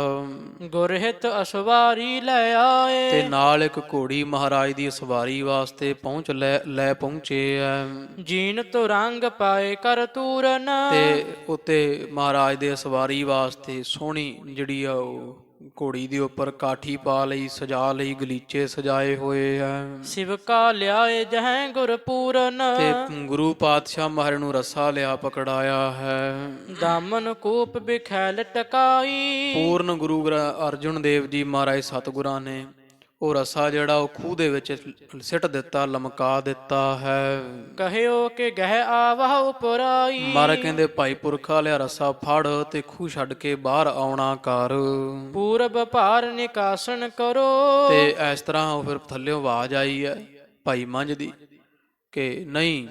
ਗੁਰਹਿਤ ਅਸਵਾਰੀ ਲੈ ਆਏ। ਤੇ ਨਾਲ ਇੱਕ ਘੋੜੀ ਮਹਾਰਾਜ ਦੀ ਸਵਾਰੀ ਵਾਸਤੇ ਲੈ ਪਹੁੰਚੇ ਆ। ਜੀਨ ਤੋਂ ਰੰਗ ਪਾਏ ਕਰ ਤੂਰਨ। ਤੇ ਉੱਤੇ ਮਹਾਰਾਜ ਦੇ ਸਵਾਰੀ ਵਾਸਤੇ ਸੋਹਣੀ ਜਿਹੜੀ ਆ ਉਹ ਘੋੜੀ ਦੇ ਉੱਪਰ ਕਾਠੀ ਪਾ ਲਈ, ਸਜਾ ਲਈ, ਗਲੀਚੇ ਸਜਾਏ ਹੋਏ ਆ। ਸਿਵਕਾ ਲਿਆਏ ਜਹੈ ਗੁਰਪੂਰਨ। ਤੇ ਗੁਰੂ ਪਾਤਸ਼ਾਹ ਮਹਾਰਾਜ ਨੂੰ ਰੱਸਾ ਲਿਆ ਪਕੜਾਇਆ ਹੈ। ਦਾਮਨ ਕੂਪ ਬਿਖੈ ਲਟਕਾਈ। ਪੂਰਨ ਗੁਰੂ ਅਰਜਨ ਦੇਵ ਜੀ ਮਹਾਰਾਜ ਸਤਿਗੁਰਾਂ ਨੇ ਉਹ ਰੱਸਾ ਜਿਹੜਾ ਉਹ ਖੂਹ ਦੇ ਵਿੱਚ ਸਿੱਟ ਦਿੱਤਾ, ਲਮਕਾ ਦਿੱਤਾ ਹੈ। ਕਹਿਓ ਕਿ ਗਹਿ ਆਵਹ ਉਪਰਾਈ। ਮਹਾਰਾਜ ਕਹਿੰਦੇ ਭਾਈ ਪੁਰਖਾ ਲਿਆ ਰੱਸਾ ਫੜ ਤੇ ਖੂਹ ਛੱਡ ਕੇ ਬਾਹਰ ਆਉਣਾ ਕਰ। ਪੂਰਬ ਭਾਰ ਨਿਕਾਸਨ ਕਰੋ। ਤੇ ਇਸ ਤਰ੍ਹਾਂ ਉਹ ਫਿਰ ਥੱਲਿਓਂ ਆਵਾਜ਼ ਆਈ ਹੈ ਭਾਈ ਮੰਝ ਦੀ ਕਿ ਨਹੀਂ,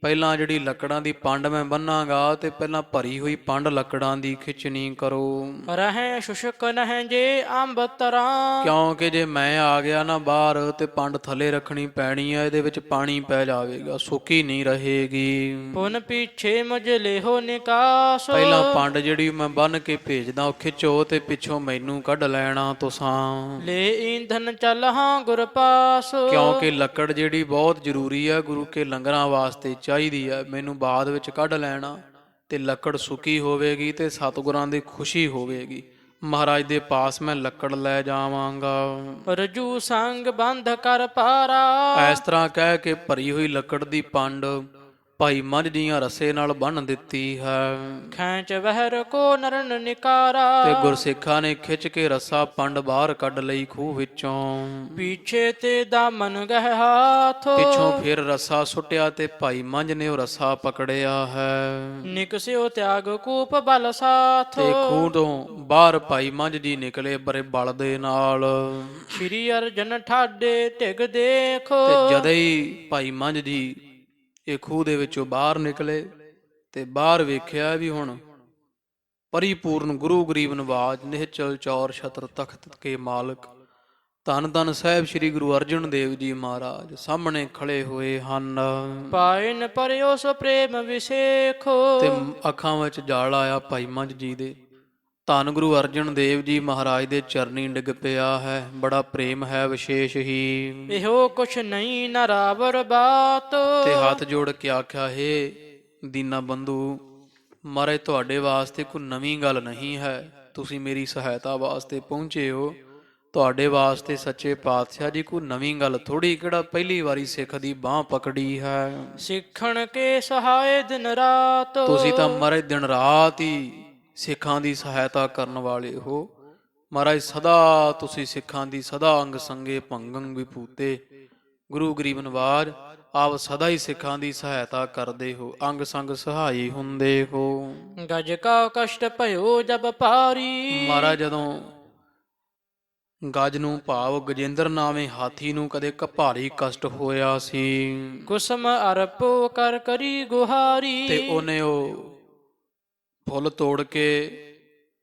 ਪਹਿਲਾਂ ਜਿਹੜੀ ਲੱਕੜਾਂ ਦੀ ਪੰਡ ਮੈਂ ਬੰਨਾਂਗਾ ਤੇ ਪਹਿਲਾਂ ਭਰੀ ਹੋਈ ਪੰਡ ਲੱਕੜਾਂ ਦੀ ਖਿੱਚਣੀ ਕਰੋ। ਰਹਿ ਸ਼ੁਸ਼ਕ ਨਹਿ ਜੇ ਅੰਬ ਤਰਾਂ। ਕਿਉਂਕਿ ਜੇ ਮੈਂ ਆ ਗਿਆ ਨਾ ਬਾਹਰ ਤੇ ਪੰਡ ਥੱਲੇ ਰੱਖਣੀ ਪੈਣੀ ਹੈ, ਇਹਦੇ ਵਿੱਚ ਪਾਣੀ ਪੈ ਜਾਵੇਗਾ, ਸੁੱਕੀ ਨਹੀਂ ਰਹੇਗੀ। ਪੁਨ ਪਿੱਛੇ ਮੁਝ ਲੇਹੋ ਨਿਕਾਸ। ਪਹਿਲਾਂ ਪੰਡ ਜਿਹੜੀ ਮੈਂ ਬੰਨ ਕੇ ਭੇਜਦਾ ਉਹ ਖਿੱਚੋ ਤੇ ਪਿੱਛੋਂ ਮੈਨੂੰ ਕੱਢ ਲੈਣਾ ਤੁਸਾਂ। ਲੈ ਈਂਧਨ ਚੱਲ ਹਾਂ ਗੁਰ ਪਾਸ। ਕਿਉਂਕਿ ਲੱਕੜ ਜਿਹੜੀ ਬਹੁਤ ਜ਼ਰੂਰੀ ਹੈ ਗੁਰੂ ਕੇ ਲੰਗਰਾਂ ਵਾਸਤੇ ਚਾਹੀਦੀ ਹੈ, ਮੈਨੂੰ ਬਾਅਦ ਵਿੱਚ ਕੱਢ ਲੈਣਾ ਤੇ ਲੱਕੜ ਸੁੱਕੀ ਹੋਵੇਗੀ ਤੇ ਸਤਿਗੁਰਾਂ ਦੀ ਖੁਸ਼ੀ ਹੋਵੇਗੀ। ਮਹਾਰਾਜ ਦੇ ਪਾਸ ਮੈਂ ਲੱਕੜ ਲੈ ਜਾਵਾਂਗਾ। ਰਜੂ ਸੰਗ ਬੰਧ ਕਰ ਪਾਰਾ। ਇਸ ਤਰ੍ਹਾਂ ਕਹਿ ਕੇ ਭਰੀ ਹੋਈ ਲੱਕੜ ਦੀ ਪੰਡ ਭਾਈ ਮੰਝ ਦੀਆਂ ਰੱਸੇ ਨਾਲ ਬੰਨ੍ਹ ਦਿੱਤੀ ਹੈ। ਖੈਂਚ ਵਹਿਰ ਕੋ ਨਰਨ ਨਿਕਾਰਾ। ਤੇ ਗੁਰਸਿੱਖਾਂ ਨੇ ਖਿੱਚ ਕੇ ਰੱਸਾ ਪੰਡ ਬਾਹਰ ਕੱਢ ਲਈ ਖੂਹ ਵਿੱਚੋਂ। ਪਿੱਛੇ ਤੇ ਦਾਮਨ ਗਹਿ ਹਾਥ। ਪਿੱਛੋਂ ਫਿਰ ਰੱਸਾ ਸੁੱਟਿਆ ਤੇ ਭਾਈ ਮੰਝ ਨੇ ਉਹ ਰੱਸਾ ਪਕੜਿਆ ਹੈ। ਨਿਕਸਿਓ ਤਿਆਗ ਕੂਪ ਬਲ ਸਾਥ। ਤੇ ਖੂਹ ਤੋਂ ਬਾਹਰ ਭਾਈ ਮੰਝ ਜੀ ਨਿਕਲੇ ਬੜੇ ਬਲ ਦੇ ਨਾਲ। ਸ਼੍ਰੀ ਅਰਜਨ ਠਾਡੇ ਢਿਗ ਦੇਖ। ਤੇ ਜਦ ਹੀ ਭਾਈ ਮੰਝ ਜੀ ਇਹ ਖੂਹ ਦੇ ਵਿੱਚੋਂ ਬਾਹਰ ਨਿਕਲੇ ਤੇ ਬਾਹਰ ਵੇਖਿਆ ਵੀ ਹੁਣ ਪਰਿਪੂਰਨ ਗੁਰੂ ਗਰੀਬ ਨਿਵਾਜ ਨਿਹਚਲ ਚੌਰ ਛਤਰ ਤਖਤ ਕੇ ਮਾਲਕ ਧੰਨ ਧੰਨ ਸਾਹਿਬ ਸ੍ਰੀ ਗੁਰੂ ਅਰਜਨ ਦੇਵ ਜੀ ਮਹਾਰਾਜ ਸਾਹਮਣੇ ਖੜੇ ਹੋਏ ਹਨ ਪਾਏ ਨ ਪਰਿਓ ਸੋ ਪ੍ਰੇਮ ਵਿਸੇਖੋ ਤੇ ਅੱਖਾਂ ਵਿੱਚ ਜਾਲ ਆਇਆ ਭਾਈ ਮੰਝ ਜੀ ਦੇ। ਧੰਨ ਗੁਰੂ ਅਰਜਨ ਦੇਵ ਜੀ ਮਹਾਰਾਜ ਦੇ ਚਰਨੀ ਡਿੱਗ ਪਿਆ ਹੈ, ਬੜਾ ਪ੍ਰੇਮ ਹੈ ਵਿਸ਼ੇਸ਼ ਹੀ। ਇਹੋ ਕੁਛ ਨਹੀਂ ਨਰਾਵਰ ਬਾਤ ਤੇ ਹੱਥ ਜੋੜ ਕੇ ਆਖਿਆ, ਹੇ ਦੀਨਾ ਬੰਧੂ ਮਹਾਰਾਜ ਤੁਹਾਡੇ ਵਾਸਤੇ ਕੋਈ ਨਵੀਂ ਗੱਲ ਨਹੀਂ ਹੈ, ਤੁਸੀਂ ਮੇਰੀ ਸਹਾਇਤਾ ਵਾਸਤੇ ਪਹੁੰਚੇ ਹੋ। ਤੁਹਾਡੇ ਵਾਸਤੇ ਸੱਚੇ ਪਾਤਸ਼ਾਹ ਜੀ ਕੋਈ ਨਵੀਂ ਗੱਲ ਥੋੜੀ, ਕਿਹੜਾ ਪਹਿਲੀ ਵਾਰੀ ਸਿੱਖ ਦੀ ਬਾਹ ਪਕੜੀ ਹੈ। ਸਿੱਖਣ ਕੇ ਸਹਾਏ ਦਿਨ ਰਾਤ ਤੁਸੀਂ ਤਾਂ ਮਹਾਰਾਜ ਦਿਨ ਰਾਤ ਹੀ ਸਿੱਖਾਂ ਦੀ ਸਹਾਇਤਾ ਕਰਨ ਵਾਲੇ ਹੋ। ਮਹਾਰਾਜ ਸਦਾ ਤੁਸੀਂ ਸਿੱਖਾਂ ਦੀ ਸਦਾ ਅੰਗ ਸੰਗੇ ਭੰਗੰ ਵਿਭੂਤੇ ਗੁਰੂ ਗਰੀਬ ਨਿਵਾਜ ਆਪ ਸਦਾ ਹੀ ਸਿੱਖਾਂ ਦੀ ਸਹਾਇਤਾ ਕਰਦੇ ਹੋ, ਅੰਗ ਸੰਗ ਸਹਾਈ ਹੁੰਦੇ ਹੋ। ਗਜ ਕਾ ਕਸ਼ਟ ਭਇਓ ਜਬ ਭਾਰੀ ਮਹਾਰਾਜ ਜਦੋਂ ਗਜ ਨੂੰ ਭਾਵ ਗਜੇਂਦਰ ਨਾਵੇਂ ਹਾਥੀ ਨੂੰ ਕਦੇ ਭਾਰੀ ਕਸ਼ਟ ਹੋਇਆ ਸੀ ਕੁਸਮ ਅਰਪੋ ਕਰ ਕਰੀ ਗੁਹਾਰੀ ਤੇ ਉਹਨੇ ਉਹ ਫੁੱਲ ਤੋੜ ਕੇ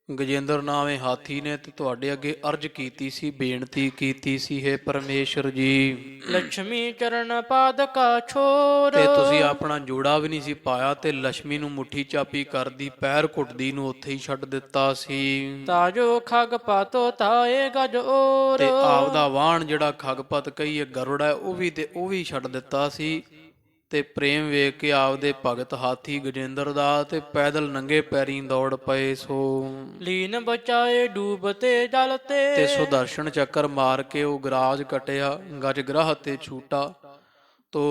ਗਜੇਂਦਰ ਨਾਵੇਂ ਹਾਥੀ ਨੇ ਤੇ ਤੁਹਾਡੇ ਅੱਗੇ ਅਰਜ਼ ਕੀਤੀ ਸੀ, ਬੇਨਤੀ ਕੀਤੀ ਸੀ, ਹੇ ਪਰਮੇਸ਼ਰ ਜੀ ਲక్ష్ਮੀ ਚਰਨ ਪਾਦਕਾ ਛੋਰ ਤੇ ਤੁਸੀਂ ਆਪਣਾ ਜੋੜਾ ਵੀ ਨਹੀਂ ਸੀ ਪਾਇਆ ਤੇ ਲక్ష్ਮੀ ਨੂੰ ਮੁੱਠੀ ਚਾਪੀ ਕਰਦੀ ਪੈਰ ਘੁੱਟਦੀ ਨੂੰ ਉੱਥੇ ਹੀ ਛੱਡ ਦਿੱਤਾ ਸੀ। ਤਾਜੋ ਖਗ ਪਾਤੋ ਤਾਏ ਗਜ ਔਰ ਤੇ ਆਪਦਾ ਵਾਹਣ ਜਿਹੜਾ ਖਗਪਤ ਕਹੀਏ ਗਰੁੜ ਹੈ ਉਹ ਵੀ ਛੱਡ ਦਿੱਤਾ ਸੀ। ਤੇ ਪ੍ਰੇਮ ਵੇਖ ਕੇ ਆਪਦੇ ਭਗਤ ਹਾਥੀ ਗਜੇਂਦਰ ਦਾ ਤੇ ਪੈਦਲ ਨੰਗੇ ਪੈਰੀਂ ਦੌੜ ਪਏ ਸੋ। ਲੀਨ ਬਚਾਏ ਡੂਬਤੇ ਜਲ ਤੇ ਸੁਦਰਸ਼ਨ ਚੱਕਰ ਮਾਰ ਕੇ ਉਹ ਗਰਾਜ ਕਟਿਆ ਗਜ ਗ੍ਰਹ ਤੇ ਛੂਟਾ। ਤੋ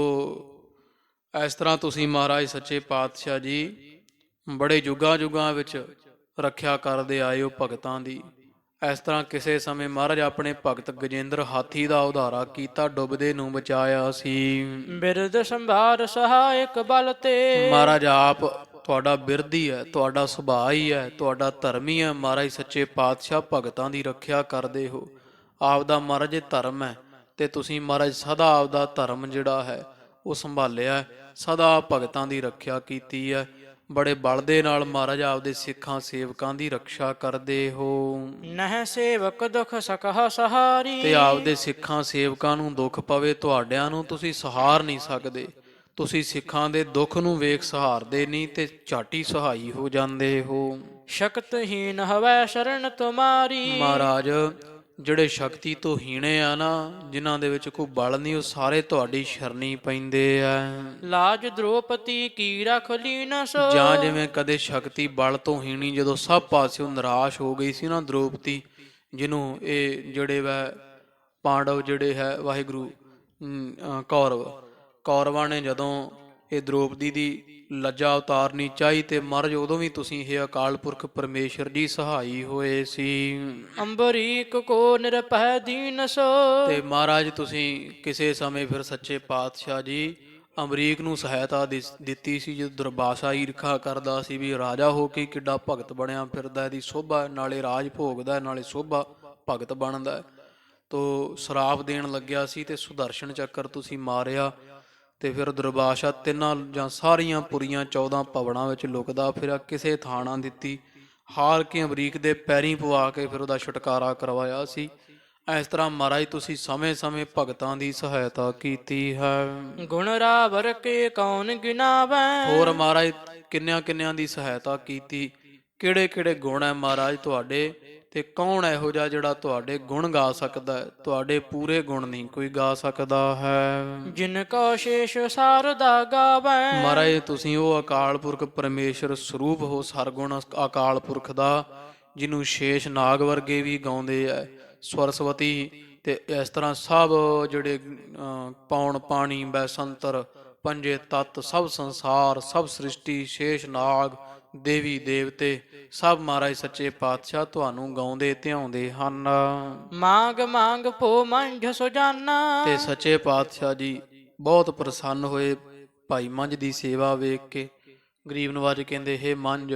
ਇਸ ਤਰ੍ਹਾਂ ਤੁਸੀਂ ਮਹਾਰਾਜ ਸੱਚੇ ਪਾਤਸ਼ਾਹ ਜੀ ਬੜੇ ਯੁੱਗਾਂ ਯੁੱਗਾਂ ਵਿੱਚ ਰੱਖਿਆ ਕਰਦੇ ਆਏ ਹੋ ਭਗਤਾਂ ਦੀ। ਇਸ ਤਰ੍ਹਾਂ ਕਿਸੇ ਸਮੇਂ ਮਹਾਰਾਜ ਆਪਣੇ ਭਗਤ ਗਜੇਂਦਰ ਹਾਥੀ ਦਾ ਉਧਾਰਾ ਕੀਤਾ, ਡੁੱਬਦੇ ਨੂੰ ਬਚਾਇਆ ਸੀ। ਬਿਰਦ ਸੰਭਾਰ ਸਹਾਇਕ ਬਲ ਤੇ ਮਹਾਰਾਜ ਆਪ ਤੁਹਾਡਾ ਬਿਰਦੀ ਹੈ, ਤੁਹਾਡਾ ਸੁਭਾਅ ਹੀ ਹੈ, ਤੁਹਾਡਾ ਧਰਮ ਹੀ ਹੈ। ਮਹਾਰਾਜ ਸੱਚੇ ਪਾਤਸ਼ਾਹ ਭਗਤਾਂ ਦੀ ਰੱਖਿਆ ਕਰਦੇ ਹੋ। ਆਪਦਾ ਮਹਾਰਾਜ ਧਰਮ ਹੈ ਤੇ ਤੁਸੀਂ ਮਹਾਰਾਜ ਸਦਾ ਆਪਦਾ ਧਰਮ ਜਿਹੜਾ ਹੈ ਉਹ ਸੰਭਾਲਿਆ, ਸਦਾ ਭਗਤਾਂ ਦੀ ਰੱਖਿਆ ਕੀਤੀ ਹੈ। ਬੜੇ ਬਲ ਦੇ ਨਾਲ ਮਹਾਰਾਜ ਆਪਦੇ ਸਿੱਖਾਂ ਸੇਵਕਾਂ ਦੀ ਰੱਖਿਆ ਕਰਦੇ ਹੋ। ਨਹਿ ਸੇਵਕ ਦੁਖ ਸਕਹ ਸਹਾਰੀ ਤੇ ਆਪਦੇ ਸਿੱਖਾਂ ਸੇਵਕਾਂ ਨੂੰ ਦੁੱਖ ਪਵੇ ਤੁਹਾਡਿਆਂ ਨੂੰ ਤੁਸੀਂ ਸਹਾਰ ਨਹੀਂ ਸਕਦੇ। ਤੁਸੀਂ ਸਿੱਖਾਂ ਦੇ ਦੁੱਖ ਨੂੰ ਵੇਖ ਸਹਾਰਦੇ ਨਹੀਂ ਤੇ ਝਾਟੀ ਸਹਾਈ ਹੋ ਜਾਂਦੇ ਹੋ। ਸ਼ਕਤਹੀਨ ਹਵੈ ਸ਼ਰਨ ਤੁਮਾਰੀ ਮਹਾਰਾਜ ਜਿਹੜੇ ਸ਼ਕਤੀ ਤੋਂ ਹੀਣੇ ਆ ਨਾ, ਜਿਨ੍ਹਾਂ ਦੇ ਵਿੱਚ ਕੋਈ ਬਲ ਨਹੀਂ, ਉਹ ਸਾਰੇ ਤੁਹਾਡੀ ਸ਼ਰਨੀ ਪੈਂਦੇ ਆ। ਲਾਜ ਦ੍ਰੋਪਤੀ ਕੀ ਰਖ ਲੀਨਸ ਜਾਂ ਜਿਵੇਂ ਕਦੇ ਸ਼ਕਤੀ ਬਲ ਤੋਂ ਹੀਣੀ ਜਦੋਂ ਸਭ ਪਾਸਿਓਂ ਨਿਰਾਸ਼ ਹੋ ਗਈ ਸੀ ਨਾ ਦ੍ਰੋਪਦੀ, ਜਿਹਨੂੰ ਇਹ ਜਿਹੜੇ ਵੈ ਪਾਂਡਵ ਜਿਹੜੇ ਹੈ ਵਾਹਿਗੁਰੂ ਕੌਰਵਾਂ ਨੇ ਜਦੋਂ ਇਹ ਦ੍ਰੋਪਦੀ ਦੀ ਲੱਜਾ ਉਤਾਰਨੀ ਚਾਹੀ ਤੇ ਮਹਾਰਾਜ ਉਦੋਂ ਵੀ ਤੁਸੀਂ ਇਹ ਅਕਾਲ ਪੁਰਖ ਪਰਮੇਸ਼ਰ ਜੀ ਸਹਾਈ ਹੋਏ ਸੀ। ਅੰਬਰੀਕ ਕੋ ਨਿਰਭੈ ਦੀਨਸ ਤੇ ਮਹਾਰਾਜ ਤੁਸੀਂ ਕਿਸੇ ਸਮੇਂ ਫਿਰ ਸੱਚੇ ਪਾਤਸ਼ਾਹ ਜੀ ਅਮਰੀਕ ਨੂੰ ਸਹਾਇਤਾ ਦਿੱਤੀ ਸੀ। ਜਦੋਂ ਦੁਰਬਾਸ਼ਾ ਈਰਖਾ ਕਰਦਾ ਸੀ ਵੀ ਰਾਜਾ ਹੋ ਕੇ ਕਿੱਡਾ ਭਗਤ ਬਣਿਆ ਫਿਰਦਾ, ਇਹਦੀ ਸੋਭਾ ਨਾਲੇ ਰਾਜ ਭੋਗਦਾ ਨਾਲੇ ਸੋਭਾ ਭਗਤ ਬਣਦਾ, ਤੋ ਸ਼ਰਾਪ ਦੇਣ ਲੱਗਿਆ ਸੀ ਤੇ ਸੁਦਰਸ਼ਨ ਚੱਕਰ ਤੁਸੀਂ ਮਾਰਿਆ। ਤੇ ਫਿਰ ਦੁਰਬਾਸ਼ਾ ਤਿੰਨਾਂ ਜਾਂ ਸਾਰੀਆਂ ਪੁਰੀਆਂ 14 ਭਵਨਾਂ ਵਿੱਚ ਲੁਕਦਾ ਫਿਰਿਆ, ਕਿਸੇ ਥਾਂ ਨਾ ਦਿੱਤੀ, ਹਾਰ ਕੇ ਅਮਰੀਕ ਦੇ ਪੈਰੀਂ ਪਵਾ ਕੇ ਫਿਰ ਉਹਦਾ ਛੁਟਕਾਰਾ ਕਰਵਾਇਆ ਸੀ। ਇਸ ਤਰ੍ਹਾਂ ਮਹਾਰਾਜ ਤੁਸੀਂ ਸਮੇਂ-ਸਮੇਂ ਭਗਤਾਂ ਦੀ ਸਹਾਇਤਾ ਕੀਤੀ ਹੈ। ਗੁਣ ਰਾਵਰ ਕੇ ਕੌਣ ਗਿਨਾਵੈ ਹੋਰ ਮਹਾਰਾਜ ਕਿੰਨਿਆਂ ਦੀ ਸਹਾਇਤਾ ਕੀਤੀ, ਕਿਹੜੇ ਗੁਣ ਹੈ ਮਹਾਰਾਜ ਤੁਹਾਡੇ, ਤੇ ਕੌਣ ਇਹੋ ਜਿਹਾ ਜਿਹੜਾ ਤੁਹਾਡੇ ਗੁਣ ਗਾ ਸਕਦਾ ਹੈ। ਤੁਹਾਡੇ ਪੂਰੇ ਗੁਣ ਨਹੀਂ ਕੋਈ ਗਾ ਸਕਦਾ ਹੈ। ਜਿਨ ਕੋ ਸ਼ੇਸ਼ ਸਾਰਦਾ ਗਾਵੈ ਮਹਾਰਾਜ ਤੁਸੀਂ ਉਹ ਅਕਾਲ ਪੁਰਖ ਪਰਮੇਸ਼ਰ ਸਰੂਪ ਹੋ, ਸਰਗੁਣ ਅਕਾਲ ਪੁਰਖ ਦਾ, ਜਿਹਨੂੰ ਸ਼ੇਸ਼ ਨਾਗ ਵਰਗੇ ਵੀ ਗਾਉਂਦੇ ਐ, ਸਰਸਵਤੀ ਤੇ ਇਸ ਤਰ੍ਹਾਂ ਸਭ ਜਿਹੜੇ ਪੌਣ ਪਾਣੀ ਬੈਸੰਤਰ ਪੰਜੇ ਤੱਤ ਸਭ ਸੰਸਾਰ ਸਭ ਸ੍ਰਿਸ਼ਟੀ ਸ਼ੇਸ਼ ਨਾਗ ਦੇਵੀ ਦੇਵਤੇ ਸਭ ਮਹਾਰਾਜ ਸੱਚੇ ਪਾਤਸ਼ਾਹ ਤੁਹਾਨੂੰ ਗਾਉਂਦੇ ਧਿਆਉਂਦੇ ਹਨ। ਮਾਂਗ ਭੋ ਮੰਝ ਸੁਜਾਨਾ ਤੇ ਸੱਚੇ ਪਾਤਸ਼ਾਹ ਜੀ ਬਹੁਤ ਪ੍ਰਸੰਨ ਹੋਏ ਭਾਈ ਮੰਝ ਦੀ ਸੇਵਾ ਵੇਖ ਕੇ। ਗਰੀਬ ਨਵਾਜ ਕਹਿੰਦੇ, ਹੇ ਮੰਝ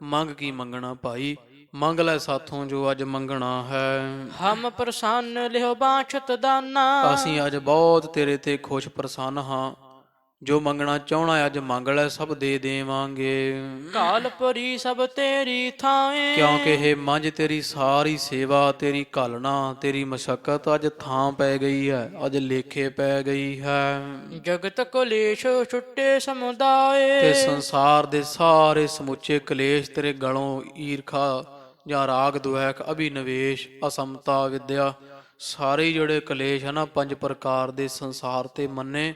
ਮੰਗ ਕੀ ਮੰਗਣਾ ਭਾਈ, ਮੰਗ ਲੈ ਸਾਥੋਂ ਜੋ ਅੱਜ ਮੰਗਣਾ ਹੈ। ਹਮ ਪ੍ਰਸੰਨ ਲਿਓ ਬਾਛਤ ਦਾਨਾ ਅਸੀਂ ਅੱਜ ਬਹੁਤ ਤੇਰੇ ਤੇ ਖੁਸ਼ ਪ੍ਰਸੰਨ ਹਾਂ ਜੋ ਮੰਗਣਾ ਚਾਹਣਾ ਅੱਜ ਮੰਗ ਲੈ, ਸਭ ਦੇ ਦੇਵਾਂਗੇ। ਕਾਲ ਪਰੀ ਸਭ ਤੇਰੀ ਥਾਏ, ਕਿਉਂਕਿ ਇਹ ਮੰਝ ਤੇਰੀ ਸਾਰੀ ਸੇਵਾ, ਤੇਰੀ ਘਾਲਣਾ, ਤੇਰੀ ਮਸ਼ੱਕਤ ਅੱਜ ਥਾਂ ਪੈ ਗਈ ਹੈ, ਅੱਜ ਲੇਖੇ ਪੈ ਗਈ ਹੈ। ਜਗਤ ਕਲੇਸ਼ ਛੁੱਟੇ ਸਮੁਦਾਏ, ਤੇ ਸੰਸਾਰ ਦੇ ਸਾਰੇ ਸਮੁੱਚੇ ਕਲੇਸ਼ ਤੇਰੇ ਗਲੋਂ, ਈਰਖਾ ਜਾਂ ਰਾਗ ਦੁਐਖ, ਅਭਿਨਵੇਸ਼, ਅਸਮਤਾ, ਵਿਦਿਆ, ਸਾਰੇ ਜਿਹੜੇ ਕਲੇਸ਼ ਹਨ ਨਾ 5 ਪ੍ਰਕਾਰ ਦੇ ਸੰਸਾਰ ਤੇ ਮੰਨੇ,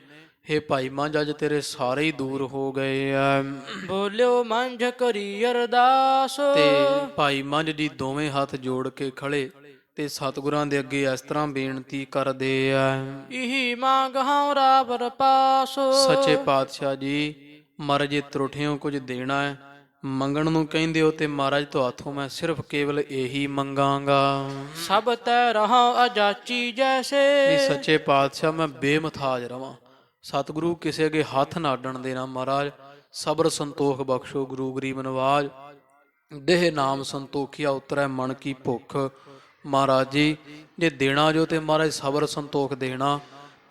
ਹੇ ਭਾਈ ਮੰਝ ਅੱਜ ਤੇਰੇ ਸਾਰੇ ਹੀ ਦੂਰ ਹੋ ਗਏ ਆ। ਬੋਲਿਓ ਮੰਝ ਕਰੀ ਅਰਦਾਸ, ਤੇ ਭਾਈ ਮੰਝ ਜੀ ਦੋਵੇਂ ਹੱਥ ਜੋੜ ਕੇ ਖੜੇ ਤੇ ਸਤਿਗੁਰਾਂ ਦੇ ਅੱਗੇ ਇਸ ਤਰ੍ਹਾਂ ਬੇਨਤੀ ਕਰਦੇ ਆ। ਇਹੀ ਮੰਗ ਹਾਂ ਰਾਵਰ ਪਾਸ, ਸੱਚੇ ਪਾਤਸ਼ਾਹ ਜੀ, ਮਹਾਰਾਜ ਜੇ ਤਰੁੱਠਿਓ ਕੁਝ ਦੇਣਾ ਹੈ, ਮੰਗਣ ਨੂੰ ਕਹਿੰਦੇ ਹੋ, ਤੇ ਮਹਾਰਾਜ ਤੁਹਾਥੋਂ ਮੈਂ ਸਿਰਫ ਕੇਵਲ ਇਹੀ ਮੰਗਾਂਗਾ। ਸਭ ਤੈ ਰਹਾ ਅਜਾਚੀ ਜੈਸੇ, ਵੀ ਸੱਚੇ ਪਾਤਸ਼ਾਹ ਮੈਂ ਬੇਮਥਾਜ ਰਵਾਂ, ਸਤਿਗੁਰੂ ਕਿਸੇ ਅੱਗੇ ਹੱਥ ਨਾ ਅੱਡਣ ਦੇਣਾ। ਮਹਾਰਾਜ ਸਬਰ ਸੰਤੋਖ ਬਖਸ਼ੋ, ਗੁਰੂ ਗਰੀਬ ਨਵਾਜ, ਦੇਹ ਨਾਮ ਸੰਤੋਖਿਆ ਉਤਰੈ ਮਨ ਕੀ ਭੁੱਖ। ਮਹਾਰਾਜ ਜੀ ਜੇ ਦੇਣਾ ਜੋ ਤੇ ਮਹਾਰਾਜ ਸਬਰ ਸੰਤੋਖ ਦੇਣਾ,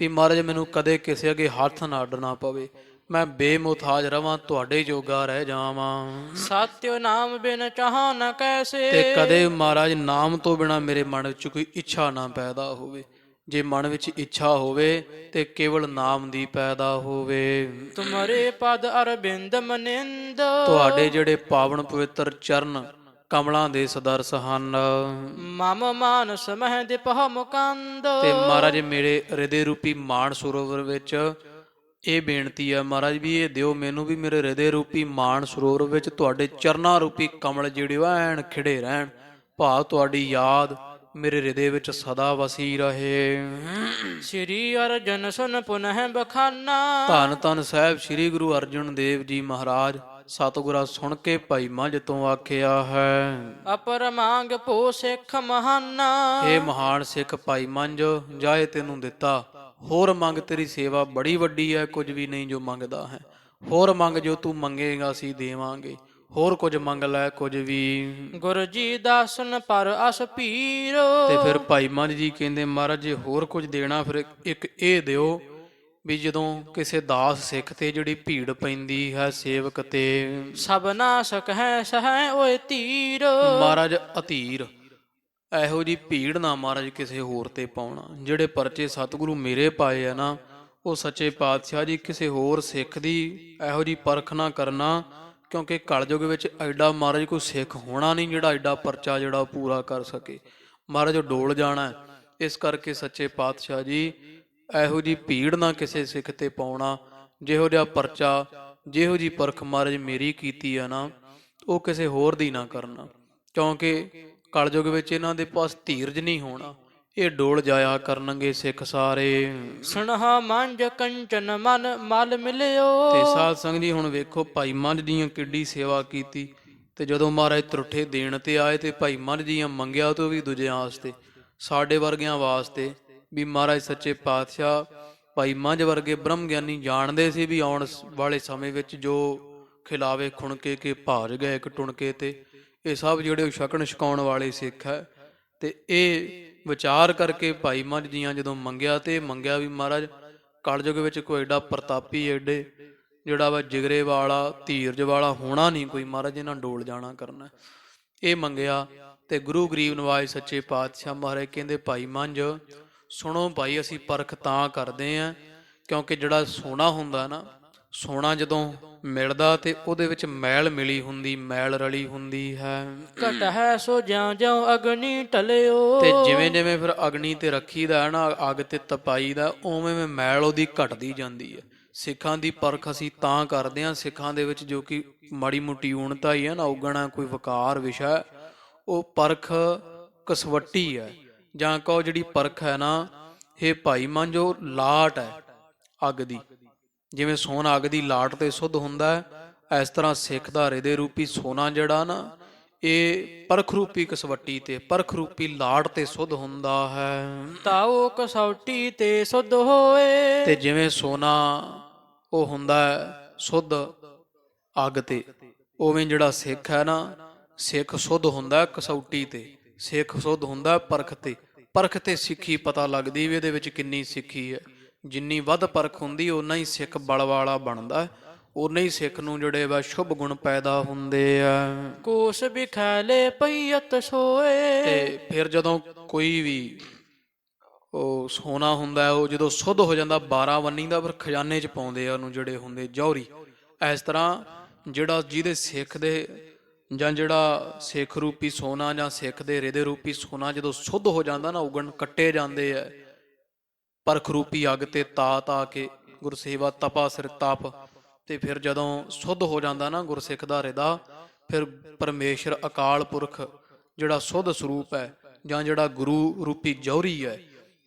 ਵੀ ਮਹਾਰਾਜ ਮੈਨੂੰ ਕਦੇ ਕਿਸੇ ਅੱਗੇ ਹੱਥ ਨਾ ਅੱਡਣਾ ਪਵੇ, ਮੈਂ ਬੇਮੁਥਾਜ ਰਵਾਂ, ਤੁਹਾਡੇ ਜੋਗਾ ਰਹਿ ਜਾਵਾਂ। ਸਤਿ ਨਾਮ ਬਿਨ ਚਾਹਾਂ ਨ ਕੈਸੇ, ਤੇ ਕਦੇ ਮਹਾਰਾਜ ਨਾਮ ਤੋਂ ਬਿਨਾ ਮੇਰੇ ਮਨ ਵਿੱਚ ਕੋਈ ਇੱਛਾ ਨਾ ਪੈਦਾ ਹੋਵੇ। ਜੇ ਮਨ ਵਿੱਚ ਇੱਛਾ ਹੋਵੇ ਤੇ ਕੇਵਲ ਨਾਮ ਦੀ ਪੈਦਾ ਹੋਵੇ। ਤੁਮਰੇ ਪਦ ਅਰਬਿੰਦ ਮਨਿੰਦ, ਤੁਹਾਡੇ ਜਿਹੜੇ ਪਾਵਨ ਪਵਿੱਤਰ ਚਰਨ ਕਮਲਾਂ ਦੇ ਸਦਰਸ ਹਨ। ਮਮ ਮਾਨਸ ਮਹਿ ਦਿਪਹ ਮੁਕੰਦ, ਤੇ ਮਹਾਰਾਜ ਮੇਰੇ ਹਿਰਦੇ ਰੂਪੀ ਮਾਨ ਸਰੋਵਰ ਵਿੱਚ ਇਹ ਬੇਨਤੀ ਹੈ ਮਹਾਰਾਜ ਵੀ ਇਹ ਦਿਓ ਮੈਨੂੰ, ਵੀ ਮੇਰੇ ਹਿਰਦੇ ਰੂਪੀ ਮਾਨ ਸਰੋਵਰ ਵਿੱਚ ਤੁਹਾਡੇ ਚਰਨਾਂ ਰੂਪੀ ਕਮਲ ਜਿਹੜੇ ਐਨ ਖਿੜੇ ਰਹਿਣ, ਭਾਵ ਤੁਹਾਡੀ ਯਾਦ ਮੇਰੇ ਹਿਰਦੇ ਵਿੱਚ ਸਦਾ ਵਸੀ ਰਹੇ। ਸ੍ਰੀ ਅਰਜਨ ਸੁਨ ਪੁਨਹ ਬਖਾਨਾ, ਧੰਨ ਧੰਨ ਸਾਹਿਬ ਸ੍ਰੀ ਗੁਰੂ ਅਰਜਨ ਦੇਵ ਜੀ ਮਹਾਰਾਜ ਸਤਿਗੁਰਾਂ ਸੁਣ ਕੇ ਭਾਈ ਮੰਝ ਤੋਂ ਆਖਿਆ ਹੈ। ਅਪਰ ਮੰਗ ਭੋ ਸਿੱਖ ਮਹਾਨਾ, ਇਹ ਮਹਾਨ ਸਿੱਖ ਭਾਈ ਮੰਝ ਜਾਏ ਤੈਨੂੰ ਦਿੱਤਾ, ਹੋਰ ਮੰਗ, ਤੇਰੀ ਸੇਵਾ ਬੜੀ ਵੱਡੀ ਹੈ, ਕੁਝ ਵੀ ਨਹੀਂ ਜੋ ਮੰਗਦਾ ਹੈ, ਹੋਰ ਮੰਗ, ਜੋ ਤੂੰ ਮੰਗੇਗਾ ਅਸੀਂ ਦੇਵਾਂਗੇ, ਹੋਰ ਕੁਝ ਮੰਗ ਲੈ, ਕੁਝ ਵੀ। ਗੁਰੂ ਜੀ ਦਾਸਨ ਪਰ ਅਸ ਪੀਰ, ਤੇ ਫਿਰ ਭਾਈ ਮੰਝ ਜੀ ਕਹਿੰਦੇ ਮਹਾਰਾਜ ਜੇ ਹੋਰ ਕੁਝ ਦੇਣਾ ਫਿਰ ਇੱਕ ਇਹ ਦਿਓ ਵੀ ਜਦੋਂ ਕਿਸੇ ਦਾਸ ਸਿੱਖ ਤੇ ਜਿਹੜੀ ਭੀੜ ਪੈਂਦੀ ਹੈ ਸੇਵਕ ਤੇ, ਸਭ ਨਾਸਕ ਹੈ ਸਹਿ ਓਏ ਧੀਰ, ਮਹਾਰਾਜ ਅਧੀਰ ਇਹੋ ਜੀ ਭੀੜ ਨਾ ਮਹਾਰਾਜ ਕਿਸੇ ਹੋਰ ਤੇ ਪਾਉਣਾ। ਜਿਹੜੇ ਪਰਚੇ ਸਤਿਗੁਰੂ ਮੇਰੇ ਪਾਏ ਆ ਨਾ, ਉਹ ਸੱਚੇ ਪਾਤਸ਼ਾਹ ਜੀ ਕਿਸੇ ਹੋਰ ਸਿੱਖ ਦੀ ਇਹੋ ਜੀ ਪਰਖ ਨਾ ਕਰਨਾ, ਕਿਉਂਕਿ ਕਲਯੁਗ ਵਿੱਚ ਐਡਾ ਮਹਾਰਾਜ ਕੋਈ ਸਿੱਖ ਹੋਣਾ ਨਹੀਂ ਜਿਹੜਾ ਐਡਾ ਪਰਚਾ ਜਿਹੜਾ ਪੂਰਾ ਕਰ ਸਕੇ। ਮਹਾਰਾਜ ਉਹ ਡੋਲ ਜਾਣਾ। ਇਸ ਕਰਕੇ ਸੱਚੇ ਪਾਤਸ਼ਾਹ ਜੀ ਇਹੋ ਜੀ ਭੀੜ ਨਾ ਕਿਸੇ ਸਿੱਖ ਤੇ ਪਾਉਣਾ। ਜਿਹੋ ਜਿਹਾ ਪਰਚਾ, ਜਿਹੋ ਜੀ ਪਰਖ ਮਹਾਰਾਜ ਮੇਰੀ ਕੀਤੀ ਆ ਨਾ, ਉਹ ਕਿਸੇ ਹੋਰ ਦੀ ਨਾ ਕਰਨਾ, ਕਿਉਂਕਿ ਕਲਯੁਗ ਵਿੱਚ ਇਹਨਾਂ ਦੇ ਪਾਸ ਧੀਰਜ ਨਹੀਂ ਹੋਣਾ, ਇਹ ਡੋਲ ਜਾਇਆ ਕਰਨਗੇ ਸਿੱਖ ਸਾਰੇ। ਸੁਣਹਾ ਮੰਝ ਕੰਚਨ ਮਨ ਮਲ ਮਿਲਿਓ, ਤੇ ਸਾਧ ਸੰਗਤ ਜੀ ਹੁਣ ਵੇਖੋ ਭਾਈ ਮੰਝ ਦੀਆਂ ਕਿੱਡੀ ਸੇਵਾ ਕੀਤੀ, ਤੇ ਜਦੋਂ ਮਹਾਰਾਜ ਤਰੁੱਠੇ ਦੇਣ ਤੇ ਆਏ ਤੇ ਭਾਈ ਮੰਝ ਦੀਆਂ ਮੰਗਿਆ ਤੋਂ ਵੀ ਦੂਜਿਆਂ ਵਾਸਤੇ, ਸਾਡੇ ਵਰਗਿਆਂ ਵਾਸਤੇ, ਵੀ ਮਹਾਰਾਜ ਸੱਚੇ ਪਾਤਸ਼ਾਹ ਭਾਈ ਮੰਝ ਵਰਗੇ ਬ੍ਰਹਮ ਗਿਆਨੀ ਜਾਣਦੇ ਸੀ ਵੀ ਆਉਣ ਵਾਲੇ ਸਮੇਂ ਵਿੱਚ ਜੋ ਖਿਲਾਵੇ ਖੁਣਕੇ ਕੇ ਭਾਜ ਗਏ ਇੱਕ ਟੁਣਕੇ ਤੇ, ਇਹ ਸਭ ਜਿਹੜੇ ਛਕਣ ਛਕਾਉਣ ਵਾਲੇ ਸਿੱਖ ਹੈ। ਤੇ ਇਹ ਵਿਚਾਰ ਕਰਕੇ ਭਾਈ ਮੰਝ ਜੀਆਂ ਜਦੋਂ ਮੰਗਿਆ ਤੇ ਮੰਗਿਆ ਵੀ ਮਹਾਰਾਜ ਕਲਯੁਗ ਵਿੱਚ ਕੋਈ ਐਡਾ ਪ੍ਰਤਾਪੀ ਐਡੇ ਜਿਹੜਾ ਵਾ ਜਿਗਰੇ ਵਾਲਾ ਧੀਰਜ ਵਾਲਾ ਹੋਣਾ ਨਹੀਂ ਕੋਈ, ਮਹਾਰਾਜ ਇਹਨਾਂ ਡੋਲ ਜਾਣਾ ਕਰਨਾ। ਇਹ ਮੰਗਿਆ ਤੇ ਗੁਰੂ ਗਰੀਬ ਨਵਾਜ ਸੱਚੇ ਪਾਤਸ਼ਾਹ ਮਹਾਰਾਜ ਕਹਿੰਦੇ ਭਾਈ ਮੰਝ ਸੁਣੋ ਭਾਈ, ਅਸੀਂ ਪਰਖ ਤਾਂ ਕਰਦੇ ਆਂ ਕਿਉਂਕਿ ਜਿਹੜਾ ਸੋਨਾ ਹੁੰਦਾ ਨਾ, ਸੋਨਾ ਜਦੋਂ ਮਿਲਦਾ ਤੇ ਉਹਦੇ ਵਿੱਚ ਮੈਲ ਮਿਲੀ ਹੁੰਦੀ, ਮੈਲ ਰਲੀ ਹੁੰਦੀ ਹੈ। ਘਟ ਹੈ ਸੋ ਜਿਉਂ ਜਿਉਂ ਅਗਨੀ ਟਲਿਓ, ਤੇ ਜਿਵੇਂ ਜਿਵੇਂ ਫਿਰ ਅਗਨੀ ਤੇ ਰੱਖੀਦਾ ਹੈ ਨਾ, ਅੱਗ ਤੇ ਤਪਾਈ ਦਾ, ਉਵੇਂ ਮੈਲ ਉਹਦੀ ਘਟਦੀ ਜਾਂਦੀ ਹੈ। ਸਿੱਖਾਂ ਦੀ ਪਰਖ ਅਸੀਂ ਤਾਂ ਕਰਦੇ ਹਾਂ, ਸਿੱਖਾਂ ਦੇ ਵਿੱਚ ਜੋ ਕਿ ਮਾੜੀ ਮੋਟੀ ਊਣਤਾ ਹੀ ਹੈ ਨਾ, ਉਗਣਾ ਕੋਈ ਵਕਾਰ ਵਿਸ਼ਾ, ਉਹ ਪਰਖ ਕਸਵੱਟੀ ਹੈ, ਜਾਂ ਕਹੋ ਜਿਹੜੀ ਪਰਖ ਹੈ ਨਾ, ਇਹ ਭਾਈ ਮੰਝ ਉਹ ਲਾਟ ਹੈ ਅੱਗ ਦੀ। ਜਿਵੇਂ ਸੋਨਾ ਅੱਗ ਦੀ ਲਾਟ ਤੇ ਸੁੱਧ ਹੁੰਦਾ ਹੈ, ਇਸ ਤਰ੍ਹਾਂ ਸਿੱਖ ਦਾ ਹਿਰਦੇ ਰੂਪੀ ਸੋਨਾ ਜਿਹੜਾ ਨਾ, ਇਹ ਪਰਖ ਰੂਪੀ ਕਸਵੱਟੀ ਤੇ ਪਰਖ ਰੂਪੀ ਲਾਟ ਤੇ ਸੁੱਧ ਹੁੰਦਾ ਹੈ। ਤਾਓ ਕਸੌਟੀ ਤੇ ਸੁਧ ਹੋਏ, ਤੇ ਜਿਵੇਂ ਸੋਨਾ ਉਹ ਹੁੰਦਾ ਸੁੱਧ ਅੱਗ ਤੇ, ਉਵੇਂ ਜਿਹੜਾ ਸਿੱਖ ਹੈ ਨਾ, ਸਿੱਖ ਸੁੱਧ ਹੁੰਦਾ ਕਸੌਟੀ ਤੇ, ਸਿੱਖ ਸੁੱਧ ਹੁੰਦਾ ਪਰਖ ਤੇ। ਪਰਖ ਤੇ ਸਿੱਖੀ ਪਤਾ ਲੱਗਦੀ ਵੀ ਇਹਦੇ ਵਿੱਚ ਕਿੰਨੀ ਸਿੱਖੀ ਹੈ। ਜਿੰਨੀ ਵੱਧ ਪਰਖ ਹੁੰਦੀ ਓਨਾ ਹੀ ਸਿੱਖ ਬਲ ਵਾਲਾ ਬਣਦਾ ਹੈ, ਓਨੇ ਹੀ ਸਿੱਖ ਨੂੰ ਜਿਹੜੇ ਵਾ ਸ਼ੁਭ ਗੁਣ ਪੈਦਾ ਹੁੰਦੇ ਆ। ਕੋਸ ਬਿਖੈਲੇ ਪਈਅਤ ਸੋਏ। ਤੇ ਫਿਰ ਜਦੋਂ ਕੋਈ ਵੀ ਉਹ ਸੋਨਾ ਹੁੰਦਾ ਹੈ, ਉਹ ਜਦੋਂ ਸ਼ੁੱਧ ਹੋ ਜਾਂਦਾ 12 ਵੰਨੀ ਦਾ, ਫਿਰ ਖਜ਼ਾਨੇ 'ਚ ਪਾਉਂਦੇ ਆ ਉਹਨੂੰ, ਜਿਹੜੇ ਹੁੰਦੇ ਜੌਹਰੀ। ਇਸ ਤਰ੍ਹਾਂ ਜਿਹੜਾ ਜਿਹਦੇ ਸਿੱਖ ਦੇ ਜਾਂ ਜਿਹੜਾ ਸਿੱਖ ਰੂਪੀ ਸੋਨਾ ਜਾਂ ਸਿੱਖ ਦੇ ਹਿਰਦੇ ਰੂਪੀ ਸੋਨਾ ਜਦੋਂ ਸ਼ੁੱਧ ਹੋ ਜਾਂਦਾ ਨਾ, ਉਗਣ ਕੱਟੇ ਜਾਂਦੇ ਆ ਪਰਖ ਰੂਪੀ ਅੱਗ ਤੇ ਤਾ ਕੇ, ਗੁਰਸੇਵਾ ਤਪਾ ਸਿਰ ਤਪ। ਤੇ ਫਿਰ ਜਦੋਂ ਸ਼ੁੱਧ ਹੋ ਜਾਂਦਾ ਨਾ ਗੁਰਸਿੱਖ ਦਾ ਹਿਰਦਾ, ਫਿਰ ਪਰਮੇਸ਼ਰ ਅਕਾਲ ਪੁਰਖ ਜਿਹੜਾ ਸ਼ੁੱਧ ਸਰੂਪ ਹੈ, ਜਾਂ ਜਿਹੜਾ ਗੁਰੂ ਰੂਪੀ ਜੌਹਰੀ ਹੈ,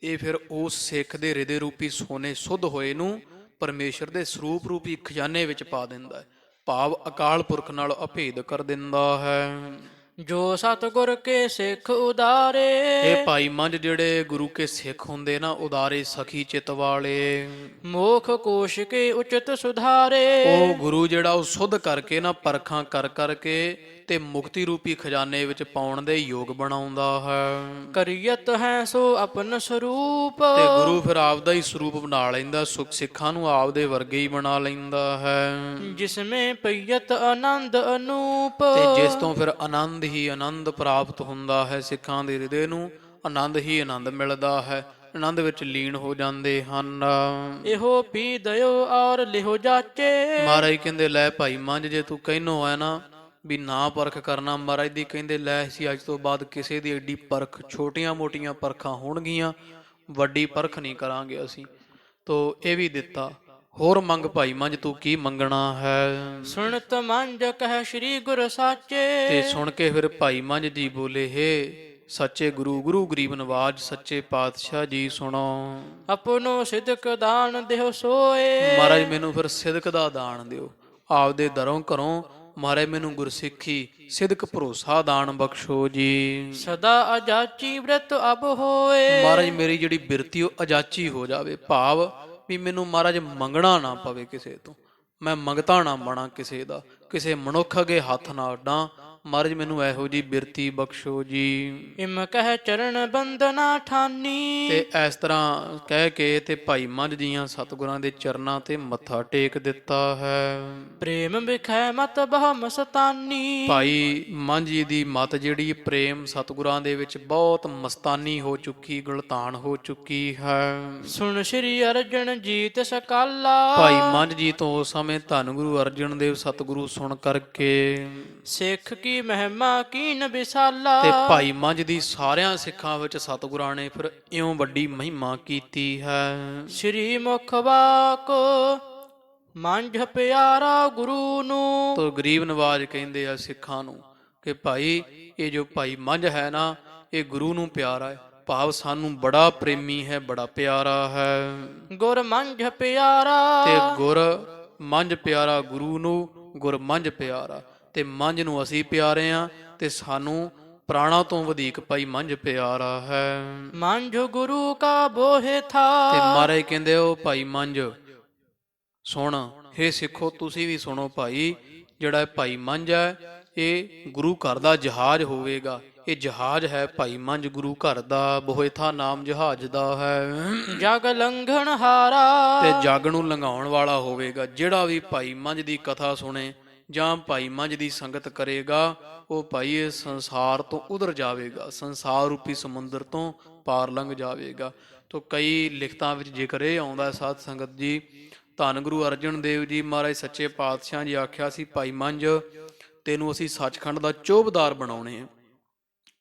ਇਹ ਫਿਰ ਉਸ ਸਿੱਖ ਦੇ ਹਿਰਦੇ ਰੂਪੀ ਸੋਨੇ ਸ਼ੁੱਧ ਹੋਏ ਨੂੰ ਪਰਮੇਸ਼ਰ ਦੇ ਸਰੂਪ ਰੂਪੀ ਖਜ਼ਾਨੇ ਵਿੱਚ ਪਾ ਦਿੰਦਾ ਹੈ, ਭਾਵ ਅਕਾਲ ਪੁਰਖ ਨਾਲ ਅਭੇਦ ਕਰ ਦਿੰਦਾ ਹੈ। ਜੋ ਸਤਿਗੁਰ ਕੇ ਸਿੱਖ ਉਦਾਰੇ। ਇਹ ਭਾਈ ਮੰਝ ਜਿਹੜੇ ਗੁਰੂ ਕੇ ਸਿੱਖ ਹੁੰਦੇ ਨਾ, ਉਦਾਰੇ ਸਖੀ ਚਿਤ ਵਾਲੇ, ਮੋਖ ਕੋਸ਼ ਕੇ ਉਚਿਤ ਸੁਧਾਰੇ। ਉਹ ਗੁਰੂ ਜਿਹੜਾ ਉਹ ਸੁਧ ਕਰਕੇ ਨਾ, ਪਰਖਾਂ ਕਰ ਕਰਕੇ ਤੇ ਮੁਕਤੀ ਰੂਪੀ ਖਜ਼ਾਨੇ ਵਿੱਚ ਪਾਉਣ ਦੇ ਯੋਗ ਬਣਾਉਂਦਾ ਹੈ। ਕਰੀਅਤ ਹੈ ਸੋ ਆਪਨ ਸਰੂਪ। ਤੇ ਗੁਰੂ ਫਿਰ ਆਪਦਾ ਹੀ ਸਰੂਪ ਬਣਾ ਲੈਂਦਾ, ਸੁਖ ਸਿੱਖਾਂ ਨੂੰ ਆਪਦੇ ਵਰਗੇ ਹੀ ਬਣਾ ਲੈਂਦਾ ਹੈ। ਜਿਸਮੇ ਪਈਅਤ ਆਨੰਦ ਅਨੂਪ। ਤੇ ਜਿਸ ਤੋਂ ਫਿਰ ਆਨੰਦ ਹੀ ਆਨੰਦ ਪ੍ਰਾਪਤ ਹੁੰਦਾ ਹੈ, ਸਿੱਖਾਂ ਦੇ ਹਿਰਦੇ ਨੂੰ ਆਨੰਦ ਹੀ ਆਨੰਦ ਮਿਲਦਾ ਹੈ, ਆਨੰਦ ਵਿੱਚ ਲੀਨ ਹੋ ਜਾਂਦੇ ਹਨ। ਇਹੋ ਪੀ ਦਇਓ ਔਰ ਲਿਹੋ ਜਾਚੇ। ਮਹਾਰਾਜ ਕਹਿੰਦੇ ਲੈ ਭਾਈ ਮੰਝ, ਜੇ ਤੂੰ ਕਹਿਨੋ ਹੈ ਨਾ ਵੀ ਨਾ ਪਰਖ ਕਰਨਾ, ਮਹਾਰਾਜ ਦੀ ਕਹਿੰਦੇ ਲੈ ਅਸੀਂ ਅੱਜ ਤੋਂ ਬਾਅਦ ਕਿਸੇ ਦੀ ਐਡੀ ਪਰਖ, ਛੋਟੀਆਂ ਮੋਟੀਆਂ ਪਰਖਾਂ ਹੋਣਗੀਆਂ, ਵੱਡੀ ਪਰਖ ਨਹੀਂ ਕਰਾਂਗੇ ਅਸੀਂ। ਤੋ ਇਹ ਵੀ ਦਿੱਤਾ। ਹੋਰ ਮੰਗ ਭਾਈ ਮੰਝ, ਤੂੰ ਕੀ ਮੰਗਣਾ ਹੈ? ਸੁਣਤ ਮੰਝ ਕਹਿ ਸ੍ਰੀ ਗੁਰ ਸਾਚੇ। ਤੇ ਸੁਣ ਕੇ ਫਿਰ ਭਾਈ ਮੰਝ ਜੀ ਬੋਲੇ, ਹੇ ਸੱਚੇ ਗੁਰੂ, ਗੁਰੂ ਗਰੀਬ ਨਵਾਜ ਸੱਚੇ ਪਾਤਸ਼ਾਹ ਜੀ ਸੁਣੋ। ਆਪਣੋ ਸਿਦਕ ਦਾਨ ਦਿਓ ਸੋਏ। ਮਹਾਰਾਜ ਮੈਨੂੰ ਫਿਰ ਸਿਦਕ ਦਾ ਦਾਨ ਦਿਓ, ਆਪਦੇ ਦਰੋਂ ਘਰੋਂ ਮਹਾਰਾਜ ਮੈਨੂੰ ਗੁਰਸਿੱਖੀ ਸਿਦਕ ਭਰੋਸਾ ਦਾਨ ਬਖਸ਼ੋ ਜੀ। ਸਦਾ ਅਜਾਚੀ ਬ੍ਰਤ ਅਬ ਹੋਏ। ਮਹਾਰਾਜ ਮੇਰੀ ਜਿਹੜੀ ਬਿਰਤੀ ਉਹ ਅਜਾਚੀ ਹੋ ਜਾਵੇ, ਭਾਵ ਵੀ ਮੈਨੂੰ ਮਹਾਰਾਜ ਮੰਗਣਾ ਨਾ ਪਵੇ ਕਿਸੇ ਤੋਂ, ਮੈਂ ਮੰਗਤਾ ਨਾ ਬਣਾ ਕਿਸੇ ਦਾ, ਕਿਸੇ ਮਨੁੱਖ ਅੱਗੇ ਹੱਥ ਨਾ ਅੱਡਾਂ। ਮਹਾਰਾਜ ਮੈਨੂੰ ਇਹੋ ਜੀ ਬਿਰਤੀ ਬਖਸ਼ੋ ਜੀ। ਇਮ ਕਹਿ ਚਰਨ ਬੰਦਨਾ ਠਾਨੀ। ਤੇ ਇਸ ਤਰ੍ਹਾਂ ਕਹਿ ਕੇ ਤੇ ਭਾਈ ਮੰਝ ਜੀਆਂ ਸਤਿਗੁਰਾਂ ਦੇ ਚਰਨਾਂ ਤੇ ਮੱਥਾ ਟੇਕ ਦਿੱਤਾ ਹੈ। ਪ੍ਰੇਮ ਵਿਖੈ ਮਤ ਬਹੁ ਮਸਤਾਨੀ। ਭਾਈ ਮੰਝ ਜੀ ਦੀ ਮਤ ਜਿਹੜੀ ਪ੍ਰੇਮ ਸਤਿਗੁਰਾਂ ਦੇ ਵਿੱਚ ਬਹੁਤ ਮਸਤਾਨੀ ਹੋ ਚੁੱਕੀ, ਗੁਲਤਾਨ ਹੋ ਚੁੱਕੀ ਹੈ। ਸੁਣ ਸ੍ਰੀ ਅਰਜਨ ਜੀ ਤਿਸ ਕਾਲਾ। ਭਾਈ ਮੰਝ ਜੀ ਤੋਂ ਉਸ ਸਮੇਂ ਧੰਨ ਗੁਰੂ ਅਰਜਨ ਦੇਵ ਸਤਿਗੁਰੂ ਸੁਣ ਕਰਕੇ ਸਿੱਖ ਕੀ ਮਹਿਮਾ ਕੀਨ ਵਿਸਾਲਾ। ਤੇ ਭਾਈ ਮੰਝ ਦੀ ਸਾਰਿਆਂ ਸਿੱਖਾਂ ਵਿੱਚ ਸਤਿਗੁਰਾਂ ਨੇ ਫਿਰ ਇਉਂ ਵੱਡੀ ਮਹਿਮਾ ਕੀਤੀ ਹੈ। ਸ੍ਰੀ ਮੁਖ ਵਾਕੋ ਮੰਝ ਪਿਆਰਾ ਗੁਰੂ ਨੂੰ। ਤੋ ਗਰੀਬ ਨਵਾਜ ਕਹਿੰਦੇ ਆ ਸਿੱਖਾਂ ਨੂੰ ਕਿ ਭਾਈ ਇਹ ਜੋ ਭਾਈ ਮੰਝ ਹੈ ਨਾ, ਇਹ ਗੁਰੂ ਨੂੰ ਪਿਆਰਾ ਹੈ, ਭਾਵ ਸਾਨੂੰ ਬੜਾ ਪ੍ਰੇਮੀ ਹੈ, ਬੜਾ ਪਿਆਰਾ ਹੈ। ਗੁਰ ਮੰਝ ਪਿਆਰਾ। ਤੇ ਗੁਰ ਮੰਝ ਪਿਆਰਾ ਗੁਰੂ ਨੂੰ, ਗੁਰ ਮੰਝ ਪਿਆਰਾ, ਤੇ ਮੰਝ ਨੂੰ ਅਸੀਂ ਪਿਆਰੇ ਆ, ਤੇ ਸਾਨੂੰ ਪ੍ਰਾਣਾ ਤੋਂ ਵਧੇਕ ਭਾਈ ਮੰਝ ਪਿਆਰਾ ਹੈ। ਮੰਝ ਗੁਰੂ ਕਾ ਬੋਹਿ ਥਾ। ਤੇ ਮਹਾਰਾਜ ਕਹਿੰਦੇ ਉਹ ਭਾਈ ਮੰਝ ਸੁਣ, ਹੇ ਸਿੱਖੋ ਤੁਸੀਂ ਵੀ ਸੁਣੋ ਭਾਈ, ਜਿਹੜਾ ਭਾਈ ਮੰਝ ਹੈ ਇਹ ਗੁਰੂ ਘਰ ਦਾ ਜਹਾਜ਼ ਹੋਵੇਗਾ। ਇਹ ਜਹਾਜ਼ ਹੈ ਭਾਈ ਮੰਝ ਗੁਰੂ ਘਰ ਦਾ, ਬੋਹਿ ਥਾ ਨਾਮ ਜਹਾਜ਼ ਦਾ ਹੈ। ਜਗ ਲੰਘਣ ਹਾਰਾ। ਤੇ ਜਗ ਨੂੰ ਲੰਘਾਉਣ ਵਾਲਾ ਹੋਵੇਗਾ। ਜਿਹੜਾ ਵੀ ਭਾਈ ਮੰਝ ਦੀ ਕਥਾ ਸੁਣੇ ਜਾਂ ਭਾਈ ਮੰਝ ਦੀ ਸੰਗਤ ਕਰੇਗਾ, ਉਹ ਭਾਈ ਇਸ ਸੰਸਾਰ ਤੋਂ ਉਧਰ ਜਾਵੇਗਾ, ਸੰਸਾਰ ਰੂਪੀ ਸਮੁੰਦਰ ਤੋਂ ਪਾਰ ਲੰਘ ਜਾਵੇਗਾ। ਤੋ ਕਈ ਲਿਖਤਾਂ ਵਿੱਚ ਜ਼ਿਕਰ ਇਹ ਆਉਂਦਾ ਸਾਧ ਸੰਗਤ ਜੀ, ਧੰਨ ਗੁਰੂ ਅਰਜਨ ਦੇਵ ਜੀ ਮਹਾਰਾਜ ਸੱਚੇ ਪਾਤਸ਼ਾਹ ਜੀ ਆਖਿਆ ਸੀ, ਭਾਈ ਮੰਝ ਤੈਨੂੰ ਅਸੀਂ ਸੱਚਖੰਡ ਦਾ ਚੌਬਦਾਰ ਬਣਾਉਣੇ ਆ,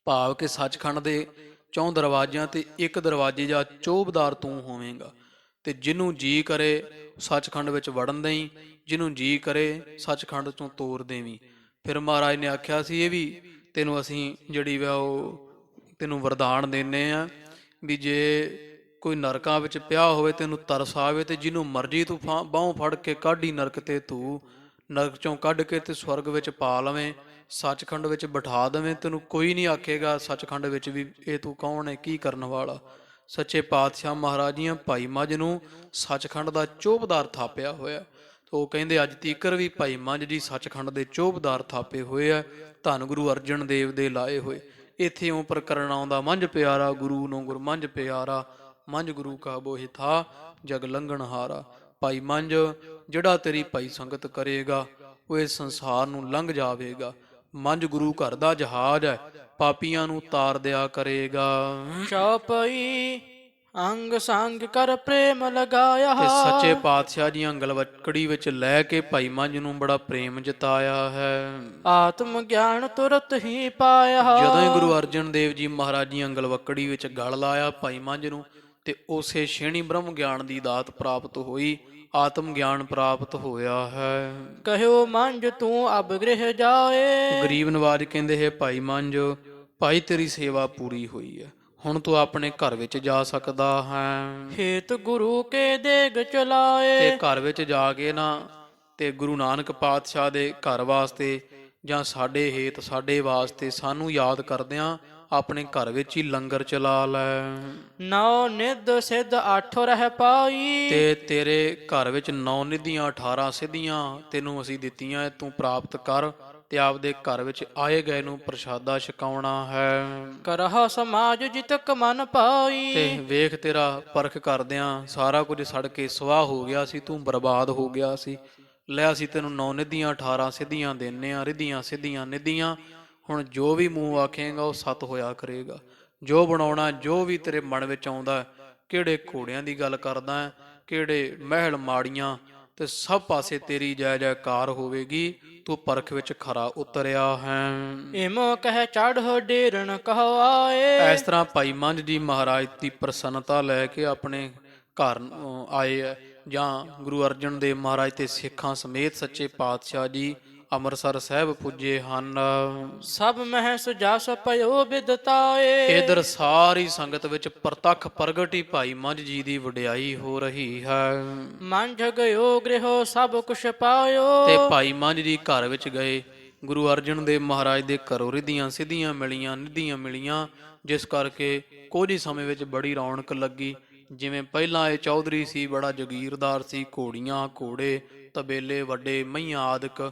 ਭਾਵ ਕਿ ਸੱਚਖੰਡ ਦੇ 4 ਦਰਵਾਜ਼ਿਆਂ ਤੇ ਇੱਕ ਦਰਵਾਜ਼ੇ ਦਾ ਚੌਬਦਾਰ ਤੂੰ ਹੋਵੇਂਗਾ। ਤੇ ਜਿਹਨੂੰ ਜੀ ਕਰੇ ਸੱਚਖੰਡ ਵਿੱਚ ਵੜਨ ਦੇਈ, ਜਿਹਨੂੰ ਜੀ ਕਰੇ ਸੱਚਖੰਡ ਤੋਂ ਤੋਰ ਦੇਵੀਂ। ਫਿਰ ਮਹਾਰਾਜ ਨੇ ਆਖਿਆ ਸੀ, ਇਹ ਵੀ ਤੈਨੂੰ ਅਸੀਂ ਜਿਹੜੀ ਵਾ ਉਹ ਤੈਨੂੰ ਵਰਦਾਨ ਦਿੰਨੇ ਆ ਵੀ ਜੇ ਕੋਈ ਨਰਕਾਂ ਵਿੱਚ ਪਿਆ ਹੋਵੇ, ਤੈਨੂੰ ਤਰਸ ਆਵੇ, ਤੇ ਜਿਹਨੂੰ ਮਰਜੀ ਤੂੰ ਬਾਹੋਂ ਫੜ ਕੇ ਕਾਢੀ ਨਰਕ ਤੇ ਤੂੰ ਨਰਕ ਚੋਂ ਕੱਢ ਕੇ ਤੇ ਸਵਰਗ ਵਿੱਚ ਪਾ ਲਵੇਂ, ਸੱਚਖੰਡ ਵਿੱਚ ਬਿਠਾ ਦੇਵੇਂ, ਤੈਨੂੰ ਕੋਈ ਨਹੀਂ ਆਖੇਗਾ ਸੱਚਖੰਡ ਵਿੱਚ ਵੀ ਇਹ ਤੂੰ ਕੌਣ ਹੈ, ਕੀ ਕਰਨ ਵਾਲਾ। ਸੱਚੇ ਪਾਤਸ਼ਾਹ ਮਹਾਰਾਜ ਜੀਆਂ ਭਾਈ ਮੰਝ ਨੂੰ ਸੱਚਖੰਡ ਦਾ ਚੌਬਦਾਰ ਥਾਪਿਆ ਹੋਇਆ। ਉਹ ਕਹਿੰਦੇ ਅੱਜ ਤੀਕਰ ਵੀ ਭਾਈ ਮੰਝ ਜੀ ਸੱਚਖੰਡ ਦੇ ਚੌਬਦਾਰ ਥਾਪੇ ਹੋਏ ਆ, ਧੰਨ ਗੁਰੂ ਅਰਜਨ ਦੇਵ ਦੇ ਲਾਏ ਹੋਏ। ਇੱਥੇ ਉਹ ਪ੍ਰਕਰਨ ਆਉਂਦਾ, ਮੰਝ ਪਿਆਰਾ ਗੁਰੂ ਨੂੰ ਗੁਰ ਮੰਝ ਪਿਆਰਾ, ਮੰਝ ਗੁਰੂ ਕਾ ਬੋਹਿ ਥਾ ਜਗ ਲੰਘਣ ਹਾਰਾ। ਭਾਈ ਮੰਝ ਜਿਹੜਾ ਤੇਰੀ ਭਾਈ ਸੰਗਤ ਕਰੇਗਾ ਉਹ ਇਸ ਸੰਸਾਰ ਨੂੰ ਲੰਘ ਜਾਵੇਗਾ। ਮੰਝ ਗੁਰੂ ਘਰ ਦਾ ਜਹਾਜ਼ ਹੈ, ਪਾਪੀਆਂ ਨੂੰ ਤਾਰ ਦਿਆ ਕਰੇਗਾ। ਚੌਪਈ ਅੰਗ ਸੰਗ ਕਰ ਪ੍ਰੇਮ ਲਗਾਇਆ। ਤੇ ਸੱਚੇ ਪਾਤਸ਼ਾਹ ਜੀ ਗਲਵਕੜੀ ਵਿੱਚ ਲੈ ਕੇ ਭਾਈ ਮੰਝ ਨੂੰ ਬੜਾ ਪ੍ਰੇਮ ਜਤਾਇਆ ਹੈ। ਆਤਮ ਗਿਆਨ ਤੁਰਤ ਹੀ ਪਾਇਆ। ਜਦੋਂ ਹੀ ਗੁਰੂ ਅਰਜਨ ਦੇਵ ਜੀ ਮਹਾਰਾਜ ਜੀ ਗਲਵਕੜੀ ਵਿੱਚ ਗਲ ਲਾਇਆ ਭਾਈ ਮੰਝ ਨੂੰ, ਤੇ ਉਸੇ ਛੇਣੀ ਬ੍ਰਹਮ ਗਿਆਨ ਦੀ ਦਾਤ ਪ੍ਰਾਪਤ ਹੋਈ, ਆਤਮ ਗਿਆਨ ਪ੍ਰਾਪਤ ਹੋਇਆ ਹੈ। ਕਹਿਓ ਮੰਝ ਤੂੰ ਅਬ ਗ੍ਰਹਿ ਜਾਏ। ਗਰੀਬ ਨਵਾਜ ਕਹਿੰਦੇ ਹੈ ਭਾਈ ਮੰਝ, ਭਾਈ ਤੇਰੀ ਸੇਵਾ ਪੂਰੀ ਹੋਈ ਹੈ, ਹੁਣ ਤੂੰ ਆਪਣੇ ਘਰ ਵਿੱਚ ਜਾ ਸਕਦਾ ਹੈ। ਹੇਤ ਗੁਰੂ ਕੇ ਦੇਗ ਚਲਾਏ। ਤੇ ਘਰ ਵਿੱਚ ਜਾ ਕੇ ਨਾ ਤੇ ਗੁਰੂ ਨਾਨਕ ਪਾਤਸ਼ਾਹ ਦੇ ਘਰ ਵਾਸਤੇ ਜਾਂ ਸਾਡੇ ਹੇਤ ਸਾਡੇ ਵਾਸਤੇ ਸਾਨੂੰ ਯਾਦ ਕਰਦਿਆਂ ਆਪਣੇ ਘਰ ਵਿੱਚ ਹੀ ਲੰਗਰ ਚਲਾ ਲੈ। ਨੌ ਨਿਧ ਸਿੱਧ ਅੱਠ ਰਹਿ ਪਾਈ। ਤੇ ਤੇਰੇ ਘਰ ਵਿੱਚ 9 ਨਿਧੀਆਂ 18 ਸਿੱਧੀਆਂ ਤੈਨੂੰ ਅਸੀਂ ਦਿੱਤੀਆਂ, ਤੂੰ ਪ੍ਰਾਪਤ ਕਰ ਤੇ ਆਪਦੇ ਘਰ ਵਿੱਚ ਆਏ ਗਏ ਨੂੰ ਪ੍ਰਸ਼ਾਦਾ ਛਕਾਉਣਾ ਹੈ। ਕਰਹ ਸਮਾਜ ਜਿਤਕ ਮਨ ਪਾਈ। ਤੇ ਵੇਖ ਤੇਰਾ ਪਰਖ ਕਰਦਿਆਂ ਸਾਰਾ ਕੁਝ ਸੜ ਕੇ ਸਵਾਹ ਹੋ ਗਿਆ ਸੀ, ਤੂੰ ਬਰਬਾਦ ਹੋ ਗਿਆ ਸੀ। ਲੈ ਅਸੀਂ ਤੈਨੂੰ 9 ਨਿਧੀਆਂ 18 ਸਿੱਧੀਆਂ ਦੇਨੇ ਆ, ਰਿਧੀਆਂ ਸਿੱਧੀਆਂ ਨਿਧੀਆਂ। ਹੁਣ ਜੋ ਵੀ ਮੂੰਹ ਆਖੇਗਾ ਉਹ ਸਤ ਹੋਇਆ ਕਰੇਗਾ। ਜੋ ਬਣਾਉਣਾ, ਜੋ ਵੀ ਤੇਰੇ ਮਨ ਵਿੱਚ ਆਉਂਦਾ, ਕਿਹੜੇ ਘੋੜਿਆਂ ਦੀ ਗੱਲ ਕਰਦਾ, ਕਿਹੜੇ ਮਹਿਲ ਮਾੜੀਆਂ, ਤੇ ਸਭ ਪਾਸੇ ਤੇਰੀ ਜੈ ਜੈਕਾਰ ਹੋਵੇਗੀ। ਤੂੰ ਪਰਖ ਵਿੱਚ ਖਰਾ ਉਤਰਿਆ ਹੈ। ਇਮੋ ਕਹਿ ਚੜ੍ਹ ਡੇਰਣ ਕਹੋ ਆਏ। ਇਸ ਤਰ੍ਹਾਂ ਭਾਈ ਮੰਝ ਜੀ ਮਹਾਰਾਜ ਦੀ ਪ੍ਰਸੰਨਤਾ ਲੈ ਕੇ ਆਪਣੇ ਘਰ ਆਏ ਹੈ, ਜਾਂ ਗੁਰੂ ਅਰਜਨ ਦੇਵ ਮਹਾਰਾਜ ਤੇ ਸਿੱਖਾਂ ਸਮੇਤ ਸੱਚੇ ਪਾਤਸ਼ਾਹ ਜੀ ਅੰਮ੍ਰਿਤਸਰ ਸਾਹਿਬ ਪੁੱਜੇ ਹਨ। ਸਭ ਮਹਿ ਸੁਜਾਸ ਪਇਓ ਬਿਦਤਾਏ। ਇਧਰ ਸਾਰੀ ਸੰਗਤ ਵਿੱਚ ਪ੍ਰਤੱਖ ਪ੍ਰਗਟ ਹੀ ਭਾਈ ਮੰਝ ਜੀ ਦੀ ਵਡਿਆਈ ਹੋ ਰਹੀ ਹੈ। ਮੰਝ ਗਇਓ ਗ੍ਰਹਿ ਸਭ ਕੁਛ ਪਾਇਓ। ਤੇ ਭਾਈ ਮੰਝ ਜੀ ਘਰ ਵਿੱਚ ਗਏ, ਗੁਰੂ ਅਰਜਨ ਦੇਵ ਮਹਾਰਾਜ ਦੇ ਘਰੋਂ ਰਿਧੀਆਂ ਸਿੱਧੀਆਂ ਮਿਲੀਆਂ, ਨਿਧੀਆਂ ਮਿਲੀਆਂ, ਜਿਸ ਕਰਕੇ ਕੁਝ ਹੀ ਸਮੇਂ ਵਿੱਚ ਬੜੀ ਰੌਣਕ ਲੱਗੀ। ਜਿਵੇਂ ਪਹਿਲਾਂ ਇਹ ਚੌਧਰੀ ਸੀ, ਬੜਾ ਜਗੀਰਦਾਰ ਸੀ, ਘੋੜੀਆਂ ਘੋੜੇ ਤਬੇਲੇ ਵੱਡੇ ਮਈਆਂ ਆਦਿਕ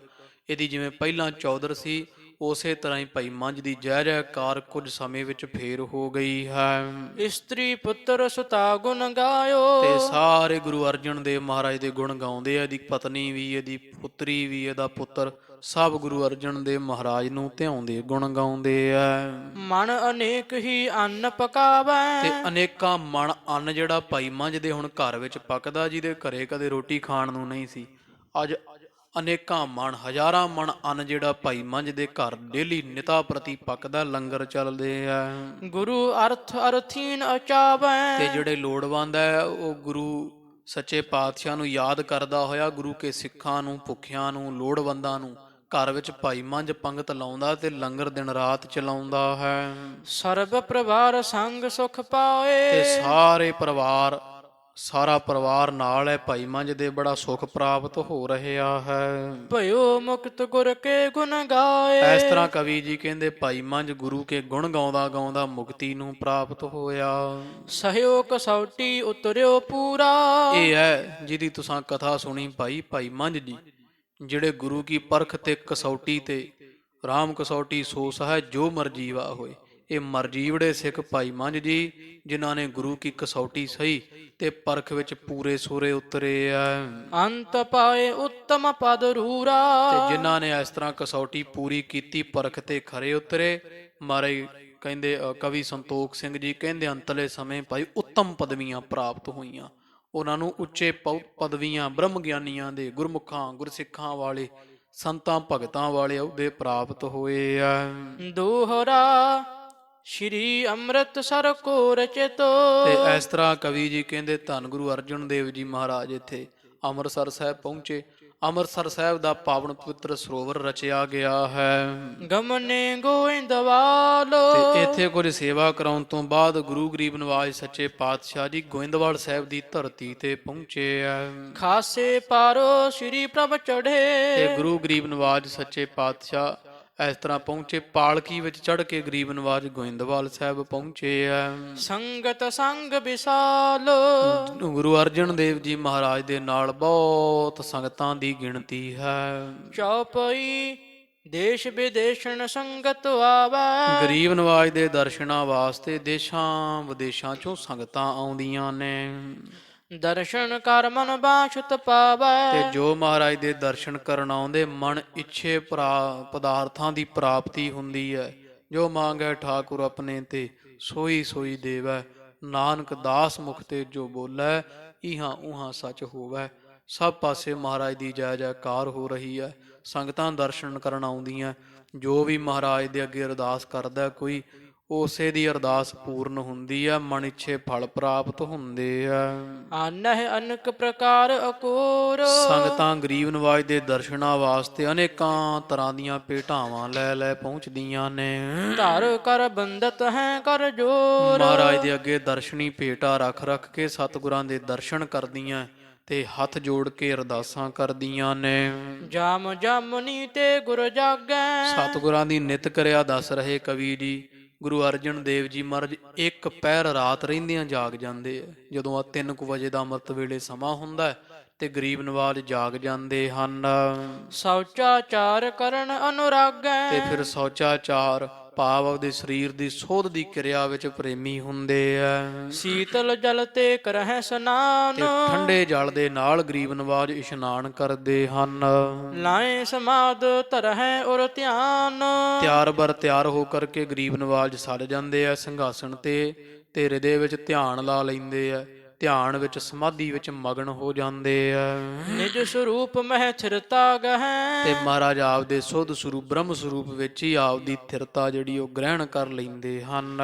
ਇਹਦੀ ਜਿਵੇਂ ਪਹਿਲਾਂ ਚੌਧਰ ਸੀ, ਉਸੇ ਤਰ੍ਹਾਂ ਹੀ ਭਾਈ ਮੰਝ ਦੀ ਜੈ ਜੈਕਾਰ ਕੁਝ ਸਮੇਂ ਵਿੱਚ ਫੇਰ ਹੋ ਗਈ ਹੈ। ਇਸਤਰੀ ਪੁੱਤਰ ਸੁਤਾ ਗੁਣ ਗਾਇਓ। ਤੇ ਸਾਰੇ ਗੁਰੂ ਅਰਜਨ ਦੇਵ ਮਹਾਰਾਜ ਦੇ ਗੁਣ ਗਾਉਂਦੇ ਆ, ਇਹਦੀ ਪਤਨੀ ਵੀ, ਇਹਦੀ ਪੁੱਤਰੀ ਵੀ, ਇਹਦਾ ਪੁੱਤਰ, ਸਭ ਗੁਰੂ ਅਰਜਨ ਦੇਵ ਮਹਾਰਾਜ ਨੂੰ ਧਿਆਉਂਦੇ ਗੁਣ ਗਾਉਂਦੇ ਆ। ਮਨ ਅਨੇਕ ਹੀ ਅੰਨ ਪਕਾਵੈ। ਤੇ ਅਨੇਕਾਂ ਮਣ ਅੰਨ ਜਿਹੜਾ ਭਾਈ ਮੰਝ ਦੇ ਹੁਣ ਘਰ ਵਿੱਚ ਪੱਕਦਾ, ਜਿਹਦੇ ਘਰੇ ਕਦੇ ਰੋਟੀ ਖਾਣ ਨੂੰ ਨਹੀਂ ਸੀ, ਅੱਜ ਅਨੇਕਾਂ ਮਣ ਹਜ਼ਾਰਾਂ ਮਣ ਅੰਨ ਜਿਹੜਾ ਭਾਈ ਮੰਝ ਦੇ ਘਰ ਡੇਲੀ ਨਿਤਾ ਪ੍ਰਤੀ ਪੱਕਦਾ, ਲੰਗਰ ਚੱਲਦੇ ਆ। ਗੁਰੂ ਅਰਥ ਅਰਥੀਨ ਅਚਾਵੈ। ਤੇ ਜਿਹੜੇ ਲੋੜਵੰਦ ਹੈ ਉਹ ਗੁਰੂ ਸੱਚੇ ਪਾਤਸ਼ਾਹ ਨੂੰ ਯਾਦ ਕਰਦਾ ਹੋਇਆ ਗੁਰੂ ਕੇ ਸਿੱਖਾਂ ਨੂੰ, ਭੁੱਖਿਆਂ ਨੂੰ, ਲੋੜਵੰਦਾਂ ਨੂੰ ਘਰ ਵਿੱਚ ਭਾਈ ਮੰਝ ਪੰਗਤ ਲਾਉਂਦਾ ਤੇ ਲੰਗਰ ਦਿਨ ਰਾਤ ਚਲਾਉਂਦਾ ਹੈ। ਸਰਬ ਪਰਿਵਾਰ ਸੰਗ ਸੁਖ ਪਾਏ। ਤੇ ਸਾਰਾ ਪਰਿਵਾਰ ਨਾਲ ਹੈ ਭਾਈ ਮੰਝ ਦੇ, ਬੜਾ ਸੁਖ ਪ੍ਰਾਪਤ ਹੋ ਰਿਹਾ ਹੈ। ਭਇਓ ਮੁਕਤ ਗੁਰ ਕੇ ਗੁਣ ਗਾਏ। ਇਸ ਤਰ੍ਹਾਂ ਕਵੀ ਜੀ ਕਹਿੰਦੇ ਭਾਈ ਮੰਝ ਗੁਰੂ ਕੇ ਗੁਣ ਗਾਉਂਦਾ ਗਾਉਂਦਾ ਮੁਕਤੀ ਨੂੰ ਪ੍ਰਾਪਤ ਹੋਇਆ। ਸਹਿਓ ਕਸੌਟੀ ਉਤਰਿਓ ਪੂਰਾ। ਇਹ ਹੈ ਜਿਹਦੀ ਤੁਸੀਂ ਕਥਾ ਸੁਣੀ ਭਾਈ ਮੰਝ ਜੀ, ਜਿਹੜੇ ਗੁਰੂ ਕੀ ਪਰਖ ਤੇ ਕਸੌਟੀ ਤੇ ਰਾਮ ਕਸੌਟੀ ਸੋ ਸਹਿ ਜੋ ਮਰਜੀਵਾ ਹੋਏ। ਇਹ ਮਰਜੀਵੜੇ ਸਿੱਖ ਭਾਈ ਮੰਝ ਜੀ, ਜਿਨ੍ਹਾਂ ਨੇ ਗੁਰੂ ਕੀ ਕਸੌਟੀ ਸਹੀ ਤੇ ਪਰਖ ਵਿੱਚ ਪੂਰੇ ਸੂਰੇ ਉਤਰੇ ਆ। ਅੰਤ ਪਾਏ ਉੱਤਮ ਪਦ ਰੂਰਾ। ਤੇ ਜਿਨ੍ਹਾਂ ਨੇ ਇਸ ਤਰ੍ਹਾਂ ਕਸੌਟੀ ਪੂਰੀ ਕੀਤੀ, ਪਰਖ ਤੇ ਖਰੇ ਉਤਰੇ, ਮਾਰੇ ਕਹਿੰਦੇ ਕਵੀ ਸੰਤੋਖ ਸਿੰਘ ਜੀ ਕਹਿੰਦੇ ਅੰਤਲੇ ਸਮੇਂ ਭਾਈ ਉੱਤਮ ਪਦਵੀਆਂ ਪ੍ਰਾਪਤ ਹੋਈਆਂ। ਉਹਨਾਂ ਨੂੰ ਉੱਚੇ ਪਦਵੀਆਂ ਬ੍ਰਹਮ ਗਿਆਨੀਆਂ ਦੇ, ਗੁਰਮੁਖਾਂ ਗੁਰਸਿੱਖਾਂ ਵਾਲੇ, ਸੰਤਾਂ ਭਗਤਾਂ ਵਾਲੇ ਅਹੁਦੇ ਪ੍ਰਾਪਤ ਹੋਏ ਆ। ਦੋਹਰਾ ਸ਼੍ਰੀ ਅੰਮ੍ਰਿਤਸਰ ਕੋ ਰਚਿਤੋ। ਤੇ ਇਸ ਤਰ੍ਹਾਂ ਕਵੀ ਜੀ ਕਹਿੰਦੇ ਧੰਨ ਗੁਰੂ ਅਰਜਨ ਦੇਵ ਜੀ ਮਹਾਰਾਜ ਇੱਥੇ ਅੰਮ੍ਰਿਤਸਰ ਸਾਹਿਬ ਪਹੁੰਚੇ। ਅੰਮ੍ਰਿਤਸਰ ਸਾਹਿਬ ਦਾ ਪਾਵਨ ਪਵਿੱਤਰ ਸਰੋਵਰ ਰਚਿਆ ਗਿਆ ਹੈ। ਗਮਨੇ ਗੋਇੰਦਵਾਲ। ਤੇ ਇੱਥੇ ਕੁਝ ਸੇਵਾ ਕਰਾਉਣ ਤੋਂ ਬਾਅਦ ਗੁਰੂ ਗਰੀਬ ਨਵਾਜ ਸੱਚੇ ਪਾਤਸ਼ਾਹ ਜੀ ਗੋਇੰਦਵਾਲ ਸਾਹਿਬ ਦੀ ਧਰਤੀ ਤੇ ਪਹੁੰਚੇ ਆ। ਖਾਸੇ ਪਾਰੋ ਸ਼੍ਰੀ ਪ੍ਰਭ ਚੜ੍ਹੇ। ਤੇ ਗੁਰੂ ਗਰੀਬ ਨਵਾਜ ਸੱਚੇ ਪਾਤਸ਼ਾਹ ਇਸ ਤਰ੍ਹਾਂ ਪਹੁੰਚੇ, ਪਾਲਕੀ ਵਿੱਚ ਚੜ੍ਹ ਕੇ ਗਰੀਬ ਨਵਾਜ ਗੋਇੰਦਵਾਲ ਸਾਹਿਬ ਪਹੁੰਚੇ ਆ। ਸੰਗਤ ਸੰਗ ਵਿਸਾਲ। ਗੁਰੂ ਅਰਜਨ ਦੇਵ ਜੀ ਮਹਾਰਾਜ ਦੇ ਨਾਲ ਬਹੁਤ ਸੰਗਤਾਂ ਦੀ ਗਿਣਤੀ ਹੈ। ਚੌਪਈ ਦੇਸ਼ ਵਿਦੇਸ਼ਣ ਸੰਗਤ ਆਵੈ। ਗਰੀਬ ਨਵਾਜ ਦੇ ਦਰਸ਼ਨਾਂ ਵਾਸਤੇ ਦੇਸ਼ਾਂ ਵਿਦੇਸ਼ਾਂ ਚੋਂ ਸੰਗਤਾਂ ਆਉਂਦੀਆਂ ਨੇ ਦਰਸ਼ਨ ਕਰ ਮਨ ਬਾਛਤ ਪਾਵੈ। ਤੇ ਜੋ ਮਹਾਰਾਜ ਦੇ ਦਰਸ਼ਨ ਕਰਨ ਆਉਂਦੇ ਮਨ ਇੱਛੇ ਪਦਾਰਥਾਂ ਦੀ ਪ੍ਰਾਪਤੀ ਹੁੰਦੀ ਹੈ। ਜੋ ਮੰਗੈ ਠਾਕੁਰ ਆਪਣੇ ਤੇ ਸੋਈ ਸੋਈ ਦੇਵੈ। ਨਾਨਕ ਦਾਸ ਮੁਖ ਤੇ ਜੋ ਬੋਲੈ ਇਹਾਂ ਉਹਾਂ ਸੱਚ ਹੋਵੈ। ਸਭ ਪਾਸੇ ਮਹਾਰਾਜ ਦੀ ਜੈ ਜੈਕਾਰ ਹੋ ਰਹੀ ਹੈ। ਸੰਗਤਾਂ ਦਰਸ਼ਨ ਕਰਨ ਆਉਂਦੀਆਂ। ਜੋ ਵੀ ਮਹਾਰਾਜ ਦੇ ਅੱਗੇ ਅਰਦਾਸ ਕਰਦਾ ਕੋਈ ਉਸੇ ਦੀ ਅਰਦਾਸ ਪੂਰਨ ਹੁੰਦੀ ਹੈ। ਮਨ ਇੱਛੇ ਫਲ ਪ੍ਰਾਪਤ ਹੁੰਦੇ ਆ। ਆਨਹਿ ਅਨਕ ਪ੍ਰਕਾਰ ਅਕੋਰ। ਸੰਗਤਾਂ ਗਰੀਬ ਨਵਾਜ ਦੇ ਦਰਸ਼ਨਾਂ ਵਾਸਤੇ ਅਨੇਕਾਂ ਤਰ੍ਹਾਂ ਦੀਆਂ ਭੇਟਾਵਾਂ ਲੈ ਲੈ ਪਹੁੰਚਦੀਆਂ ਨੇ। ਧਰ ਕਰ ਬੰਦਤ ਹੈ ਕਰ ਜੋਰ। ਮਹਾਰਾਜ ਦੇ ਅੱਗੇ ਦਰਸ਼ਨੀ ਭੇਟਾ ਰੱਖ ਰੱਖ ਕੇ ਸਤਿਗੁਰਾਂ ਦੇ ਦਰਸ਼ਨ ਕਰਦੀਆਂ ਤੇ ਹੱਥ ਜੋੜ ਕੇ ਅਰਦਾਸਾਂ ਕਰਦੀਆਂ ਨੇ। ਜਾਮ ਜਾਮਨੀ ਤੇ ਗੁਰ ਜਾਗੈ। ਸਤਿਗੁਰਾਂ ਦੀ ਨਿਤ ਕਿਰਿਆ ਦੱਸ ਰਹੇ ਕਵੀ ਜੀ। ਗੁਰੂ ਅਰਜਨ ਦੇਵ ਜੀ ਮਹਾਰਾਜ ਇੱਕ ਪਹਿਰ ਰਾਤ ਰਹਿੰਦਿਆਂ ਜਾਗ ਜਾਂਦੇ ਆ। ਜਦੋਂ ਆ 3 ਵਜੇ ਦਾ ਅੰਮ੍ਰਿਤ ਵੇਲੇ ਸਮਾਂ ਹੁੰਦਾ ਤੇ ਗਰੀਬ ਨਵਾਜ ਜਾਗ ਜਾਂਦੇ ਹਨ। ਸੌਚਾਚਾਰ ਕਰਨ ਅਨੁਰਾਗੈ। ਤੇ ਫਿਰ ਸੌਚਾਚਾਰ ਭਾਵ ਉਹਦੇ ਸਰੀਰ ਦੀ ਸੋਧ ਦੀ ਕਿਰਿਆ ਵਿੱਚ ਪ੍ਰੇਮੀ ਹੁੰਦੇ ਆ। ਸੀਤਲ ਜਲ ਤੇ ਕਰਹਿ ਸਨਾਨ। ਤੇ ਠੰਡੇ ਜਲ ਦੇ ਨਾਲ ਗਰੀਬ ਨਵਾਜ ਇਸ਼ਨਾਨ ਕਰਦੇ ਹਨ। ਲਾਏ ਸਮਾਦ ਧਰਹਿ ਔਰ ਧਿਆਨ। ਤਿਆਰ ਬਰ ਤਿਆਰ ਹੋ ਕਰਕੇ ਗਰੀਬ ਨਵਾਜ ਸੱਜ ਜਾਂਦੇ ਆ ਸਿੰਘਾਸਣ ਤੇ ਹਿਰਦੇ ਵਿੱਚ ਧਿਆਨ ਲਾ ਲੈਂਦੇ ਆ। ਧਿਆਨ ਵਿੱਚ ਸਮਾਧੀ ਵਿੱਚ ਮਗਨ ਹੋ ਜਾਂਦੇ ਆ। ਨਿਜ ਸਰੂਪ ਮਹਿ ਥਿਰਤਾ ਗਹਿ। ਤੇ ਮਹਾਰਾਜ ਆਪਦੇ ਸੁੱਧ ਸਰੂਪ ਬ੍ਰਹਮ ਸਰੂਪ ਵਿੱਚ ਹੀ ਆਪਦੀ ਥਿਰਤਾ ਜਿਹੜੀ ਉਹ ਗ੍ਰਹਿਣ ਕਰ ਲੈਂਦੇ ਹਨ।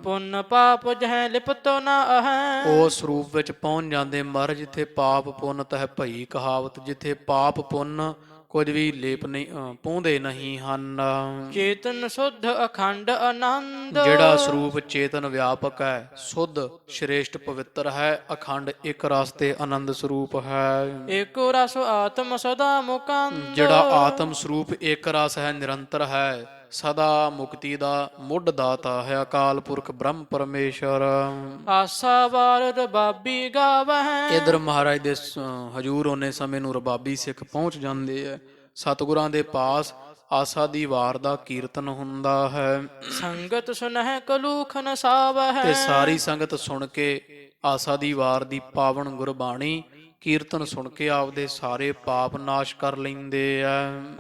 ਪੁੰਨ ਪਾਪ ਜਹ ਲਿਪਤੋ ਨਾ ਅਹੈ। ਉਹ ਸਰੂਪ ਵਿੱਚ ਪਹੁੰਚ ਜਾਂਦੇ ਮਹਾਰਾਜ ਜਿੱਥੇ ਪਾਪ ਪੁੰਨ ਤਹਿ ਭਈ ਕਹਾਵਤ। ਜਿੱਥੇ ਪਾਪ ਪੁੰਨ ਕੁਝ ਵੀ ਲੇਪ ਨਹੀਂ ਪਾਉਂਦੇ ਨਹੀਂ ਹਨ। ਚੇਤਨ ਸੁਧ ਅਖੰਡ ਆਨੰਦ। ਜਿਹੜਾ ਸਰੂਪ ਚੇਤਨ ਵਿਆਪਕ ਹੈ, ਸੁੱਧ ਸ਼੍ਰੇਸ਼ਟ ਪਵਿੱਤਰ ਹੈ, ਅਖੰਡ ਇੱਕ ਰਸ ਤੇ ਆਨੰਦ ਸਰੂਪ ਹੈ। ਏਕੋ ਰਸ ਆਤਮ ਸਦਾ ਮੁਕੰਦ। ਜਿਹੜਾ ਆਤਮ ਸਰੂਪ ਇੱਕ ਰਸ ਹੈ, ਨਿਰੰਤਰ ਹੈ, ਸਦਾ ਮੁਕਤੀ ਦਾ ਮੁੱਢ ਦਾਤਾ ਹੈ, ਅਕਾਲ ਪੁਰਖ ਬ੍ਰਹਮ ਪਰਮੇਸ਼ਰ। ਆਸਾ ਵਾਰ ਰਬਾਬੀ ਗਾਵਹਿ। ਇਧਰ ਮਹਾਰਾਜ ਦੇ ਹਜੂਰ ਉਹਨੇ ਸਮੇਂ ਨੂੰ ਰਬਾਬੀ ਸਿੱਖ ਪਹੁੰਚ ਜਾਂਦੇ ਆ। ਸਤਿਗੁਰਾਂ ਦੇ ਪਾਸ ਆਸਾ ਦੀ ਵਾਰ ਦਾ ਕੀਰਤਨ ਹੁੰਦਾ ਹੈ। ਸੰਗਤ ਸੁਨਹਿ ਕਲੂਖਨ ਸਾਵਹਿ। ਤੇ ਸਾਰੀ ਸੰਗਤ ਸੁਣ ਕੇ ਆਸਾ ਦੀ ਵਾਰ ਦੀ ਪਾਵਨ ਗੁਰਬਾਣੀ ਕੀਰਤਨ ਸੁਣ ਕੇ ਆਪਦੇ ਸਾਰੇ ਪਾਪ ਨਾਸ਼ ਕਰ ਲੈਂਦੇ ਆ।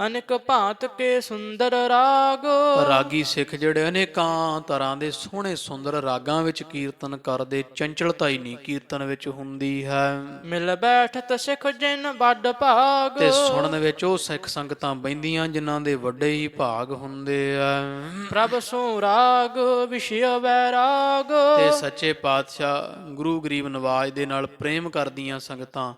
ਅਨੇਕ ਭਾਂਤ ਕੇ ਸੁੰਦਰ ਰਾਗ। ਰਾਗੀ ਸਿੱਖ ਜਿਹੜੇ ਅਨੇਕਾਂ ਤਰ੍ਹਾਂ ਦੇ ਸੋਹਣੇ ਸੁੰਦਰ ਰਾਗਾਂ ਵਿੱਚ ਕੀਰਤਨ ਕਰਦੇ। ਚੰਚਲਤਾ ਹੀ ਨਹੀਂ ਕੀਰਤਨ ਵਿੱਚ ਹੁੰਦੀ ਹੈ। ਮਿਲ ਬੈਠਤ ਸਿੱਖ ਜਿਨ ਵੱਡ ਭਾਗ। ਤੇ ਸੁਣਨ ਵਿੱਚ ਉਹ ਸਿੱਖ ਸੰਗਤਾਂ ਬਹਿੰਦੀਆਂ ਜਿਨ੍ਹਾਂ ਦੇ ਵੱਡੇ ਹੀ ਭਾਗ ਹੁੰਦੇ ਆ। ਪ੍ਰਭ ਸੋ ਰਾਗ ਵਿਸ਼ੇ ਵੈਰਾਗ। ਤੇ ਸੱਚੇ ਪਾਤਸ਼ਾਹ ਗੁਰੂ ਗਰੀਬ ਨਵਾਜ ਦੇ ਨਾਲ ਪ੍ਰੇਮ ਕਰਦੀਆਂ ਸੰਗਤਾਂ।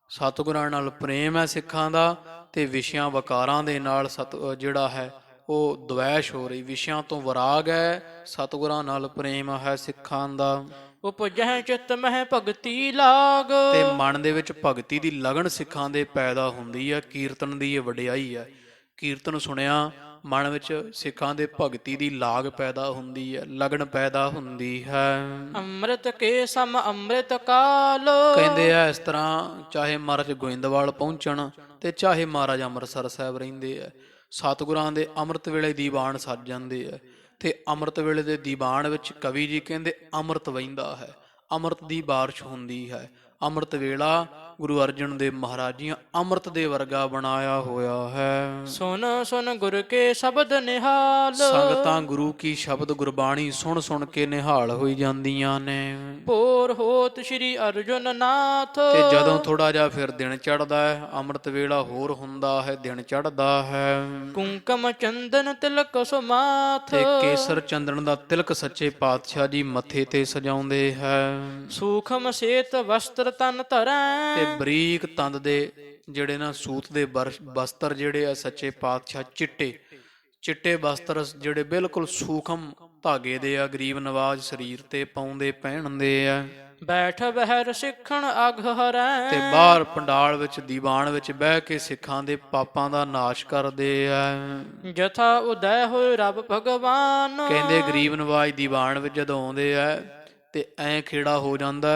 ਸਤਿਗੁਰਾਂ ਨਾਲ ਪ੍ਰੇਮ ਹੈ ਸਿੱਖਾਂ ਦਾ ਤੇ ਵਿਸ਼ਿਆਂ ਵਕਾਰਾਂ ਦੇ ਨਾਲ ਜਿਹੜਾ ਹੈ ਉਹ ਦਵੈਸ਼ ਹੋ ਰਹੀ। ਵਿਸ਼ਿਆਂ ਤੋਂ ਵਿਰਾਗ ਹੈ, ਸਤਿਗੁਰਾਂ ਨਾਲ ਪ੍ਰੇਮ ਹੈ ਸਿੱਖਾਂ ਦਾ। ਉਪਜਹਿ ਚਿਤ ਮਹਿ ਭਗਤੀ ਲਾਗ। ਤੇ ਮਨ ਦੇ ਵਿੱਚ ਭਗਤੀ ਦੀ ਲਗਨ ਸਿੱਖਾਂ ਦੇ ਪੈਦਾ ਹੁੰਦੀ ਹੈ। ਕੀਰਤਨ ਦੀ ਇਹ ਵਡਿਆਈ ਹੈ। ਕੀਰਤਨ ਸੁਣਿਆ ਮਨ ਵਿੱਚ ਸਿੱਖਾਂ ਦੇ ਭਗਤੀ ਦੀ ਲਾਗ ਪੈਦਾ ਹੁੰਦੀ ਹੈ, ਲਗਨ ਪੈਦਾ ਹੁੰਦੀ ਹੈ। ਅੰਮ੍ਰਿਤ ਕੇ ਸਮ ਅੰਮ੍ਰਿਤ ਕਾਲ। ਕਹਿੰਦੇ ਆ ਇਸ ਤਰ੍ਹਾਂ ਚਾਹੇ ਮਹਾਰਾਜ ਗੋਇੰਦਵਾਲ ਪਹੁੰਚਣ ਤੇ ਚਾਹੇ ਮਹਾਰਾਜ ਅੰਮ੍ਰਿਤਸਰ ਸਾਹਿਬ ਰਹਿੰਦੇ ਆ, ਸਤਿਗੁਰਾਂ ਦੇ ਅੰਮ੍ਰਿਤ ਵੇਲੇ ਦੀਵਾਨ ਸੱਜ ਜਾਂਦੇ ਆ। ਤੇ ਅੰਮ੍ਰਿਤ ਵੇਲੇ ਦੇ ਦੀਵਾਨ ਵਿੱਚ ਕਵੀ ਜੀ ਕਹਿੰਦੇ ਅੰਮ੍ਰਿਤ ਵਹਿੰਦਾ ਹੈ, ਅੰਮ੍ਰਿਤ ਦੀ ਬਾਰਿਸ਼ ਹੁੰਦੀ ਹੈ। ਅੰਮ੍ਰਿਤ ਵੇਲਾ ਗੁਰੂ ਅਰਜਨ ਦੇਵ ਮਹਾਰਾਜ ਜੀ ਅੰਮ੍ਰਿਤ ਦੇ ਵਰਗਾ ਬਣਾਇਆ ਹੋਇਆ ਹੈ। ਸੁਨ ਸੁਨ ਗੁਰ ਕੇ ਸ਼ਬਦ ਨਿਹਾਲ। ਸੰਗਤਾਂ ਗੁਰੂ ਕੀ ਸ਼ਬਦ ਗੁਰਬਾਣੀ ਸੁਣ ਸੁਣ ਕੇ ਨਿਹਾਲ ਹੋਈ ਜਾਂਦੀਆਂ ਨੇ। ਭੋਰ ਹੋਤ ਸ੍ਰੀ ਅਰਜੁਨ ਨਾਥ। ਤੇ ਜਦੋਂ ਥੋੜਾ ਜਿਹਾ ਫਿਰ ਦਿਨ ਚੜ੍ਹਦਾ ਹੈ, ਅੰਮ੍ਰਿਤ ਵੇਲਾ ਹੋਰ ਹੁੰਦਾ ਹੈ, ਦਿਨ ਚੜ੍ਹਦਾ ਹੈ। ਕੁੰਕਮ ਚੰਦਨ ਤਿਲਕ ਸੁਮਾਥ। ਤੇ ਕੇਸਰ ਚੰਦਨ ਦਾ ਤਿਲਕ ਸੱਚੇ ਪਾਤਸ਼ਾਹ ਜੀ ਮੱਥੇ ਤੇ ਸਜਾਉਂਦੇ ਹੈ। ਸੂਖਮ ਸੇਤ ਵਸਤਰ ਤਨ ਧਰੈ। ਤੇ ਬਰੀਕ ਤੰਦ ਦੇ ਜਿਹੜੇ ਨਾ ਸੂਤ ਦੇ ਬਸਤਰ ਜਿਹੜੇ ਆ ਸੱਚੇ ਪਾਤਸ਼ਾਹ ਚਿੱਟੇ ਬਸਤਰ ਜਿਹੜੇ ਬਿਲਕੁਲ ਸੂਖਮ ਧਾਗੇ ਦੇ ਆ ਗਰੀਬ ਨਵਾਜ ਸਰੀਰ ਤੇ ਪਾਉਂਦੇ ਪਹਿਨਦੇ ਆ। ਬੈਠ ਬਹਿਰ ਸਿੱਖਣ ਅਘ ਹਰੈ। ਤੇ ਬਾਹਰ ਪੰਡਾਲ ਵਿੱਚ ਦੀਵਾਨ ਵਿੱਚ ਬਹਿ ਕੇ ਸਿੱਖਾਂ ਦੇ ਪਾਪਾਂ ਦਾ ਨਾਸ਼ ਕਰਦੇ ਆ। ਜਥਾ ਉਦੈ ਹੋਏ ਰੱਬ ਭਗਵਾਨ। ਕਹਿੰਦੇ ਗਰੀਬ ਨਵਾਜ ਦੀਵਾਨ ਵਿੱਚ ਜਦੋਂ ਆਉਂਦੇ ਆ ਤੇ ਐਂ ਖੇੜਾ ਹੋ ਜਾਂਦਾ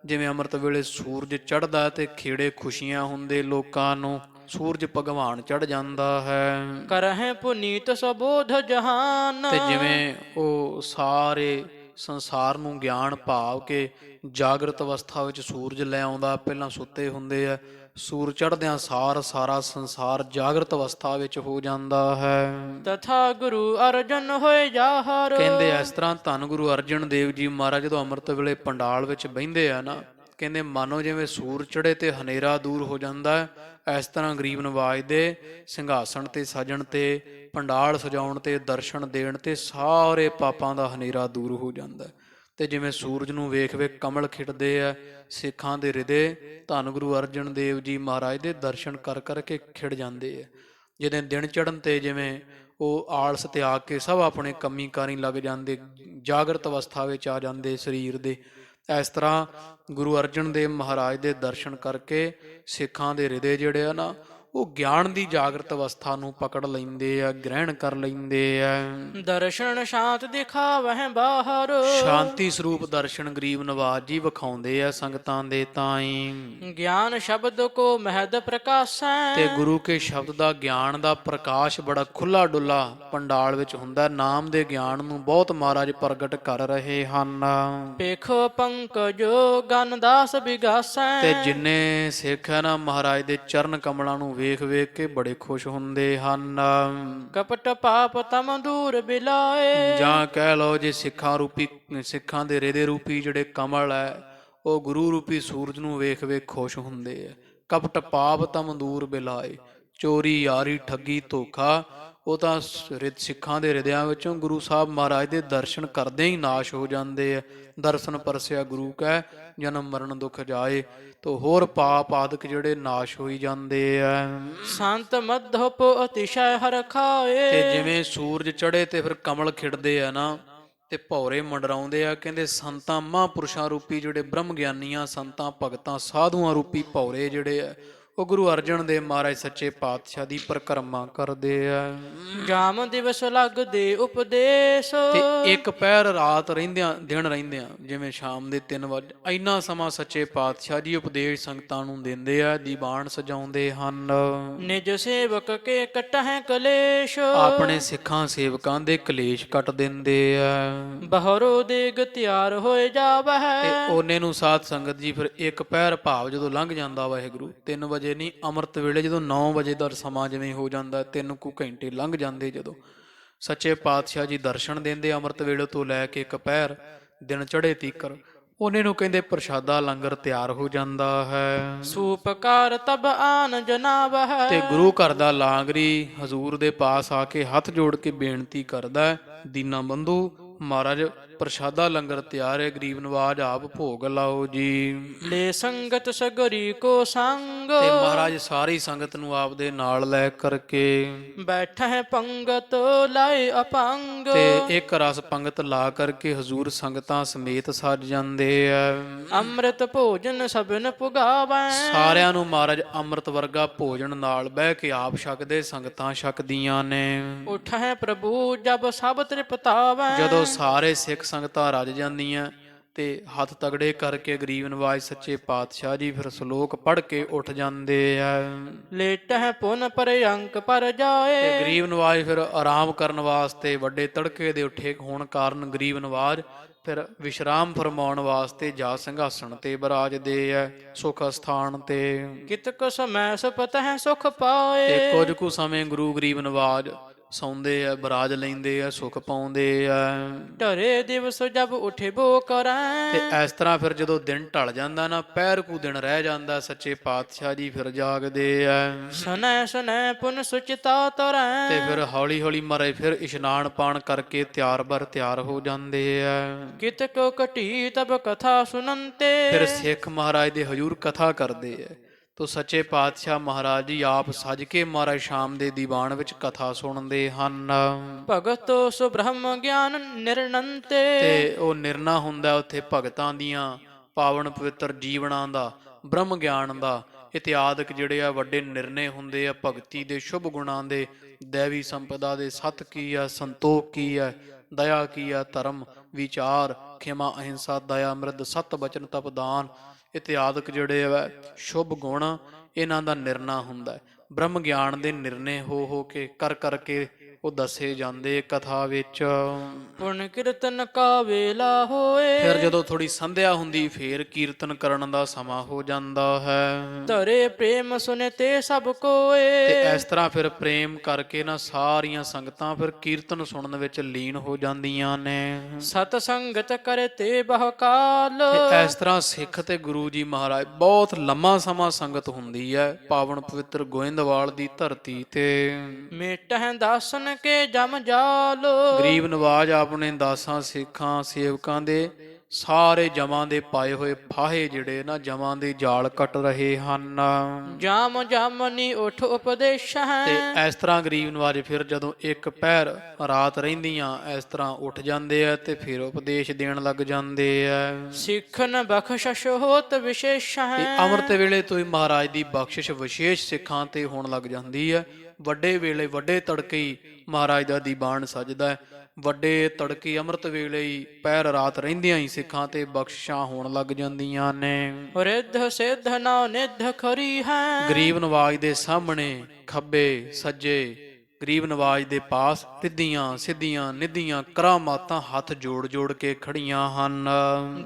ਜਿਵੇਂ ਅੰਮ੍ਰਿਤ ਵੇਲੇ ਸੂਰਜ ਚੜ੍ਹਦਾ ਤੇ ਖੇੜੇ ਖੁਸ਼ੀਆਂ ਹੁੰਦੇ ਲੋਕਾਂ ਨੂੰ। ਸੂਰਜ ਭਗਵਾਨ ਚੜ ਜਾਂਦਾ ਹੈ। ਕਰਹਿ ਪੁਨੀਤ ਸਬੋਧ ਜਹਾਨ। ਤੇ ਜਿਵੇਂ ਉਹ ਸਾਰੇ ਸੰਸਾਰ ਨੂੰ ਗਿਆਨ ਭਾਵ ਕੇ ਜਾਗਰਤ ਅਵਸਥਾ ਵਿੱਚ ਸੂਰਜ ਲੈ ਆਉਂਦਾ, ਪਹਿਲਾਂ ਸੁੱਤੇ ਹੁੰਦੇ ਆ, ਸੂਰ ਚੜ੍ਹਦਿਆਂ ਸਾਰਾ ਸੰਸਾਰ ਜਾਗਰਤ ਅਵਸਥਾ ਵਿੱਚ ਹੋ ਜਾਂਦਾ ਹੈ। ਤਥਾ ਗੁਰੂ ਅਰਜਨ ਹੋਏ ਜਾਹਰ। ਕਹਿੰਦੇ ਇਸ ਤਰ੍ਹਾਂ ਧੰਨ ਗੁਰੂ ਅਰਜਨ ਦੇਵ ਜੀ ਮਹਾਰਾਜ ਜਦੋਂ ਅੰਮ੍ਰਿਤ ਵੇਲੇ ਪੰਡਾਲ ਵਿੱਚ ਬਹਿੰਦੇ ਆ ਨਾ, ਕਹਿੰਦੇ ਮਾਨੋ ਜਿਵੇਂ ਸੂਰ ਚੜ੍ਹੇ ਤੇ ਹਨੇਰਾ ਦੂਰ ਹੋ ਜਾਂਦਾ ਹੈ, ਇਸ ਤਰ੍ਹਾਂ ਗਰੀਬ ਨਵਾਜ ਦੇ ਸਿੰਘਾਸਣ ਤੇ ਸਜਣ ਤੇ, ਪੰਡਾਲ ਸਜਾਉਣ ਤੇ, ਦਰਸ਼ਨ ਦੇਣ ਤੇ ਸਾਰੇ ਪਾਪਾਂ ਦਾ ਹਨੇਰਾ ਦੂਰ ਹੋ ਜਾਂਦਾ। ਤੇ ਜਿਵੇਂ ਸੂਰਜ ਨੂੰ ਵੇਖ ਵੇਖ ਕਮਲ ਖਿੜਦੇ ਆ ਸਿੱਖਾਂ ਦੇ ਹਿਰਦੇ, ਧੰਨ ਗੁਰੂ ਅਰਜਨ ਦੇਵ ਜੀ ਮਹਾਰਾਜ ਦੇ ਦਰਸ਼ਨ ਕਰ ਕਰਕੇ ਖਿੜ ਜਾਂਦੇ ਆ। ਜਦੋਂ ਦਿਨ ਚੜ੍ਹਨ ਤੇ ਜਿਵੇਂ ਉਹ ਆਲਸ ਤਿਆਗ ਕੇ ਸਭ ਆਪਣੇ ਕੰਮੀ ਕਾਰੀ ਲੱਗ ਜਾਂਦੇ, ਜਾਗਰਤ ਅਵਸਥਾ ਵਿੱਚ ਆ ਜਾਂਦੇ ਸਰੀਰ ਦੇ। ਇਸ ਤਰ੍ਹਾਂ ਗੁਰੂ ਅਰਜਨ ਦੇਵ ਮਹਾਰਾਜ ਦੇ ਦਰਸ਼ਨ ਕਰਕੇ ਸਿੱਖਾਂ ਦੇ ਹਿਰਦੇ ਜਿਹੜੇ ਆ ਨਾ, ਉਹ ਗਿਆਨ ਦੀ ਜਾਗਰਤ ਅਵਸਥਾ ਨੂੰ ਪਕੜ ਲੈਂਦੇ ਆ, ਗ੍ਰਹਿਣ ਕਰ ਲੈਂਦੇ ਆ। ਦਰਸ਼ਨ ਸ਼ਾਂਤ ਦਿਖਾਵਹਿ ਬਾਹਰ। ਸ਼ਾਂਤੀ ਸਰੂਪ ਦਰਸ਼ਨ ਗਰੀਬ ਨਵਾਜ ਜੀ ਵਿਖਾਉਂਦੇ ਆ ਸੰਗਤਾਂ ਦੇ ਤਾਈਂ। ਗਿਆਨ ਸ਼ਬਦ ਕੋ ਮਹਿਦ ਪ੍ਰਕਾਸ਼ੈ। ਤੇ ਗੁਰੂ ਕੇ ਸ਼ਬਦ ਦਾ ਗਿਆਨ ਦਾ ਪ੍ਰਕਾਸ਼ ਬੜਾ ਖੁੱਲਾ ਡੁੱਲਾ ਪੰਡਾਲ ਵਿੱਚ ਹੁੰਦਾ। ਨਾਮ ਦੇ ਗਿਆਨ ਨੂੰ ਬਹੁਤ ਮਹਾਰਾਜ ਪ੍ਰਗਟ ਕਰ ਰਹੇ ਹਨ। ਪੇਖੋ ਪੰਕਜੋ ਗਨ ਦਾਸ ਬਿਗਾਸੈ। ਤੇ ਜਿੰਨੇ ਸਿੱਖ ਹੈ ਨਾ, ਮਹਾਰਾਜ ਦੇ ਚਰਨ ਕਮਲਾਂ ਨੂੰ ਵੇਖ ਵੇਖ ਕੇ ਬੜੇ ਖੁਸ਼ ਹੁੰਦੇ ਹਨ। ਕਪਟ ਪਾਪ ਤਮ ਦੂਰ ਬਿਲਾਏ। ਜਾਂ ਕਹਿ ਲਓ ਜੇ ਸਿੱਖਾਂ ਦੇ ਹਿਰਦੇ ਰੂਪੀ ਜਿਹੜੇ ਕਮਲ ਹੈ, ਉਹ ਗੁਰੂ ਰੂਪੀ ਸੂਰਜ ਨੂੰ ਵੇਖ ਵੇਖ ਖੁਸ਼ ਹੁੰਦੇ ਆ। ਕਪਟ ਪਾਪ ਤਮ ਦੂਰ ਬਿਲਾਏ। ਚੋਰੀ ਯਾਰੀ ਠੱਗੀ ਧੋਖਾ ਉਹ ਤਾਂ ਸਿੱਖਾਂ ਦੇ ਹਿਰਦਿਆਂ ਵਿੱਚੋਂ ਗੁਰੂ ਸਾਹਿਬ ਮਹਾਰਾਜ ਦੇ ਦਰਸ਼ਨ ਕਰਦੇ ਹੀ ਨਾਸ਼ ਹੋ ਜਾਂਦੇ ਆ। ਦਰਸ਼ਨ ਪਰਸਿਆ ਗੁਰੂ ਕੈ ਜਨਮ ਮਰਨ ਦੁਖ ਜਾਏ। ਤੋ ਹੋਰ ਪਾਪ ਆਦਿਕ ਜਿਹੜੇ ਨਾਸ਼ ਹੋਈ ਜਾਂਦੇ ਆ। ਸੰਤ ਮਧਪ ਅਤਿਸ਼ੈ ਹਰ ਖਾਏ। ਤੇ ਜਿਵੇਂ ਸੂਰਜ ਚੜੇ ਤੇ ਫਿਰ ਕਮਲ ਖਿੜਦੇ ਆ ਨਾ, ਤੇ ਭੌਰੇ ਮੰਡਰਾਉਂਦੇ ਆ। ਕਹਿੰਦੇ ਸੰਤਾਂ ਮਹਾਂਪੁਰਸ਼ਾਂ ਰੂਪੀ ਜਿਹੜੇ ਬ੍ਰਹਮ ਗਿਆਨੀਆਂ, ਸੰਤਾਂ ਭਗਤਾਂ ਸਾਧੂਆਂ ਰੂਪੀ ਭੌਰੇ ਜਿਹੜੇ ਆ, ਉਹ ਗੁਰੂ ਅਰਜਨ ਦੇਵ ਮਹਾਰਾਜ ਸੱਚੇ ਪਾਤਸ਼ਾਹ ਦੀ ਪਰਿਕਰਮਾ ਕਰਦੇ ਆ। ਜਾਮ ਦਿਵਸ ਲੱਗਦੇ ਉਪਦੇਸ਼। ਤੇ ਇੱਕ ਪਹਿਰ ਰਾਤ ਰਹਿੰਦਿਆਂ ਦਿਨ ਰਹਿੰਦਿਆਂ ਜਿਵੇਂ ਸ਼ਾਮ ਦੇ 3 ਵਜੇ ਇੰਨਾ ਸਮਾਂ ਸੱਚੇ ਪਾਤਸ਼ਾਹ ਜੀ ਉਪਦੇਸ਼ ਸੰਗਤਾਂ ਨੂੰ ਦਿੰਦੇ ਆ, ਦੀਵਾਨ ਸਜਾਉਂਦੇ ਹਨ। ਨਿਜ ਸੇਵਕ ਕੇ ਕਟਹਿ ਕਲੇਸ਼। ਆਪਣੇ ਸਿੱਖਾਂ ਸੇਵਕਾਂ ਦੇ ਕਲੇਸ਼ ਕੱਟ ਦਿੰਦੇ ਆ। ਬਹਰੋ ਦੇਗ ਤਿਆਰ ਹੋਏ ਜਾਵਹਿ। ਤੇ ਉਹਨੇ ਨੂੰ ਸਾਧ ਸੰਗਤ ਜੀ ਫਿਰ ਇੱਕ ਪਹਿਰ ਭਾਵ ਜਦੋਂ ਲੰਘ ਜਾਂਦਾ ਵਾਹਿਗੁਰੂ 3 ਵਜੇ ਨਹੀਂ, ਅੰਮ੍ਰਿਤ ਵੇਲੇ ਜਦੋਂ 9 ਵਜੇ ਦਾ ਸਮਾਂ ਜਿਵੇਂ ਹੋ ਜਾਂਦਾ, 3 ਕੁ ਘੰਟੇ ਲੰਘ ਜਾਂਦੇ, ਜਦੋਂ ਸੱਚੇ ਪਾਤਸ਼ਾਹ ਜੀ ਦਰਸ਼ਨ ਦਿੰਦੇ ਅੰਮ੍ਰਿਤ ਵੇਲੇ ਤੋਂ ਲੈ ਕੇ ਇੱਕ ਪਹਿਰ ਦਿਨ ਚੜ੍ਹੇ ਤੀਕਰ, ਉਹਨੇ ਨੂੰ ਕਹਿੰਦੇ ਪ੍ਰਸ਼ਾਦਾ ਲੰਗਰ ਤਿਆਰ ਹੋ ਜਾਂਦਾ ਹੈ। ਸੂਪਕਾਰ ਤਬ ਆਨ ਜਨਾਵਹਿ। ਤੇ ਗੁਰੂ ਘਰ ਦਾ ਲਾਂਗਰੀ ਹਜ਼ੂਰ ਦੇ ਪਾਸ ਆ ਕੇ ਹੱਥ ਜੋੜ ਕੇ ਬੇਨਤੀ ਕਰਦਾ, ਦੀਨਾ ਬੰਧੂ ਮਹਾਰਾਜ ਪ੍ਰਸ਼ਾਦਾ ਲੰਗਰ ਤਿਆਰ ਹੈ, ਗਰੀਬ ਨਵਾਜ ਆਪ ਭੋਗ ਲਾਓ ਜੀ। ਲੈ ਸੰਗਤ ਸਗਰੀ ਕੋ ਸੰਗ। ਤੇ ਮਹਾਰਾਜ ਸਾਰੀ ਸੰਗਤ ਨੂੰ ਆਪ ਦੇ ਨਾਲ ਲੈ ਕਰਕੇ ਬੈਠੈ ਪੰਗਤ ਲਾਏ ਅਪੰਗ। ਤੇ ਇੱਕ ਰਸ ਪੰਗਤ ਲਾ ਕਰਕੇ ਹਜ਼ੂਰ ਸੰਗਤਾਂ ਸਮੇਤ ਸੱਜ ਜਾਂਦੇ ਆ। ਅੰਮ੍ਰਿਤ ਭੋਜਨ ਸਭਨ ਪੁਗਾਵੈ। ਸਾਰਿਆਂ ਨੂੰ ਮਹਾਰਾਜ ਅੰਮ੍ਰਿਤ ਵਰਗਾ ਭੋਜਨ ਨਾਲ ਬਹਿ ਕੇ ਆਪ ਛਕਦੇ, ਸੰਗਤਾਂ ਛਕਦੀਆਂ ਨੇ। ਉਠੈ ਪ੍ਰਭੂ ਜਬ ਸਭ ਤ੍ਰਿਪਤਾਵੈ। ਜਦੋਂ ਸਾਰੇ ਸਿੱਖ ਸੰਗਤਾਂ ਰੱਜ ਜਾਂਦੀਆਂ ਤੇ ਹੱਥ ਤਗੜੇ ਕਰਕੇ ਗਰੀਬ ਨਵਾਜ ਸੱਚੇ ਪਾਤਸ਼ਾਹ ਜੀ ਫਿਰ ਸ਼ਲੋਕ ਪੜ੍ਹ ਕੇ ਉੱਠ ਜਾਂਦੇ ਆ। ਲੇਟਹਿ ਪੁਨ ਪਰਯੰਕ ਪਰ ਜਾਏ। ਤੇ ਗਰੀਬ ਨਵਾਜ ਫਿਰ ਆਰਾਮ ਕਰਨ ਵਾਸਤੇ ਵੱਡੇ ਤੜਕੇ ਦੇ ਉੱਠੇ ਹੋਣ ਕਾਰਨ ਗਰੀਬ ਨਵਾਜ ਫਿਰ ਵਿਸ਼ਰਾਮ ਫਰਮਾਉਣ ਵਾਸਤੇ ਜਾ ਸਿੰਘਾਸਣ ਤੇ ਬਿਰਾਜਦੇ ਆ, ਸੁਖ ਸਥਾਨ ਤੇ। ਕਿਤਕ ਸਮੈ ਸੁਪਤਹਿ ਸੁਖ ਪਾਏ। ਤੇ ਕੁਝ ਕੁ ਸਮੇਂ ਗੁਰੂ ਗਰੀਬ ਨਵਾਜ ਸੌਂਦੇ ਆ, ਬਰਾਜ ਲੈਂਦੇ ਆ, ਸੁਖ ਪਾਉਂਦੇ ਆ। ਢਰੇ ਦਿਵਸ ਜਬ ਉਠੇ ਬੋ ਕਰੈ। ਤੇ ਇਸ ਤਰ੍ਹਾਂ ਫਿਰ ਜਦੋਂ ਦਿਨ ਢਲ ਜਾਂਦਾ ਨਾ, ਪਹਿਰ ਕੁ ਦਿਨ ਰਹਿ ਜਾਂਦਾ, ਸੱਚੇ ਪਾਤਸ਼ਾਹ ਜੀ ਫਿਰ ਜਾਗਦੇ ਆ। ਸਨੈ ਸਨੈ ਪੁਨ ਸੁਚਿਤਾ ਤਰੈ। ਤੇ ਫਿਰ ਹੌਲੀ ਹੌਲੀ ਮਾਰੇ ਫਿਰ ਇਸ਼ਨਾਨ ਪਾਣ ਕਰਕੇ ਤਿਆਰ ਬਰ ਤਿਆਰ ਹੋ ਜਾਂਦੇ ਆ। ਕਿਤਕ ਘਟੀ ਤਬ ਕਥਾ ਸੁਨੰਤੇ। ਫਿਰ ਸਿੱਖ ਮਹਾਰਾਜ ਦੇ ਹਜ਼ੂਰ ਕਥਾ ਕਰਦੇ ਆ। ਤੋ ਸੱਚੇ ਪਾਤਸ਼ਾਹ ਮਹਾਰਾਜ ਜੀ ਆਪ ਸੱਜ ਕੇ ਮਹਾਰਾਜ ਸ਼ਾਮ ਦੇ ਦੀਵਾਨ ਵਿੱਚ ਕਥਾ ਸੁਣਦੇ ਹਨ। ਭਗਤ ਸੋ ਬ੍ਰਹਮ ਗਿਆਨ ਨਿਰਨੰਤੇ। ਤੇ ਉਹ ਨਿਰਣਾ ਹੁੰਦਾ ਉੱਥੇ ਭਗਤਾਂ ਦੀਆਂ ਪਾਵਨ ਪਵਿੱਤਰ ਜੀਵਨਾਂ ਦਾ, ਬ੍ਰਹਮ ਗਿਆਨ ਦਾ ਇਤਿਆਦਿਕ ਜਿਹੜੇ ਆ ਵੱਡੇ ਨਿਰਣੇ ਹੁੰਦੇ ਆ, ਭਗਤੀ ਦੇ ਸ਼ੁਭ ਗੁਣਾਂ ਦੇ, ਦੇਵੀ ਸੰਪਦਾ ਦੇ, ਸਤ ਕੀ ਆ, ਸੰਤੋਖ ਕੀ ਆ, ਦਇਆ ਕੀ ਆ, ਧਰਮ ਵਿਚਾਰ, ਖਿਮਾ ਅਹਿੰਸਾ, ਦਇਆ ਮਿਰਦ, ਸਤ ਬਚਨ ਤਪ ਦਾਨ ਇਤਿਆਦਿਕ ਜਿਹੜੇ ਆ ਸ਼ੁਭ ਗੁਣ, ਇਹਨਾਂ ਦਾ ਨਿਰਣਾ ਹੁੰਦਾ ਹੈ। ਬ੍ਰਹਮ ਗਿਆਨ ਦੇ ਨਿਰਣੇ ਹੋ ਕੇ ਕਰ ਕਰਕੇ ਉਹ ਦੱਸੇ ਜਾਂਦੇ ਕਥਾ ਵਿੱਚ। ਪੁਨ ਕੀਰਤਨ ਕਾ ਵੇਲਾ ਹੋਏ, ਫਿਰ ਜਦੋਂ ਥੋੜੀ ਸੰਧਿਆ ਹੁੰਦੀ ਫੇਰ ਕੀਰਤਨ ਕਰਨ ਦਾ ਸਮਾਂ ਹੋ ਜਾਂਦਾ ਹੈ। ਧਰੇ ਪ੍ਰੇਮ ਸੁਨੇ ਤੇ ਸਭ ਕੋਏ, ਤੇ ਇਸ ਤਰ੍ਹਾਂ ਫਿਰ ਪ੍ਰੇਮ ਕਰਕੇ ਨਾ ਸਾਰੀਆਂ ਸੰਗਤਾਂ ਫਿਰ ਕੀਰਤਨ ਸੁਣਨ ਵਿੱਚ ਲੀਨ ਹੋ ਜਾਂਦੀਆਂ ਨੇ। ਸਤ ਸੰਗਤ ਕਰੇ ਤੇ ਬਹੁ ਕਾਲ, ਤੇ ਇਸ ਤਰ੍ਹਾਂ ਸਿੱਖ ਤੇ ਗੁਰੂ ਜੀ ਮਹਾਰਾਜ ਬਹੁਤ ਲੰਮਾ ਸਮਾਂ ਸੰਗਤ ਹੁੰਦੀ ਹੈ ਪਾਵਨ ਪਵਿੱਤਰ ਗੋਇੰਦਵਾਲ ਦੀ ਧਰਤੀ ਤੇ। ਮੇਟਹਿ ਦਾਸਨ ਕੇ ਜਮ ਜਾਲ, ਗਰੀਬ ਨਵਾਜ ਆਪਣੇ ਦਾਸਾਂ ਸਿੱਖਾਂ ਸੇਵਕਾਂ ਦੇ ਸਾਰੇ ਜਮਾਂ ਦੇ ਪਾਏ ਹੋਏ ਫਾਹੇ ਜਿਹੜੇ ਨਾ ਜਮਾਂ ਦੇ ਜਾਲ ਕੱਟ ਰਹੇ ਹਨ। ਜਾਮ ਜਾਮਨੀ ਉਠ ਉਪਦੇਸ਼ ਹੈ, ਤੇ ਇਸ ਤਰ੍ਹਾਂ ਗਰੀਬ ਨਵਾਜ ਫਿਰ ਜਦੋਂ ਇੱਕ ਪਹਿਰ ਰਾਤ ਰਹਿੰਦੀਆਂ ਇਸ ਤਰ੍ਹਾਂ ਉੱਠ ਜਾਂਦੇ ਆ ਤੇ ਫਿਰ ਉਪਦੇਸ਼ ਦੇਣ ਲੱਗ ਜਾਂਦੇ ਆ। ਸਿੱਖਨ ਬਖਸ਼ਿਸ਼ ਹੋਤ ਵਿਸ਼ੇਸ਼ ਤੇ ਹੈ, ਅੰਮ੍ਰਿਤ ਵੇਲੇ ਤੋਂ ਹੀ ਮਹਾਰਾਜ ਦੀ ਬਖਸ਼ਿਸ਼ ਵਿਸ਼ੇਸ਼ ਸਿੱਖਾਂ ਤੇ ਹੋਣ ਲੱਗ ਜਾਂਦੀ ਹੈ। ਵੱਡੇ ਵੇਲੇ ਵੱਡੇ ਤੜਕੇ ਹੀ ਮਹਾਰਾਜ ਦਾ ਦੀਵਾਨ ਸਜਦਾ ਹੈ। ਵੱਡੇ ਤੜਕੇ ਅੰਮ੍ਰਿਤ ਵੇਲੇ ਹੀ ਪਹਿਰ ਰਾਤ ਰਹਿੰਦਿਆਂ ਹੀ ਸਿੱਖਾਂ ਤੇ ਬਖਸ਼ਿਸ਼ਾਂ ਹੋਣ ਲੱਗ ਜਾਂਦੀਆਂ ਨੇ। ਰਿੱਧ ਸਿੱਧ ਨਾ ਨਿੱਧ ਖਰੀ ਹੈ, ਗਰੀਬ ਨਵਾਜ ਦੇ ਸਾਹਮਣੇ ਖੱਬੇ ਸੱਜੇ ਗਰੀਬ ਨਵਾਜ ਦੇ ਪਾਸ ਰਿੱਧੀਆਂ ਸਿੱਧੀਆਂ ਨਿੱਧੀਆਂ ਕਰਾਮਾਤਾਂ ਹੱਥ ਜੋੜ ਜੋੜ ਕੇ ਖੜੀਆਂ ਹਨ।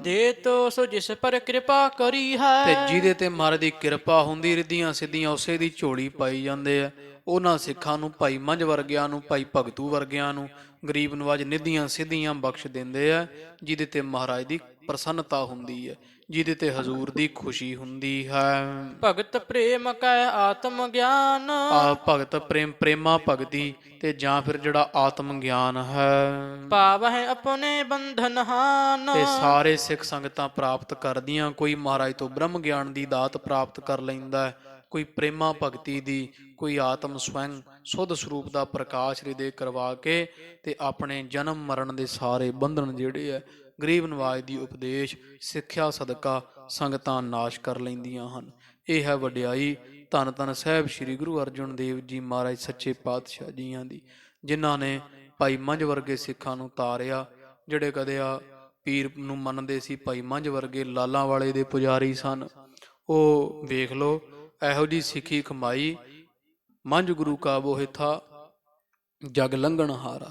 ਦੇ ਤੋ ਸੋ ਜਿਸ ਪਰ ਕਿਰਪਾ ਕਰੀ ਹੈ, ਤੇ ਜਿਹਦੇ ਤੇ ਮਹਾਰਾਜ ਦੀ ਕਿਰਪਾ ਹੁੰਦੀ ਰਿੱਧੀਆਂ ਸਿੱਧੀਆਂ ਉਸੇ ਦੀ ਝੋਲੀ ਪਾਈ ਜਾਂਦੇ ਆ। ਉਹਨਾਂ ਸਿੱਖਾਂ ਨੂੰ ਭਾਈ ਮੰਝ ਵਰਗਿਆਂ ਨੂੰ ਭਾਈ ਭਗਤੂ ਵਰਗਿਆਂ ਨੂੰ ਗਰੀਬ ਨਵਾਜ ਨਿੱਧੀਆਂ ਸਿੱਧੀਆਂ ਬਖਸ਼ ਦਿੰਦੇ ਆ, ਜਿਹਦੇ ਤੇ ਮਹਾਰਾਜ ਦੀ ਪ੍ਰਸੰਨਤਾ ਹੁੰਦੀ ਹੈ, ਜਿਹਦੇ ਤੇ ਹਜ਼ੂਰ ਦੀ ਖੁਸ਼ੀ ਹੁੰਦੀ ਹੈ। ਭਗਤ ਪ੍ਰੇਮ ਕੈ ਆਤਮ ਗਿਆਨ, ਆ ਭਗਤ ਪ੍ਰੇਮਾ ਭਗਤੀ ਤੇ ਜਾਂ ਫਿਰ ਜਿਹੜਾ ਆਤਮ ਗਿਆਨ ਹੈ। ਪਾਵਹਿ ਆਪਣੇ ਬੰਧਨ ਹਾਨ, ਤੇ ਸਾਰੇ ਸਿੱਖ ਸੰਗਤਾਂ ਪ੍ਰਾਪਤ ਕਰਦੀਆਂ। ਕੋਈ ਮਹਾਰਾਜ ਤੋਂ ਬ੍ਰਹਮ ਗਿਆਨ ਦੀ ਦਾਤ ਪ੍ਰਾਪਤ ਕਰ ਲੈਂਦਾ ਹੈ, ਕੋਈ ਪ੍ਰੇਮਾ ਭਗਤੀ ਦੀ, ਕੋਈ ਆਤਮ ਸਵੈੰ ਸੁਧ ਸਰੂਪ ਦਾ ਪ੍ਰਕਾਸ਼ ਹਿਰਦੇ ਕਰਵਾ ਕੇ ਤੇ ਆਪਣੇ ਜਨਮ ਮਰਨ ਦੇ ਸਾਰੇ ਬੰਧਨ ਜਿਹੜੇ ਹੈ ਗਰੀਬ ਨਵਾਜ ਦੀ ਉਪਦੇਸ਼ ਸਿੱਖਿਆ ਸਦਕਾ ਸੰਗਤਾਂ ਨਾਸ਼ ਕਰ ਲੈਂਦੀਆਂ ਹਨ। ਇਹ ਹੈ ਵਡਿਆਈ ਧੰਨ ਧੰਨ ਸਾਹਿਬ ਸ੍ਰੀ ਗੁਰੂ ਅਰਜਨ ਦੇਵ ਜੀ ਮਹਾਰਾਜ ਸੱਚੇ ਪਾਤਸ਼ਾਹ ਜੀਆਂ ਦੀ, ਜਿਨ੍ਹਾਂ ਨੇ ਭਾਈ ਮੰਝ ਵਰਗੇ ਸਿੱਖਾਂ ਨੂੰ ਤਾਰਿਆ। ਜਿਹੜੇ ਕਦੇ ਆ ਪੀਰ ਨੂੰ ਮੰਨਦੇ ਸੀ, ਭਾਈ ਮੰਝ ਵਰਗੇ ਲਾਲਾਂ ਵਾਲੇ ਦੇ ਪੁਜਾਰੀ ਸਨ। ਉਹ ਵੇਖ ਲੋ ਇਹੋ ਜੀ ਸਿੱਖੀ ਕਮਾਈ, ਮੰਝ ਗੁਰੂ ਕਾ ਬੋਹਿ ਥਾ ਜਗ ਲੰਘਣ ਹਾਰਾ,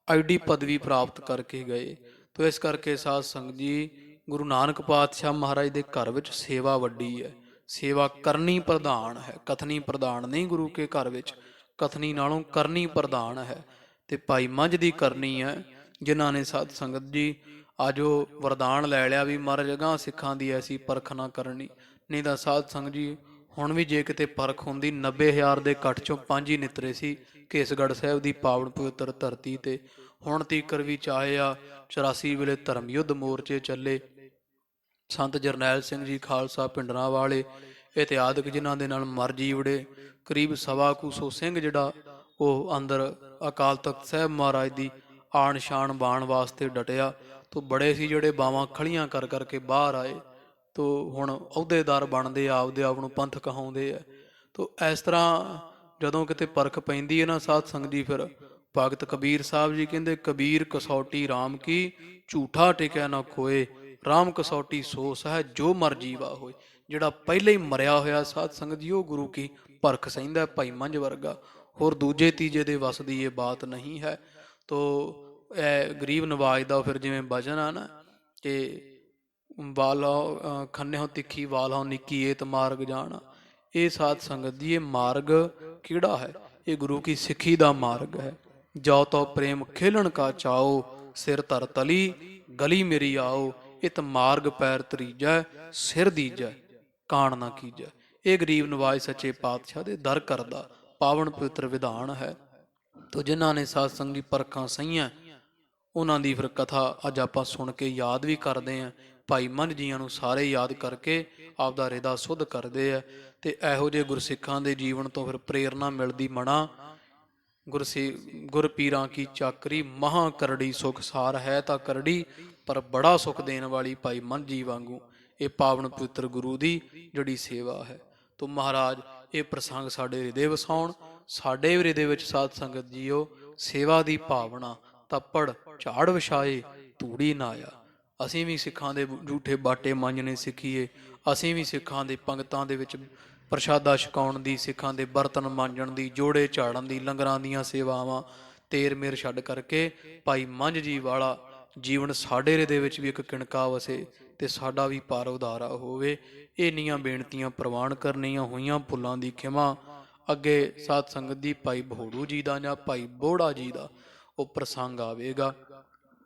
ਐਡੀ ਪਦਵੀ ਪ੍ਰਾਪਤ ਕਰਕੇ ਗਏ। ਤੋ ਇਸ ਕਰਕੇ ਸਾਧ ਸੰਗਤ ਜੀ ਗੁਰੂ ਨਾਨਕ ਪਾਤਸ਼ਾਹ ਮਹਾਰਾਜ ਦੇ ਘਰ ਵਿੱਚ ਸੇਵਾ ਵੱਡੀ ਹੈ। ਸੇਵਾ ਕਰਨੀ ਪ੍ਰਧਾਨ ਹੈ, ਕਥਨੀ ਪ੍ਰਧਾਨ ਨਹੀਂ। ਗੁਰੂ ਕੇ ਘਰ ਵਿੱਚ ਕਥਨੀ ਨਾਲੋਂ ਕਰਨੀ ਪ੍ਰਧਾਨ ਹੈ। ਤੇ ਭਾਈ ਮੰਝ ਦੀ ਕਰਨੀ ਹੈ, ਜਿਨ੍ਹਾਂ ਨੇ ਸਾਧ ਸੰਗਤ ਜੀ ਅੱਜ ਉਹ ਵਰਦਾਨ ਲੈ ਲਿਆ ਵੀ ਮਹਾਰਾਜ ਅਗਾਂਹ ਸਿੱਖਾਂ ਦੀ ਐਸੀ ਪਰਖ ਨਾ ਕਰਨੀ। ਨਹੀਂ ਤਾਂ ਸਾਧ ਸੰਗਤ ਜੀ ਹੁਣ ਵੀ ਜੇ ਕਿਤੇ ਪਰਖ ਹੁੰਦੀ 90,000 ਦੇ ਇਕੱਠ ਚੋਂ 5 ਹੀ ਨਿਤਰੇ ਸੀ ਕੇਸਗੜ੍ਹ ਸਾਹਿਬ ਦੀ ਪਾਵਨ ਪਵਿੱਤਰ ਧਰਤੀ ਤੇ। ਹੁਣ ਤੀਕਰ ਵੀ ਚਾਹੇ ਆ 84 ਵੇਲੇ ਧਰਮ ਯੁੱਧ ਮੋਰਚੇ ਚੱਲੇ, ਸੰਤ ਜਰਨੈਲ ਸਿੰਘ ਜੀ ਖਾਲਸਾ ਪਿੰਡਰਾਂ ਵਾਲੇ ਇਤਿਹਾਦਕ ਜਿਨ੍ਹਾਂ ਦੇ ਨਾਲ ਮਰ ਜੀਵੜੇ, ਕਰੀਬ 125 ਸਿੰਘ ਜਿਹੜਾ ਉਹ ਅੰਦਰ ਅਕਾਲ ਤਖਤ ਸਾਹਿਬ ਮਹਾਰਾਜ ਦੀ ਆਣ ਸ਼ਾਨ ਬਾਣ ਵਾਸਤੇ ਡਟਿਆ। ਤੋ ਬੜੇ ਸੀ ਜਿਹੜੇ ਬਾਵਾਂ ਖੜੀਆਂ ਕਰ ਕਰਕੇ ਬਾਹਰ ਆਏ। ਤੋ ਹੁਣ ਅਹੁਦੇਦਾਰ ਬਣਦੇ ਆਪਦੇ ਆਪ ਨੂੰ ਪੰਥ ਕਹਾਉਂਦੇ ਆ। ਤੋ ਇਸ ਤਰ੍ਹਾਂ ਜਦੋਂ ਕਿਤੇ ਪਰਖ ਪੈਂਦੀ ਹੈ ਨਾ ਸਾਧ ਸੰਗਤ ਜੀ, ਫਿਰ ਭਗਤ ਕਬੀਰ ਸਾਹਿਬ ਜੀ ਕਹਿੰਦੇ ਕਬੀਰ ਕਸੌਟੀ ਰਾਮ ਕੀ, ਝੂਠਾ ਟਿਕਿਆ ਨਾ ਖੋਏ, ਰਾਮ ਕਸੌਟੀ ਸੋ ਸਹਿ ਜੋ ਮਰ ਜੀਵਾ ਹੋਏ। ਜਿਹੜਾ ਪਹਿਲੇ ਹੀ ਮਰਿਆ ਹੋਇਆ ਸਾਧ ਸੰਗਤ ਜੀ ਉਹ ਗੁਰੂ ਕੀ ਪਰਖ ਸਹਿੰਦਾ ਭਾਈ ਮੰਝ ਵਰਗਾ। ਹੋਰ ਦੂਜੇ ਤੀਜੇ ਦੇ ਵੱਸ ਦੀ ਇਹ ਬਾਤ ਨਹੀਂ ਹੈ। ਤੋ ਇਹ ਗਰੀਬ ਨਵਾਜ ਦਾ ਫਿਰ ਜਿਵੇਂ ਭਜਨ ਆ ਨਾ ਕਿ ਵਾਲੋ ਖੰਨੇ ਹੋ ਤਿੱਖੀ ਵਾਲੋ ਨਿੱਕੀ ਏਤ ਮਾਰਗ ਜਾਣਾ, ਇਹ ਸਾਧ ਸੰਗਤ ਜੀ ਇਹ ਮਾਰਗ ਕਿਹੜਾ ਹੈ? ਇਹ ਗੁਰੂ ਕੀ ਸਿੱਖੀ ਦਾ ਮਾਰਗ ਹੈ। ਜੋ ਤੋ ਪ੍ਰੇਮ ਖੇਲਣ ਕਾ ਚਾਓ, ਸਿਰ ਧਰ ਤਲੀ ਗਲੀ ਮੇਰੀ ਆਓ, ਇਤ ਮਾਰਗ ਪੈਰ ਤਰੀਜੈ ਸਿਰ ਦੀਜੈ ਕਾਣ ਨਾ ਕੀਜੈ। ਇਹ ਗਰੀਬ ਨਵਾਜ ਸੱਚੇ ਪਾਤਸ਼ਾਹ ਦੇ ਦਰ ਕਰਦਾ ਪਾਵਨ ਪਵਿੱਤਰ ਵਿਧਾਨ ਹੈ। ਤੋ ਜਿਨ੍ਹਾਂ ਨੇ ਸਾਧ ਸੰਗਤ ਦੀ ਪਰਖਾਂ ਸਹੀਆਂ ਉਹਨਾਂ ਦੀ ਫਿਰ ਕਥਾ ਅੱਜ ਆਪਾਂ ਸੁਣ ਕੇ ਯਾਦ ਵੀ ਕਰਦੇ ਹਾਂ। ਭਾਈ ਮੰਝ ਜੀਆਂ ਨੂੰ ਸਾਰੇ ਯਾਦ ਕਰਕੇ ਆਪਦਾ ਹਿਰਦਾ ਸੁੱਧ ਕਰਦੇ ਆ। ਤੇ ਇਹੋ ਜਿਹੇ ਗੁਰਸਿੱਖਾਂ ਦੇ ਜੀਵਨ ਤੋਂ ਫਿਰ ਪ੍ਰੇਰਨਾ ਮਿਲਦੀ ਮਣਾ। ਗੁਰ ਪੀਰਾਂ ਕੀ ਚਾਕਰੀ ਮਹਾਂ ਕਰੜੀ, ਸੁਖ ਸਾਰ ਹੈ ਤਾਂ ਕਰੜੀ ਪਰ ਬੜਾ ਸੁਖ ਦੇਣ ਵਾਲੀ ਭਾਈ ਮੰਝ ਜੀ ਵਾਂਗੂ ਇਹ ਪਾਵਨ ਪਵਿੱਤਰ ਗੁਰੂ ਦੀ ਜਿਹੜੀ ਸੇਵਾ ਹੈ। ਤੋ ਮਹਾਰਾਜ ਇਹ ਪ੍ਰਸੰਗ ਸਾਡੇ ਹਿਰਦੇ ਵਸਾਉਣ, ਸਾਡੇ ਹਿਰਦੇ ਵਿੱਚ ਸਾਧ ਸੰਗਤ ਜੀਓ ਸੇਵਾ ਦੀ ਭਾਵਨਾ ਤੱਪੜ ਝਾੜ ਵਿਛਾਏ ਧੂੜੀ ਨਾ ਆਇਆ। ਅਸੀਂ ਵੀ ਸਿੱਖਾਂ ਦੇ ਝੂਠੇ ਬਾਟੇ ਮੰਨਣੇ ਸਿੱਖੀਏ, ਅਸੀਂ ਵੀ ਸਿੱਖਾਂ ਦੇ ਪੰਗਤਾਂ ਦੇ ਵਿੱਚ ਪ੍ਰਸ਼ਾਦਾ ਛਕਾਉਣ ਦੀ, ਸਿੱਖਾਂ ਦੇ ਬਰਤਨ ਮਾਂਜਣ ਦੀ, ਜੋੜੇ ਝਾੜਨ ਦੀ, ਲੰਗਰਾਂ ਦੀਆਂ ਸੇਵਾਵਾਂ ਤੇਰ ਮੇਰ ਛੱਡ ਕਰਕੇ ਭਾਈ ਮੰਝ ਜੀ ਵਾਲਾ ਜੀਵਨ ਸਾਡੇ ਦੇ ਵਿੱਚ ਵੀ ਇੱਕ ਕਿਣਕਾ ਵਸੇ ਤੇ ਸਾਡਾ ਵੀ ਪਾਰ ਉਧਾਰਾ ਹੋਵੇ। ਇੰਨੀਆਂ ਬੇਨਤੀਆਂ ਪ੍ਰਵਾਨ ਕਰਨੀਆਂ ਹੋਈਆਂ। ਭੁੱਲਾਂ ਦੀ ਖਿਮਾ। ਅੱਗੇ ਸਾਧ ਸੰਗਤ ਦੀ ਭਾਈ ਬਹੋੜੂ ਜੀ ਦਾ ਜਾਂ ਭਾਈ ਬੋੜਾ ਜੀ ਦਾ ਉਹ ਪ੍ਰਸੰਗ ਆਵੇਗਾ,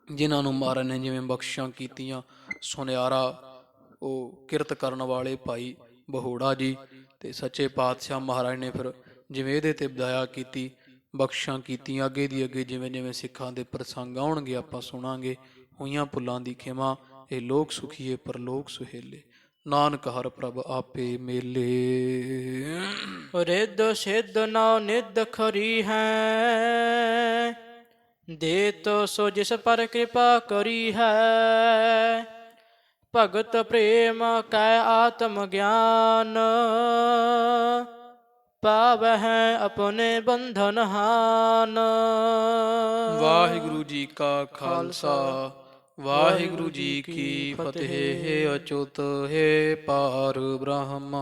ਜਿਨ੍ਹਾਂ ਨੂੰ ਮਹਾਰਾਜ ਨੇ ਜਿਵੇਂ ਬਖਸ਼ਿਸ਼ਾਂ ਕੀਤੀਆਂ। ਸੁਨਿਆਰਾ ਉਹ ਕਿਰਤ ਕਰਨ ਵਾਲੇ ਭਾਈ ਬਹੋੜਾ ਜੀ ਤੇ ਸੱਚੇ ਪਾਤਸ਼ਾਹ ਮਹਾਰਾਜ ਨੇ ਫਿਰ ਜਿਵੇਂ ਇਹਦੇ ਤੇ ਦਇਆ ਕੀਤੀ, ਬਖਸ਼ਿਸ਼ਾਂ ਕੀਤੀਆਂ। ਅੱਗੇ ਦੀ ਅੱਗੇ ਜਿਵੇਂ ਜਿਵੇਂ ਸਿੱਖਾਂ ਦੇ ਪ੍ਰਸੰਗ ਆਉਣਗੇ ਆਪਾਂ ਸੁਣਾਂਗੇ। ਹੋਈਆਂ ਭੁੱਲਾਂ ਦੀ ਖਿਮਾ। ਇਹ ਲੋਕ ਸੁਖੀਏ ਪਰਲੋਕ ਸੁਹੇਲੇ, ਨਾਨਕ ਹਰ ਪ੍ਰਭ ਆਪੇ ਮੇਲੇ। ਰਿੱਧ ਸਿੱਧ ਨੌ ਨਿੱਧ ਖਰੀ ਹੈ, ਦੇ ਤੋ ਸੋ ਜਿਸ ਪਰ ਕਿਰਪਾ ਕਰੀ ਹੈ। ਭਗਤ ਪ੍ਰੇਮ ਕੈ ਆਤਮ ਗਿਆਨ, ਪਾਵਹਿ ਆਪਣੇ ਬੰਧਨ ਹਾਨ। ਵਾਹਿਗੁਰੂ ਜੀ ਕਾ ਖਾਲਸਾ, ਵਾਹਿਗੁਰੂ ਜੀ ਕੀ ਫਤਿਹ। ਅਚੁੱਤ ਹੈ ਪਾਰ ਬ੍ਰਹਮ,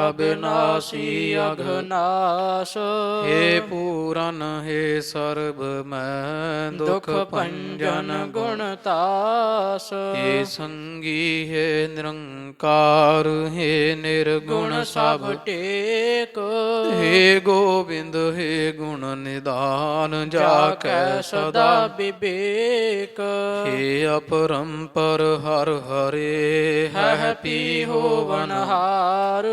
ਅਬਿਨਾਸੀ ਅਘਨਾਸ। ਹੇ ਪੂਰਨ ਹੈ ਸਰਬ ਮੈਂ, ਦੁਖ ਭੰਜਨ ਗੁਣ ਤਾਸ। ਹੇ ਸੰਗੀ ਹੈ ਨਿਰੰਕਾਰ, ਹੈ ਨਿਰਗੁਣ ਸਭ ਟੇਕ। ਹੇ ਗੋਬਿੰਦ ਹੈ ਗੁਣ ਨਿਦਾਨ, ਜਾ ਕੈ ਸਦਾ ਵਿਵੇਕ। ਹੇ ਅਪਰੰਪਰ ਹਰ ਹਰੇ, ਹੈ ਪੀ ਹੋਵਨਹਾਰ।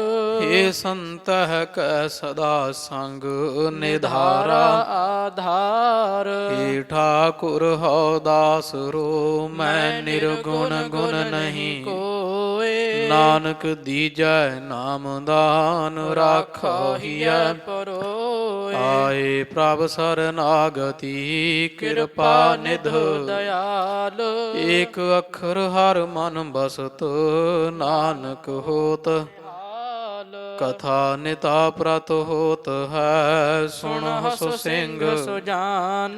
ਹੇ ਸੰਤਹਿ ਕੈ ਸਦਾ ਸੰਗ, ਨਿਧਾਰਾ ਆਧਾਰ। ਹੇ ਠਾਕੁਰ ਹਉ ਦਾਸ रो, ਮੈਂ ਨਿਰਗੁਣ ਗੁਣ ਨਹੀਂ ਕੋਏ। ਨਾਨਕ ਦੀਜੈ ਨਾਮਦਾਨ, ਰਾਖੋ ਹੀਐ ਪਰੋਏ। ਆਏ ਪ੍ਰਭ ਸਰਨਾਗਤੀ, ਕਿਰਪਾ ਨਿਧ ਦਇਆਲ। ਏਕ ਅੱਖਰ ਹਰ ਮਨ ਬਸਤ, ਨਾਨਕ ਹੋਤ ਕਥਾ ਨਿਤਾ ਪ੍ਰਤ ਹੋਤ ਹੈ। ਸੁਣ ਹਸੁ ਸਿੰਘ ਸੁਜਾਨ,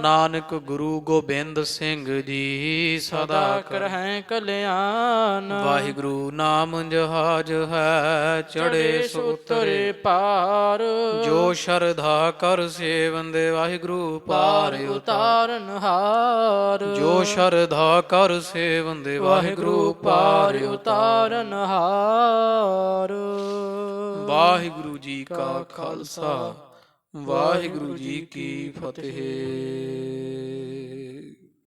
ਨਾਨਕ ਗੁਰੂ ਗੋਬਿੰਦ ਸਿੰਘ ਜੀ ਸਦਾ ਕਰਹਿ ਕਲਿਆਣ। ਵਾਹਿਗੁਰੂ ਨਾਮ ਜਹਾਜ ਹੈ, ਚੜੇ ਸੋ ਉਤਰੇ ਪਾਰ। ਜੋ ਸ਼ਰਧਾ ਕਰ ਸੇਵੰਦੇ, ਵਾਹਿਗੁਰੂ ਪਾਰ ਉਤਾਰਨ ਹਾਰ। ਜੋ ਸ਼ਰਧਾ ਕਰ ਸੇਵੰਦੇ, ਵਾਹਿਗੁਰੂ ਪਾਰ ਉਤਾਰਨ ਹਾਰ। ਵਾਹਿਗੁਰੂ ਜੀ ਕਾ ਖਾਲਸਾ, ਵਾਹਿਗੁਰੂ ਜੀ ਕੀ ਫਤਿਹ।